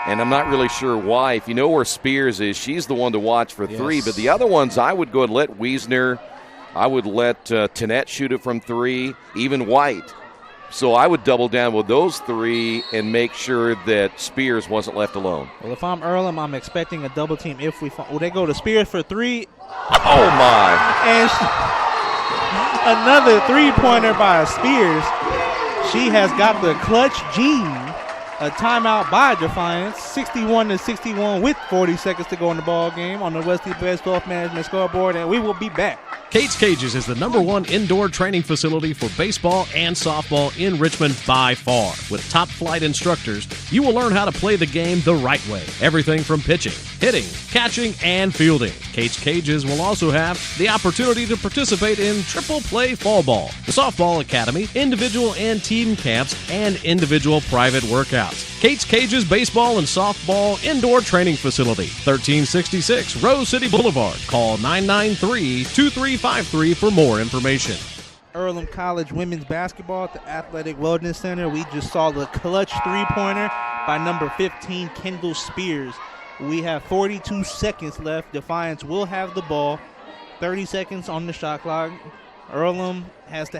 Speaker 1: and I'm not really sure why. If you know where Spears is, she's the one to watch for 3. But the other ones, I would go and let Wiesner. I would let Tanette shoot it from 3, even White. So I would double down with those 3 and make sure that Spears wasn't left alone.
Speaker 2: Well, if I'm Earlham, I'm expecting a double team. If we they go to Spears for 3.
Speaker 1: Oh, my.
Speaker 2: And another 3-pointer by Spears. She has got the clutch gene. A timeout by Defiance, 61-61 with 40 seconds to go in the ball game on the Wesley Best Wealth Management scoreboard, and we will be back.
Speaker 7: Kate's Cages is the #1 indoor training facility for baseball and softball in Richmond by far. With top-flight instructors, you will learn how to play the game the right way. Everything from pitching, hitting, catching, and fielding. Kate's Cages will also have the opportunity to participate in triple play fall ball, the softball academy, individual and team camps, and individual private workouts. Kate's Cages Baseball and Softball Indoor Training Facility, 1366 Rose City Boulevard. Call 993-2353 for more information.
Speaker 2: Earlham College women's basketball at the Athletic Wellness Center. We just saw the clutch 3-pointer by number 15, Kendall Spears. We have 42 seconds left. Defiance will have the ball. 30 seconds on the shot clock. Earlham has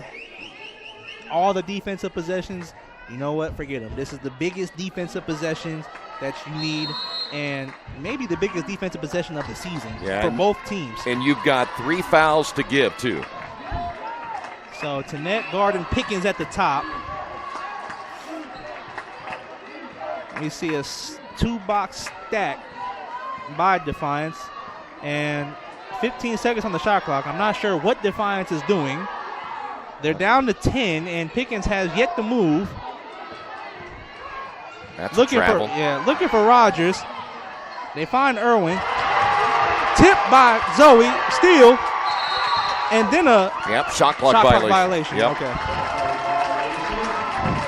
Speaker 2: all the defensive possessions. You know what? Forget them. This is the biggest defensive possessions that you need, and maybe the biggest defensive possession of the season for both teams.
Speaker 1: And you've got 3 fouls to give, too.
Speaker 2: So Tanette, Garden, Pickens at the top. We see a 2-box stack by Defiance, and 15 seconds on the shot clock. I'm not sure what Defiance is doing. They're down to 10, and Pickens has yet to move.
Speaker 1: That's
Speaker 2: looking
Speaker 1: travel.
Speaker 2: Looking for Rogers. They find Irwin. Tipped by Zoe. Steal. And then a
Speaker 1: shot clock
Speaker 2: violation.
Speaker 1: Yep.
Speaker 2: Okay.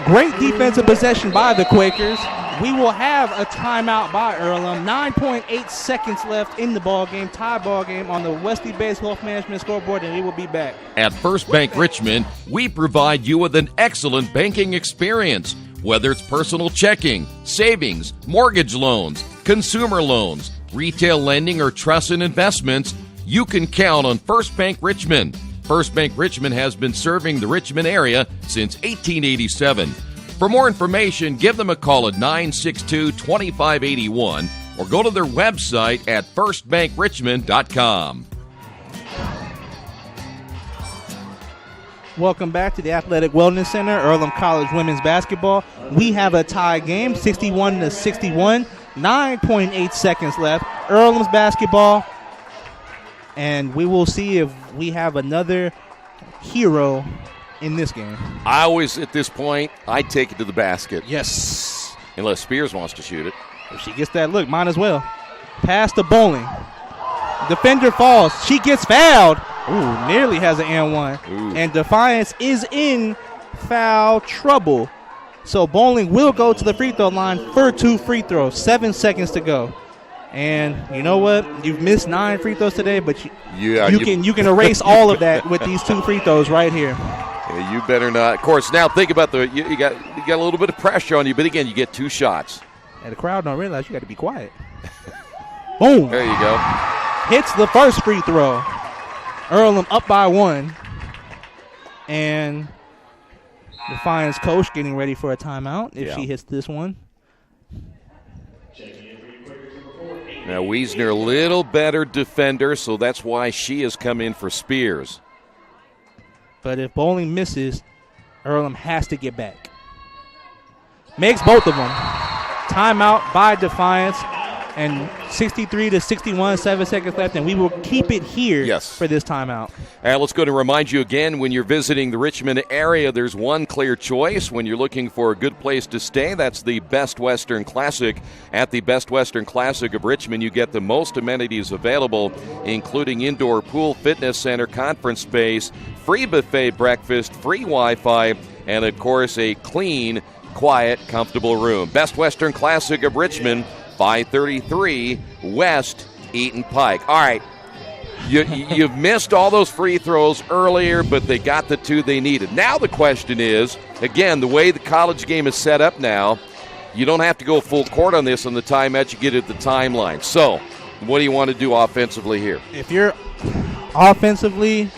Speaker 2: Great defensive possession by the Quakers. We will have a timeout by Earlham. 9.8 seconds left in the ball game. Tie ball game on the Wesley Base Wealth Management scoreboard, and we will be back.
Speaker 11: At First Bank Richmond, we provide you with an excellent banking experience. Whether it's personal checking, savings, mortgage loans, consumer loans, retail lending, or trust and investments, you can count on First Bank Richmond. First Bank Richmond has been serving the Richmond area since 1887. For more information, give them a call at 962-2581 or go to their website at firstbankrichmond.com.
Speaker 2: Welcome back to the Athletic Wellness Center, Earlham College women's basketball. We have a tie game, 61-61, 9.8 seconds left. Earlham's basketball, and we will see if we have another hero in this game.
Speaker 1: I always, at this point, I take it to the basket.
Speaker 2: Yes.
Speaker 1: Unless Spears wants to shoot it.
Speaker 2: If she gets that look, might as well. Pass to Bowling. Defender falls. She gets fouled. Ooh, nearly has an and-one.
Speaker 1: Ooh.
Speaker 2: And Defiance is in foul trouble. So Bowling will go to the free throw line for 2 free throws. 7 seconds to go. And you know what? You've missed 9 free throws today, but you can erase all of that with these 2 free throws right here.
Speaker 1: Yeah, you better not. Of course, now think about you got a little bit of pressure on you, but again, you get 2 shots.
Speaker 2: And the crowd don't realize you got to be quiet. Boom.
Speaker 1: There you go.
Speaker 2: Hits the first free throw. Earlham up by 1. And Defiance coach getting ready for a timeout if she hits this one.
Speaker 1: Now, Wiesner, a little better defender, so that's why she has come in for Spears.
Speaker 2: But if Bowling misses, Earlham has to get back. Makes both of them. Timeout by Defiance. And 63-61, 7 seconds left, and we will keep it here for this timeout.
Speaker 1: Let's go to remind you again, when you're visiting the Richmond area, there's one clear choice. When you're looking for a good place to stay, that's the Best Western Classic. At the Best Western Classic of Richmond, you get the most amenities available, including indoor pool, fitness center, conference space, free buffet breakfast, free Wi-Fi, and, of course, a clean, quiet, comfortable room. Best Western Classic of Richmond, 533 West Eaton Pike. All right, you've missed all those free throws earlier, but they got the 2 they needed. Now the question is, again, the way the college game is set up now, you don't have to go full court on this on the timeout. You get it at the timeline. So what do you want to do offensively here?
Speaker 2: If you're offensively,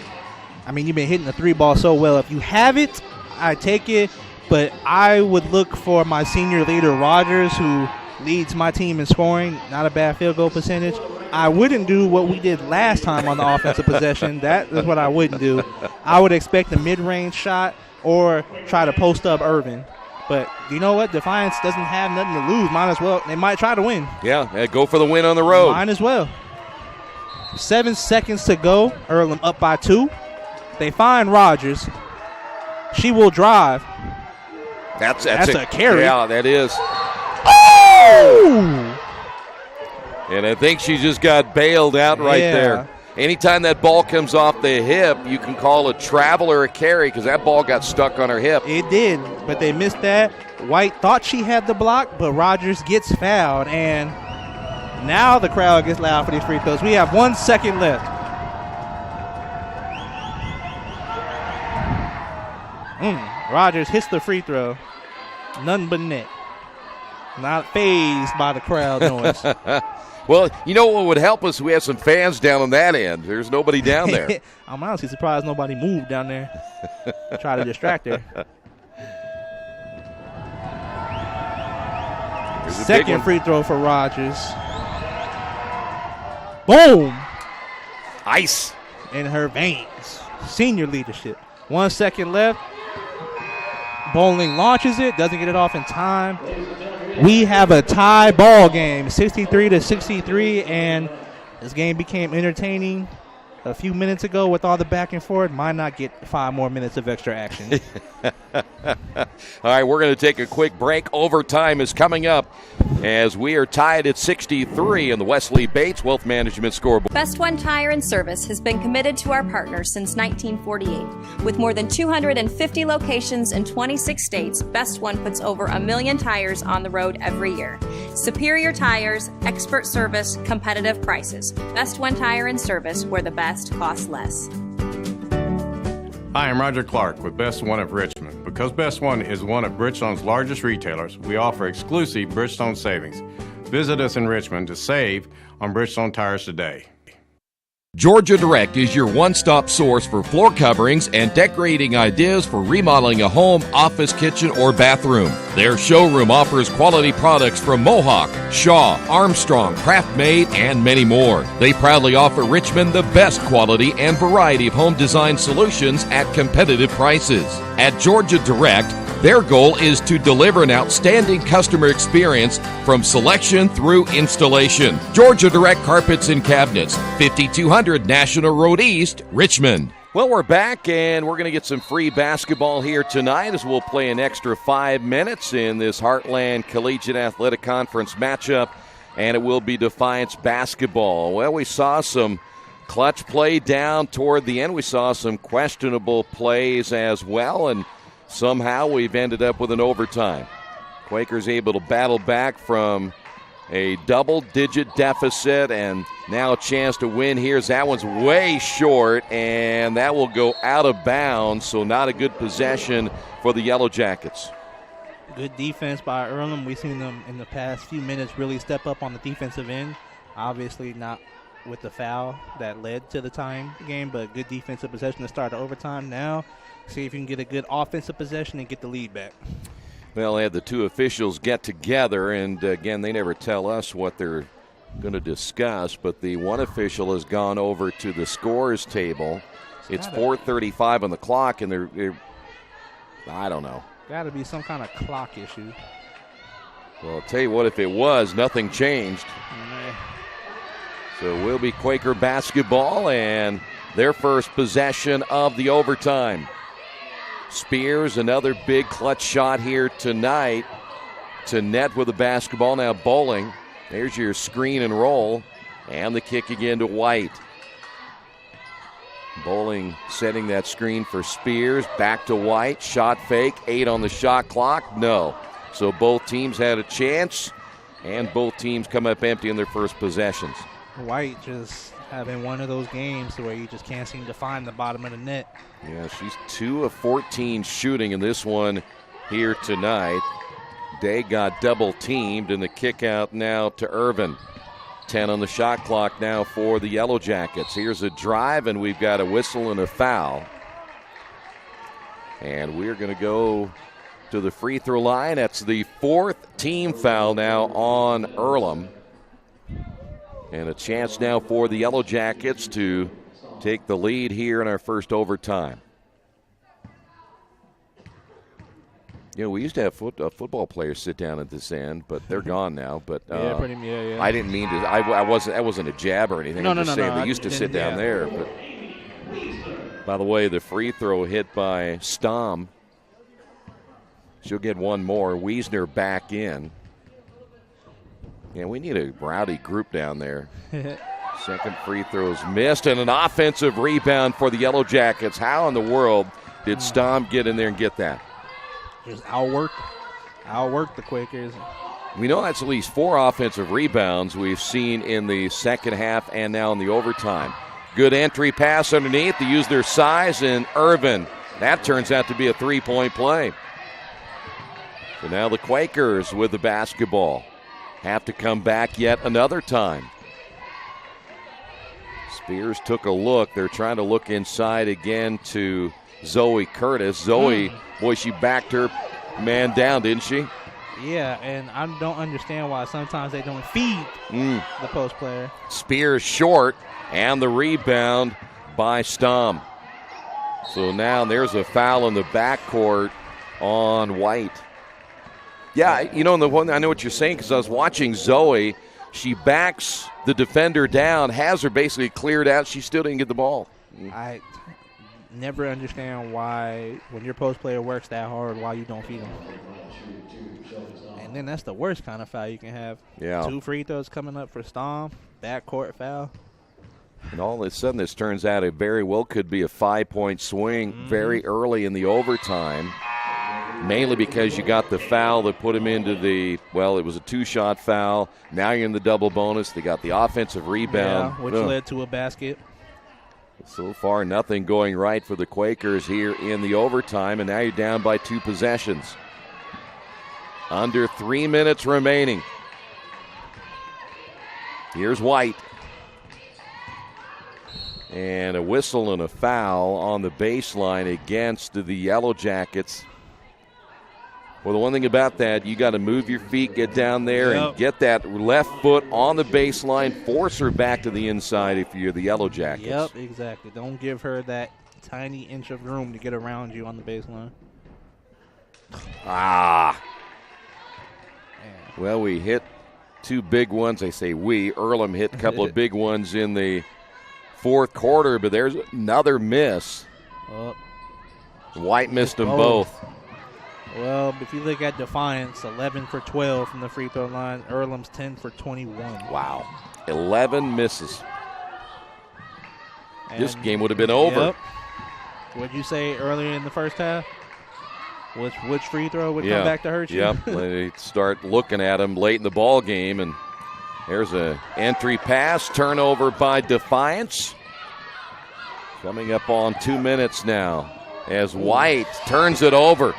Speaker 2: I mean, you've been hitting the 3 ball so well. If you have it, I take it, but I would look for my senior leader, Rogers, who leads my team in scoring, not a bad field goal percentage. I wouldn't do what we did last time on the offensive possession. That is what I wouldn't do. I would expect a mid-range shot or try to post up Irvin. But you know what? Defiance doesn't have nothing to lose. Might as well. They might try to win.
Speaker 1: Yeah, go for the win on the road.
Speaker 2: Might as well. 7 seconds to go. Earlham up by 2. They find Rogers. She will drive.
Speaker 1: That's
Speaker 2: a carry.
Speaker 1: Yeah, that is.
Speaker 2: Oh!
Speaker 1: And I think she just got bailed out right there. Anytime that ball comes off the hip, you can call a travel or a carry because that ball got stuck on her hip.
Speaker 2: It did, but they missed that. White thought she had the block, but Rogers gets fouled, and now the crowd gets loud for these free throws. We have 1 second left. Rogers hits the free throw. None but net. Not fazed by the crowd noise.
Speaker 1: Well, you know what would help us? We have some fans down on that end. There's nobody down there.
Speaker 2: I'm honestly surprised nobody moved down there. Try to distract her. Second free throw for Rogers. Boom!
Speaker 1: Ice
Speaker 2: in her veins. Senior leadership. 1 second left. Bowling launches it, doesn't get it off in time. We have a tie ball game, 63-63, and this game became entertaining a few minutes ago with all the back and forth. Might not get 5 more minutes of extra action.
Speaker 1: All right, we're going to take a quick break. Overtime is coming up as we are tied at 63 in the Wesley Bates Wealth Management scoreboard.
Speaker 9: Best One Tire and Service has been committed to our partners since 1948. With more than 250 locations in 26 states, Best One puts over 1 million tires on the road every year. Superior tires, expert service, competitive prices. Best One Tire and Service, where the best costs less.
Speaker 10: Hi, I'm Roger Clark with Best One of Richmond. Because Best One is one of Bridgestone's largest retailers, we offer exclusive Bridgestone savings. Visit us in Richmond to save on Bridgestone tires today.
Speaker 11: Georgia Direct is your one-stop source for floor coverings and decorating ideas for remodeling a home, office, kitchen, or bathroom. Their showroom offers quality products from Mohawk, Shaw, Armstrong, Craft-Made, and many more. They proudly offer Richmond the best quality and variety of home design solutions at competitive prices. At Georgia Direct, their goal is to deliver an outstanding customer experience from selection through installation. Georgia Direct Carpets and Cabinets, 5200 National Road East, Richmond.
Speaker 1: Well, we're back, and we're going to get some free basketball here tonight as we'll play an extra 5 minutes in this Heartland Collegiate Athletic Conference matchup, and it will be Defiance basketball. Well, we saw some clutch play down toward the end. We saw some questionable plays as well, and somehow we've ended up with an overtime. Quakers able to battle back from a double-digit deficit, and now a chance to win here. That one's way short, and that will go out of bounds, so not a good possession for the Yellow Jackets.
Speaker 2: Good defense by Earlham. We've seen them in the past few minutes really step up on the defensive end. Obviously not with the foul that led to the time game, but good defensive possession to start the overtime. Now see if you can get a good offensive possession and get the lead back.
Speaker 1: Well, they had the two officials get together, and again, they never tell us what they're going to discuss, but the one official has gone over to the scores table. It's 4:35 on the clock, and they're I don't know.
Speaker 2: Got to be some kind of clock issue.
Speaker 1: Well, I'll tell you what, if it was, nothing changed. So it will be Quaker basketball, and their first possession of the overtime. Spears, another big clutch shot here tonight to net with the basketball. Now Bowling, there's your screen and roll, and the kick again to White. Bowling setting that screen for Spears, back to White, shot fake, 8 on the shot clock, no. So both teams had a chance, and both teams come up empty in their first possessions.
Speaker 2: White just having one of those games where you just can't seem to find the bottom of the net.
Speaker 1: Yeah, she's 2 of 14 shooting in this one here tonight. Day got double teamed, and the kick out now to Irvin. 10 on the shot clock now for the Yellow Jackets. Here's a drive, and we've got a whistle and a foul. And we're going to go to the free throw line. That's the 4th team foul now on Earlham. And a chance now for the Yellow Jackets to take the lead here in our first overtime. You know, we used to have football players sit down at this end, but they're gone now. But
Speaker 2: yeah.
Speaker 1: I didn't mean to. That wasn't a jab or anything. I'm just saying they used to sit down there. But by the way, the free throw hit by Stom. She'll get one more. Wiesner back in. Yeah, we need a rowdy group down there. Second free throw is missed, and an offensive rebound for the Yellow Jackets. How in the world did Stom get in there and get that?
Speaker 2: Just outwork the Quakers.
Speaker 1: We know that's at least 4 offensive rebounds we've seen in the second half and now in the overtime. Good entry pass underneath. They use their size, and Irvin. That turns out to be a three-point play. So now the Quakers with the basketball. Have to come back yet another time. Spears took a look. They're trying to look inside again to Zoe Curtis. Zoe, boy, she backed her man down, didn't she?
Speaker 2: Yeah, and I don't understand why sometimes they don't feed the post player.
Speaker 1: Spears short, and the rebound by Stom. So now there's a foul in the backcourt on White. Yeah, you know, I know what you're saying because I was watching Zoe. She backs the defender down, has her basically cleared out. She still didn't get the ball.
Speaker 2: I never understand why, when your post player works that hard, why you don't feed them. And then that's the worst kind of foul you can have.
Speaker 1: Yeah.
Speaker 2: 2 free throws coming up for Stom, backcourt foul.
Speaker 1: And all of a sudden, this turns out it very well could be a 5-point swing very early in the overtime. Mainly because you got the foul that put him into the, well, it was a 2-shot foul. Now you're in the double bonus. They got the offensive rebound.
Speaker 2: Yeah, which led to a basket.
Speaker 1: So far, nothing going right for the Quakers here in the overtime, and now you're down by 2 possessions. Under 3 minutes remaining. Here's White. And a whistle and a foul on the baseline against the Yellow Jackets. Well, the one thing about that, you got to move your feet, get down there, and get that left foot on the baseline, force her back to the inside if you're the Yellow Jackets.
Speaker 2: Yep, exactly. Don't give her that tiny inch of room to get around you on the baseline.
Speaker 1: Well, we hit 2 big ones. I say we. Earlham hit a couple of big ones in the fourth quarter, but there's another miss. White missed them both.
Speaker 2: Well, if you look at Defiance, 11 for 12 from the free throw line. Earlham's 10 for 21.
Speaker 1: Wow. 11 misses.
Speaker 2: And
Speaker 1: this game would have been over.
Speaker 2: Yep. What'd you say earlier in the first half? Which free throw would come back to hurt you?
Speaker 1: Yep. They start looking at him late in the ball game, and there's an entry pass, turnover by Defiance. Coming up on 2 minutes now as White turns it over.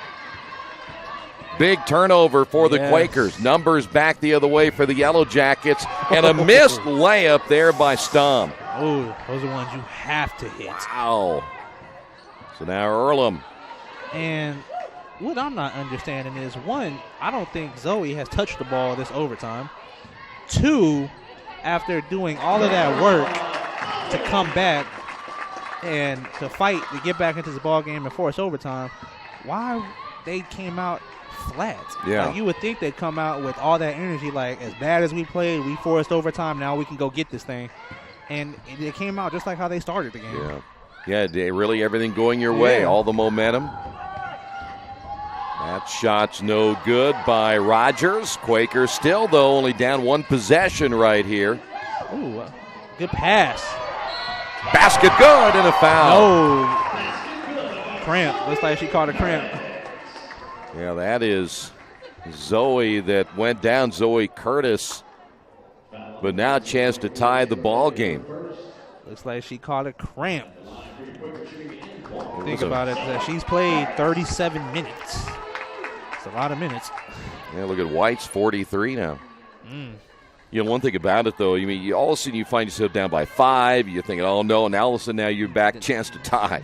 Speaker 1: Big turnover for the Quakers. Numbers back the other way for the Yellow Jackets, and a missed layup there by Stom.
Speaker 2: Oh, those are ones you have to hit.
Speaker 1: Wow. So now Earlham.
Speaker 2: And what I'm not understanding is, one, I don't think Zoe has touched the ball this overtime. Two, after doing all of that work to come back and to fight to get back into the ball game and force overtime, why they came out flat?
Speaker 1: Yeah.
Speaker 2: Like, you would think they'd come out with all that energy, like, as bad as we played, we forced overtime, now we can go get this thing. And it came out just like how they started the game.
Speaker 1: Yeah, really everything going your way, all the momentum. That shot's no good by Rogers. Quakers still, though, only down 1 possession right here.
Speaker 2: Ooh, good pass.
Speaker 1: Basket good and a foul.
Speaker 2: No. Cramp. Looks like she caught a cramp.
Speaker 1: Yeah, that is Zoe that went down, Zoe Curtis. But now a chance to tie the ball game.
Speaker 2: Looks like she caught a cramp. Think about it. She's played 37 minutes. It's a lot of minutes.
Speaker 1: Yeah, look at White's 43 now. You know, one thing about it, though, you all of a sudden you find yourself down by 5. You're thinking, oh, no, and all of a sudden now you're back, chance to tie.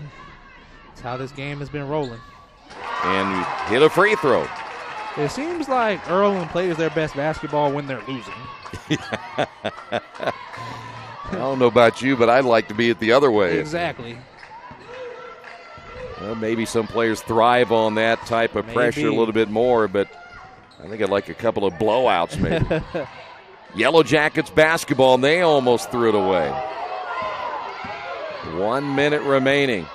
Speaker 2: That's how this game has been rolling.
Speaker 1: And hit a free throw.
Speaker 2: It seems like Earlham plays their best basketball when they're losing.
Speaker 1: I don't know about you, but I'd like to be it the other way.
Speaker 2: Exactly.
Speaker 1: Well, maybe some players thrive on that type of pressure a little bit more, but I think I'd like a couple of blowouts maybe. Yellow Jackets basketball, and they almost threw it away. 1 minute remaining.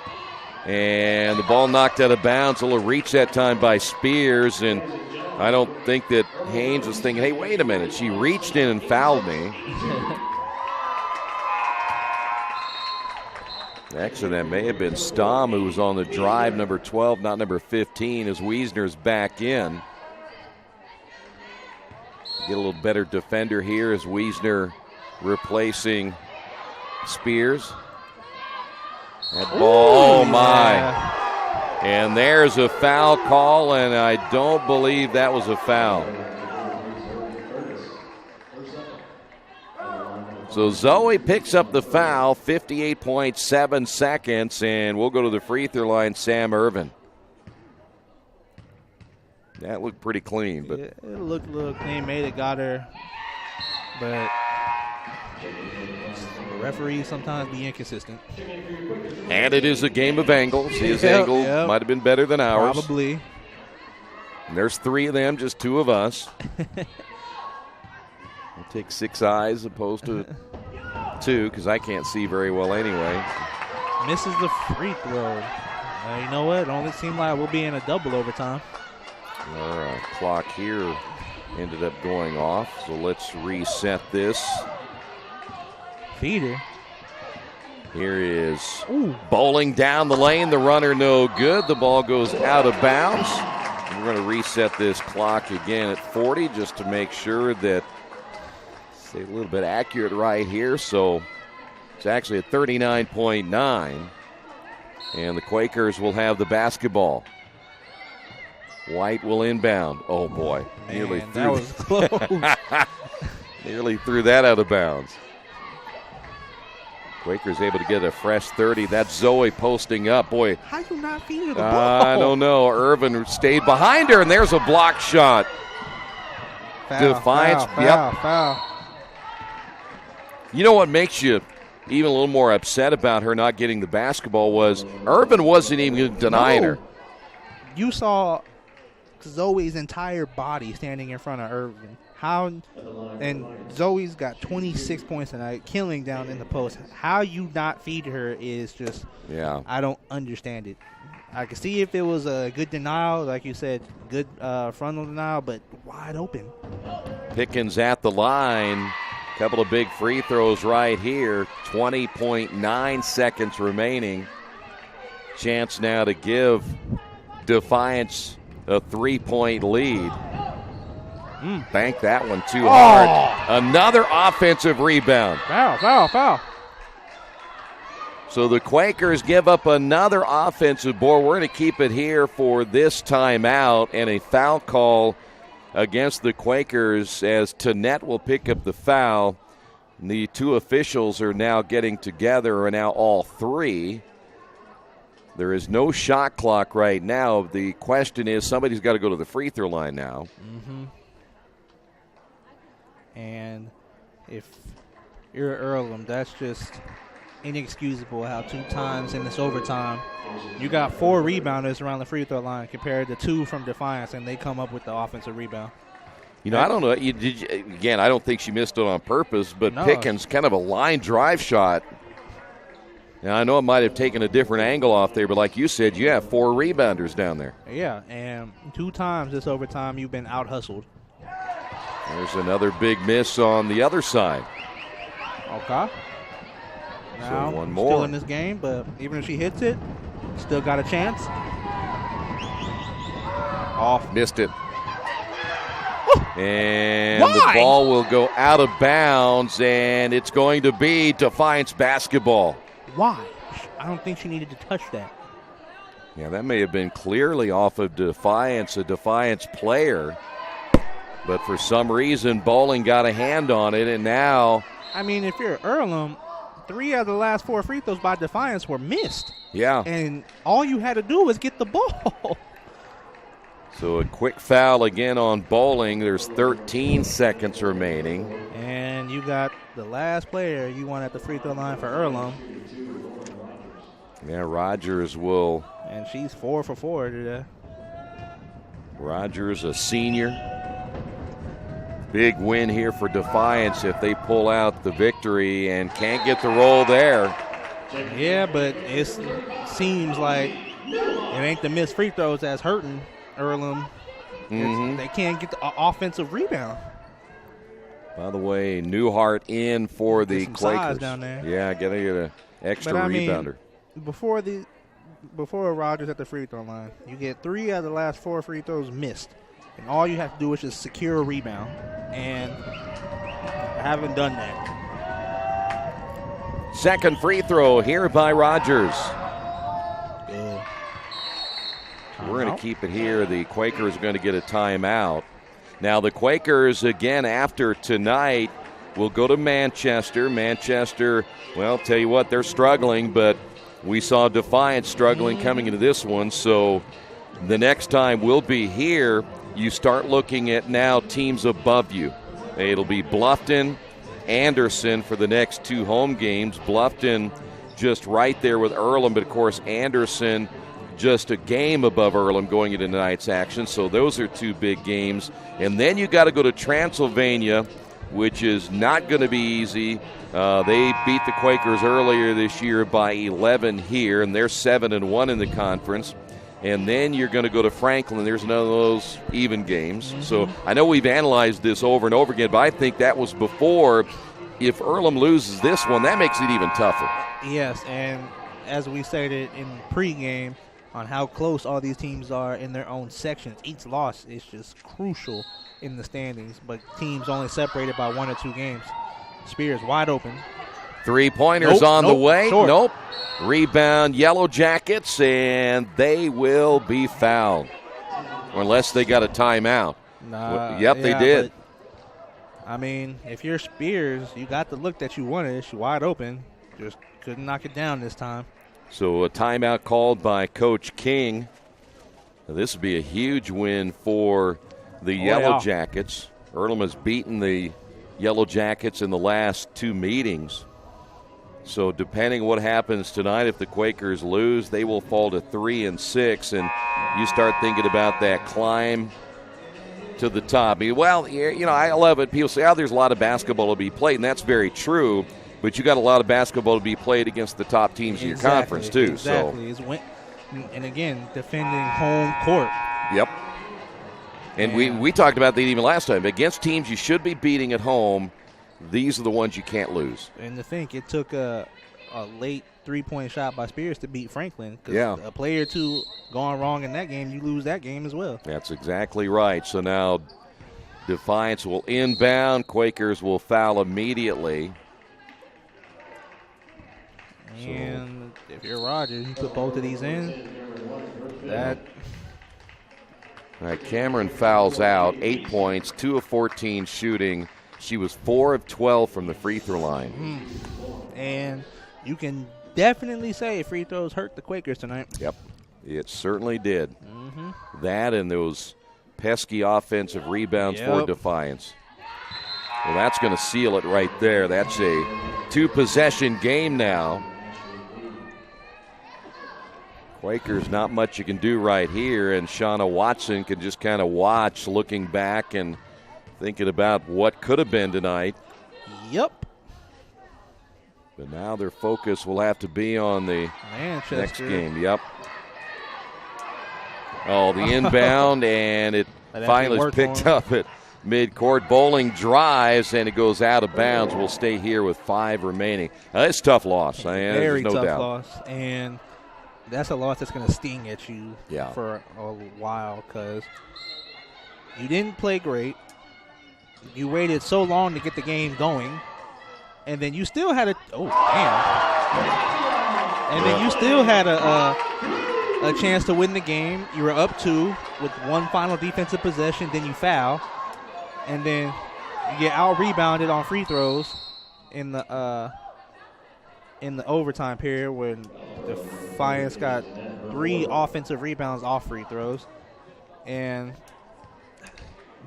Speaker 1: And the ball knocked out of bounds. A little reach that time by Spears, and I don't think that Haynes was thinking, hey, wait a minute, she reached in and fouled me. Actually, that may have been Stom who was on the drive, number 12, not number 15, as Wiesner's back in. Get a little better defender here as Wiesner replacing Spears. That ball, oh my. Yeah. And there's a foul call, and I don't believe that was a foul. So Zoe picks up the foul, 58.7 seconds, and we'll go to the free throw line, Sam Irvin. That looked pretty clean. But
Speaker 2: it looked a little clean. Made it, got her. But the referees sometimes be inconsistent.
Speaker 1: And it is a game of angles. His angle might have been better than ours.
Speaker 2: Probably.
Speaker 1: And there's 3 of them, just 2 of us. I'll take 6 eyes opposed to 2 because I can't see very well anyway.
Speaker 2: Misses the free throw. You know what? It only seemed like we'll be in a double overtime.
Speaker 1: Our clock here ended up going off, so let's reset this.
Speaker 2: Feeder.
Speaker 1: Here is bowling down the lane. The runner no good. The ball goes out of bounds. We're going to reset this clock again at 40 just to make sure that stay a little bit accurate right here. So it's actually at 39.9. And the Quakers will have the basketball. White will inbound. Oh, boy.
Speaker 2: Man, that was close.
Speaker 1: Nearly threw that out of bounds. Quakers able to get a fresh 30. That's Zoe posting up. Boy,
Speaker 2: how you not feeding the ball?
Speaker 1: I don't know. Irvin stayed behind her, and there's a block shot. Defiance.
Speaker 2: Foul.
Speaker 1: You know what makes you even a little more upset about her not getting the basketball was Irvin wasn't even denying her.
Speaker 2: You saw Zoe's entire body standing in front of Irvin. And Zoe's got 26 points tonight, killing down in the post. How you not feed her is just, I don't understand it. I could see if it was a good denial, like you said, good frontal denial, but wide open.
Speaker 1: Pickens at the line. Couple of big free throws right here. 20.9 seconds remaining. Chance now to give Defiance a 3-point lead. Bank that one too hard. Another offensive rebound.
Speaker 2: Foul.
Speaker 1: So the Quakers give up another offensive board. We're going to keep it here for this timeout, and a foul call against the Quakers as Tanette will pick up the foul. The two officials are now getting together, are now all three. There is no shot clock right now. The question is somebody's got to go to the free throw line now.
Speaker 2: And if you're Earlham, that's just inexcusable how 2 times in this overtime you got 4 rebounders around the free throw line compared to 2 from Defiance, and they come up with the offensive rebound.
Speaker 1: You know, I don't know. Again, I don't think she missed it on purpose, but
Speaker 2: No.
Speaker 1: Pickens, kind of a line drive shot. Now, I know it might have taken a different angle off there, but like you said, you have 4 rebounders down there.
Speaker 2: Yeah, and 2 times this overtime you've been out-hustled.
Speaker 1: There's another big miss on the other side.
Speaker 2: Okay. Now,
Speaker 1: So one more.
Speaker 2: still in this game, but even if she hits it, still got a chance. Off.
Speaker 1: Missed it. And the ball will go out of bounds, and it's going to be Defiance basketball.
Speaker 2: Why? I don't think she needed to touch that.
Speaker 1: Yeah, that may have been clearly off of Defiance, a Defiance player. But for some reason, Bowling got a hand on it, and now...
Speaker 2: I mean, if you're Earlham, 3 out of the last 4 free throws by Defiance were missed.
Speaker 1: Yeah.
Speaker 2: And all you had to do was get the ball.
Speaker 1: So a quick foul again on Bowling. There's 13 seconds remaining.
Speaker 2: And you got the last player you want at the free throw line for Earlham.
Speaker 1: Yeah, Rogers will...
Speaker 2: And she's 4 for 4 today.
Speaker 1: Rogers, a senior. Big win here for Defiance if they pull out the victory and can't get the roll there.
Speaker 2: Yeah, but it seems like it ain't the missed free throws that's hurting Earlham. They can't get the offensive rebound.
Speaker 1: By the way, Newhart in for the
Speaker 2: some
Speaker 1: Quakers.
Speaker 2: size down there.
Speaker 1: Yeah, get an extra
Speaker 2: But, I
Speaker 1: rebounder.
Speaker 2: mean, before Rogers at the free throw line, you get 3 out of the last 4 free throws missed. And all you have to do is just secure a rebound. And I haven't done that.
Speaker 1: Second free throw here by Rogers.
Speaker 2: Good.
Speaker 1: We're going to keep it here. The Quakers are going to get a timeout. Now the Quakers, again, after tonight, will go to Manchester. Manchester, well, tell you what, they're struggling, but we saw Defiance struggling coming into this one. So the next time we'll be here, you start looking at now teams above you. It'll be Bluffton, Anderson for the next 2 home games. Bluffton just right there with Earlham, but of course Anderson just a game above Earlham going into tonight's action. So those are 2 big games. And then you got to go to Transylvania, which is not going to be easy. They beat the Quakers earlier this year by 11 here, and they're 7-1 in the conference. And then you're going to go to Franklin. There's none of those even games. So I know we've analyzed this over and over again, but I think that was before. If Earlham loses this one, that makes it even tougher.
Speaker 2: Yes, and as we stated in pregame on how close all these teams are in their own sections, each loss is just crucial in the standings, but teams only separated by 1 or 2 games. Spears wide open.
Speaker 1: 3-pointers on the way.
Speaker 2: Short.
Speaker 1: Nope. Rebound, Yellow Jackets, and they will be fouled. Or unless they got a timeout. They did.
Speaker 2: But, I mean, if you're Spears, you got the look that you wanted. She's wide open. Just couldn't knock it down this time.
Speaker 1: So a timeout called by Coach King. This would be a huge win for the Yellow Jackets. Earlham has beaten the Yellow Jackets in the last 2 meetings. So depending what happens tonight, if the Quakers lose, they will fall to 3-6, and you start thinking about that climb to the top. I mean, well, you know, I love it. People say, oh, there's a lot of basketball to be played, and that's very true. But you got a lot of basketball to be played against the top teams in your conference too.
Speaker 2: Exactly. So. And again, defending home court.
Speaker 1: Yep. And we talked about that even last time. Against teams you should be beating at home, these are the ones you can't lose.
Speaker 2: And to think, it took a late 3-point shot by Spears to beat Franklin. Because a play or two gone wrong in that game, you lose that game as well.
Speaker 1: That's exactly right. So now Defiance will inbound. Quakers will foul immediately.
Speaker 2: And if you're Rogers, you put both of these in. All
Speaker 1: right, Cameron fouls out. 8 points, 2 of 14 shooting. She was 4 of 12 from the free throw line.
Speaker 2: And you can definitely say free throws hurt the Quakers tonight.
Speaker 1: Yep, it certainly did. That and those pesky offensive rebounds for Defiance. Well, that's going to seal it right there. That's a 2-possession game now. Quakers, not much you can do right here, and Shauna Watson can just kind of watch, looking back and thinking about what could have been tonight.
Speaker 2: Yep.
Speaker 1: But now their focus will have to be on the next game. Yep. Oh, the inbound, and it finally is picked up at midcourt. Bowling drives, and it goes out of bounds. We'll stay here with 5 remaining. It's a tough loss.
Speaker 2: Very
Speaker 1: no
Speaker 2: tough
Speaker 1: doubt.
Speaker 2: loss. And that's a loss that's going to sting at you for a while because you didn't play great. You waited so long to get the game going, and then you still had then you still had a chance to win the game. You were up 2 with one final defensive possession, then you foul, and then you get out-rebounded on free throws in the overtime period when Defiance got 3 offensive rebounds off free throws. And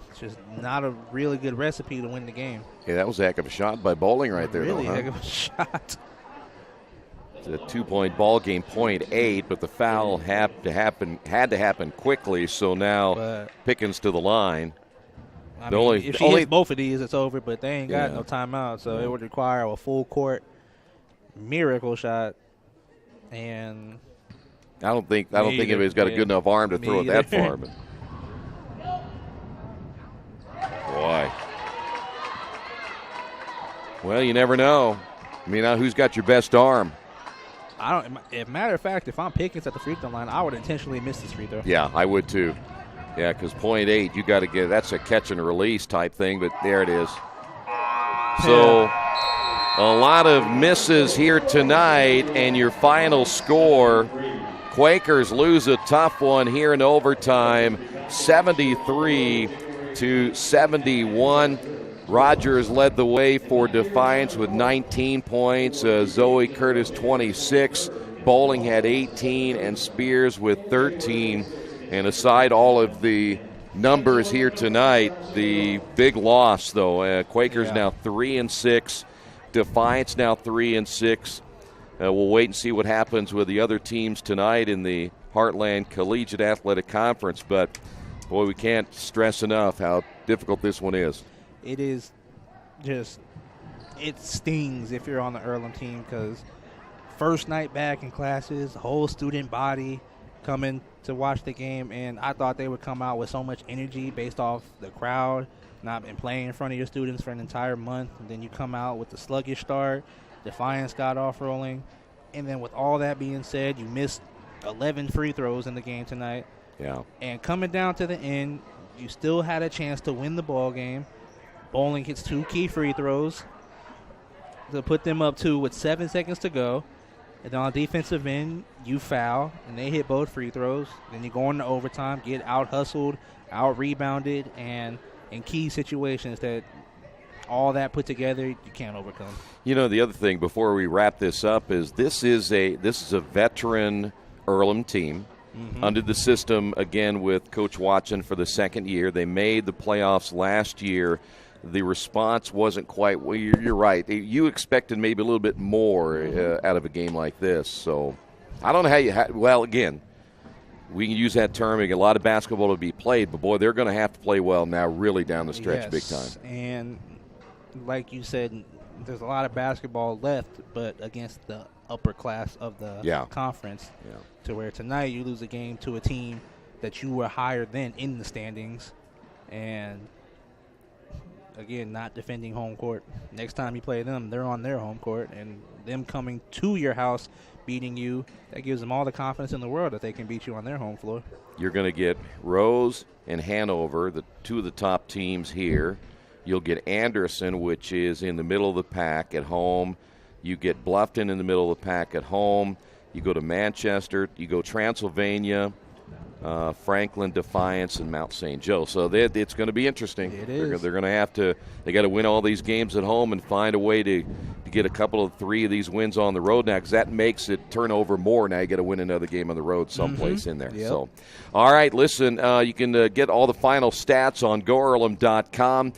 Speaker 2: it's just not a really good recipe to win the game.
Speaker 1: Yeah, that was a heck of a shot by Bowling right there.
Speaker 2: Really
Speaker 1: though,
Speaker 2: heck of a shot.
Speaker 1: It's a 2-point ball game, 0.8, but the foul had to happen quickly. So now Pickens to the line.
Speaker 2: If she hits both of these, it's over. But they ain't got no timeout, so it would require a full court miracle shot. And
Speaker 1: I don't think anybody's got a good enough arm to throw it that far. But boy, well, you never know. I mean, who's got your best arm?
Speaker 2: As a matter of fact, if I'm Pickens at the free throw line, I would intentionally miss this free throw.
Speaker 1: Yeah, I would too. Yeah, because 0.8, you got to get that's a catch and release type thing. But there it is. So. A lot of misses here tonight, and your final score, Quakers lose a tough one here in overtime, 73-71. Rogers led the way for Defiance with 19 points, Zoe Curtis 26, Bowling had 18, and Spears with 13. And aside all of the numbers here tonight, the big loss, though, Quakers now 3-6. Defiance now 3-6. We'll wait and see what happens with the other teams tonight in the Heartland Collegiate Athletic Conference. But, boy, we can't stress enough how difficult this one is.
Speaker 2: It is just – it stings if you're on the Earlham team because first night back in classes, the whole student body coming to watch the game, and I thought they would come out with so much energy based off the crowd. Not been playing in front of your students for an entire month, and then you come out with the sluggish start. Defiance got off rolling, and then with all that being said, you missed 11 free throws in the game tonight.
Speaker 1: Yeah.
Speaker 2: And coming down to the end, you still had a chance to win the ball game. Bowling hits 2 key free throws to put them up 2 with 7 seconds to go. And then on defensive end, you foul, and they hit both free throws. Then you go into overtime, get out-hustled, out-rebounded, and in key situations that all that put together, you can't overcome.
Speaker 1: You know, the other thing before we wrap this up is this is a veteran Earlham team. Under the system, again, with Coach Watson for the second year. They made the playoffs last year. The response wasn't quite – well, you're right. You expected maybe a little bit more out of a game like this. So I don't know how you well, again, we can use that term. A lot of basketball to be played, but, boy, they're going to have to play well now really down the stretch big time.
Speaker 2: And like you said, there's a lot of basketball left, but against the upper class of the conference.
Speaker 1: Yeah.
Speaker 2: To where tonight you lose a game to a team that you were higher than in the standings, and again, not defending home court. Next time you play them, they're on their home court, and them coming to your house, beating you, that gives them all the confidence in the world that they can beat you on their home floor.
Speaker 1: You're going to get Rose and Hanover, the two of the top teams here. You'll get Anderson, which is in the middle of the pack at home. You get Bluffton in the middle of the pack at home. You go to Manchester, you go Transylvania, Franklin, Defiance, and Mount St. Joe. So it's going to be interesting.
Speaker 2: It is.
Speaker 1: They're going to have to – they got to win all these games at home and find a way to get a couple of three of these wins on the road now, because that makes it turn over more. Now you got to win another game on the road someplace in there.
Speaker 2: Yep.
Speaker 1: So, all right, listen, you can get all the final stats on GoEarlham.com.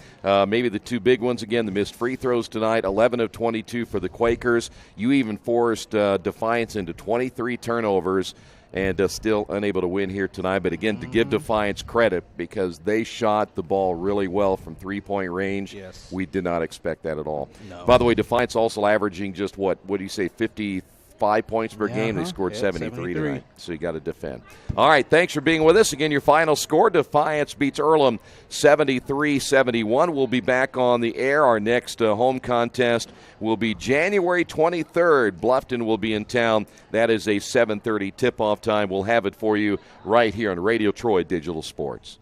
Speaker 1: Maybe the two big ones again: the missed free throws tonight, 11 of 22 for the Quakers. You even forced Defiance into 23 turnovers. And still unable to win here tonight. But, again, to give Defiance credit, because they shot the ball really well from three-point range.
Speaker 2: Yes.
Speaker 1: We did not expect that at all.
Speaker 2: No.
Speaker 1: By the way, Defiance also averaging just what do you say, 55 points per game? They scored 73 tonight, so you got to defend. All right, thanks for being with us. Again, your final score, Defiance beats Earlham 73-71. We'll be back on the air. Our next home contest will be January 23rd. Bluffton will be in town. That is a 7:30 tip-off time. We'll have it for you right here on Radio Troy Digital Sports.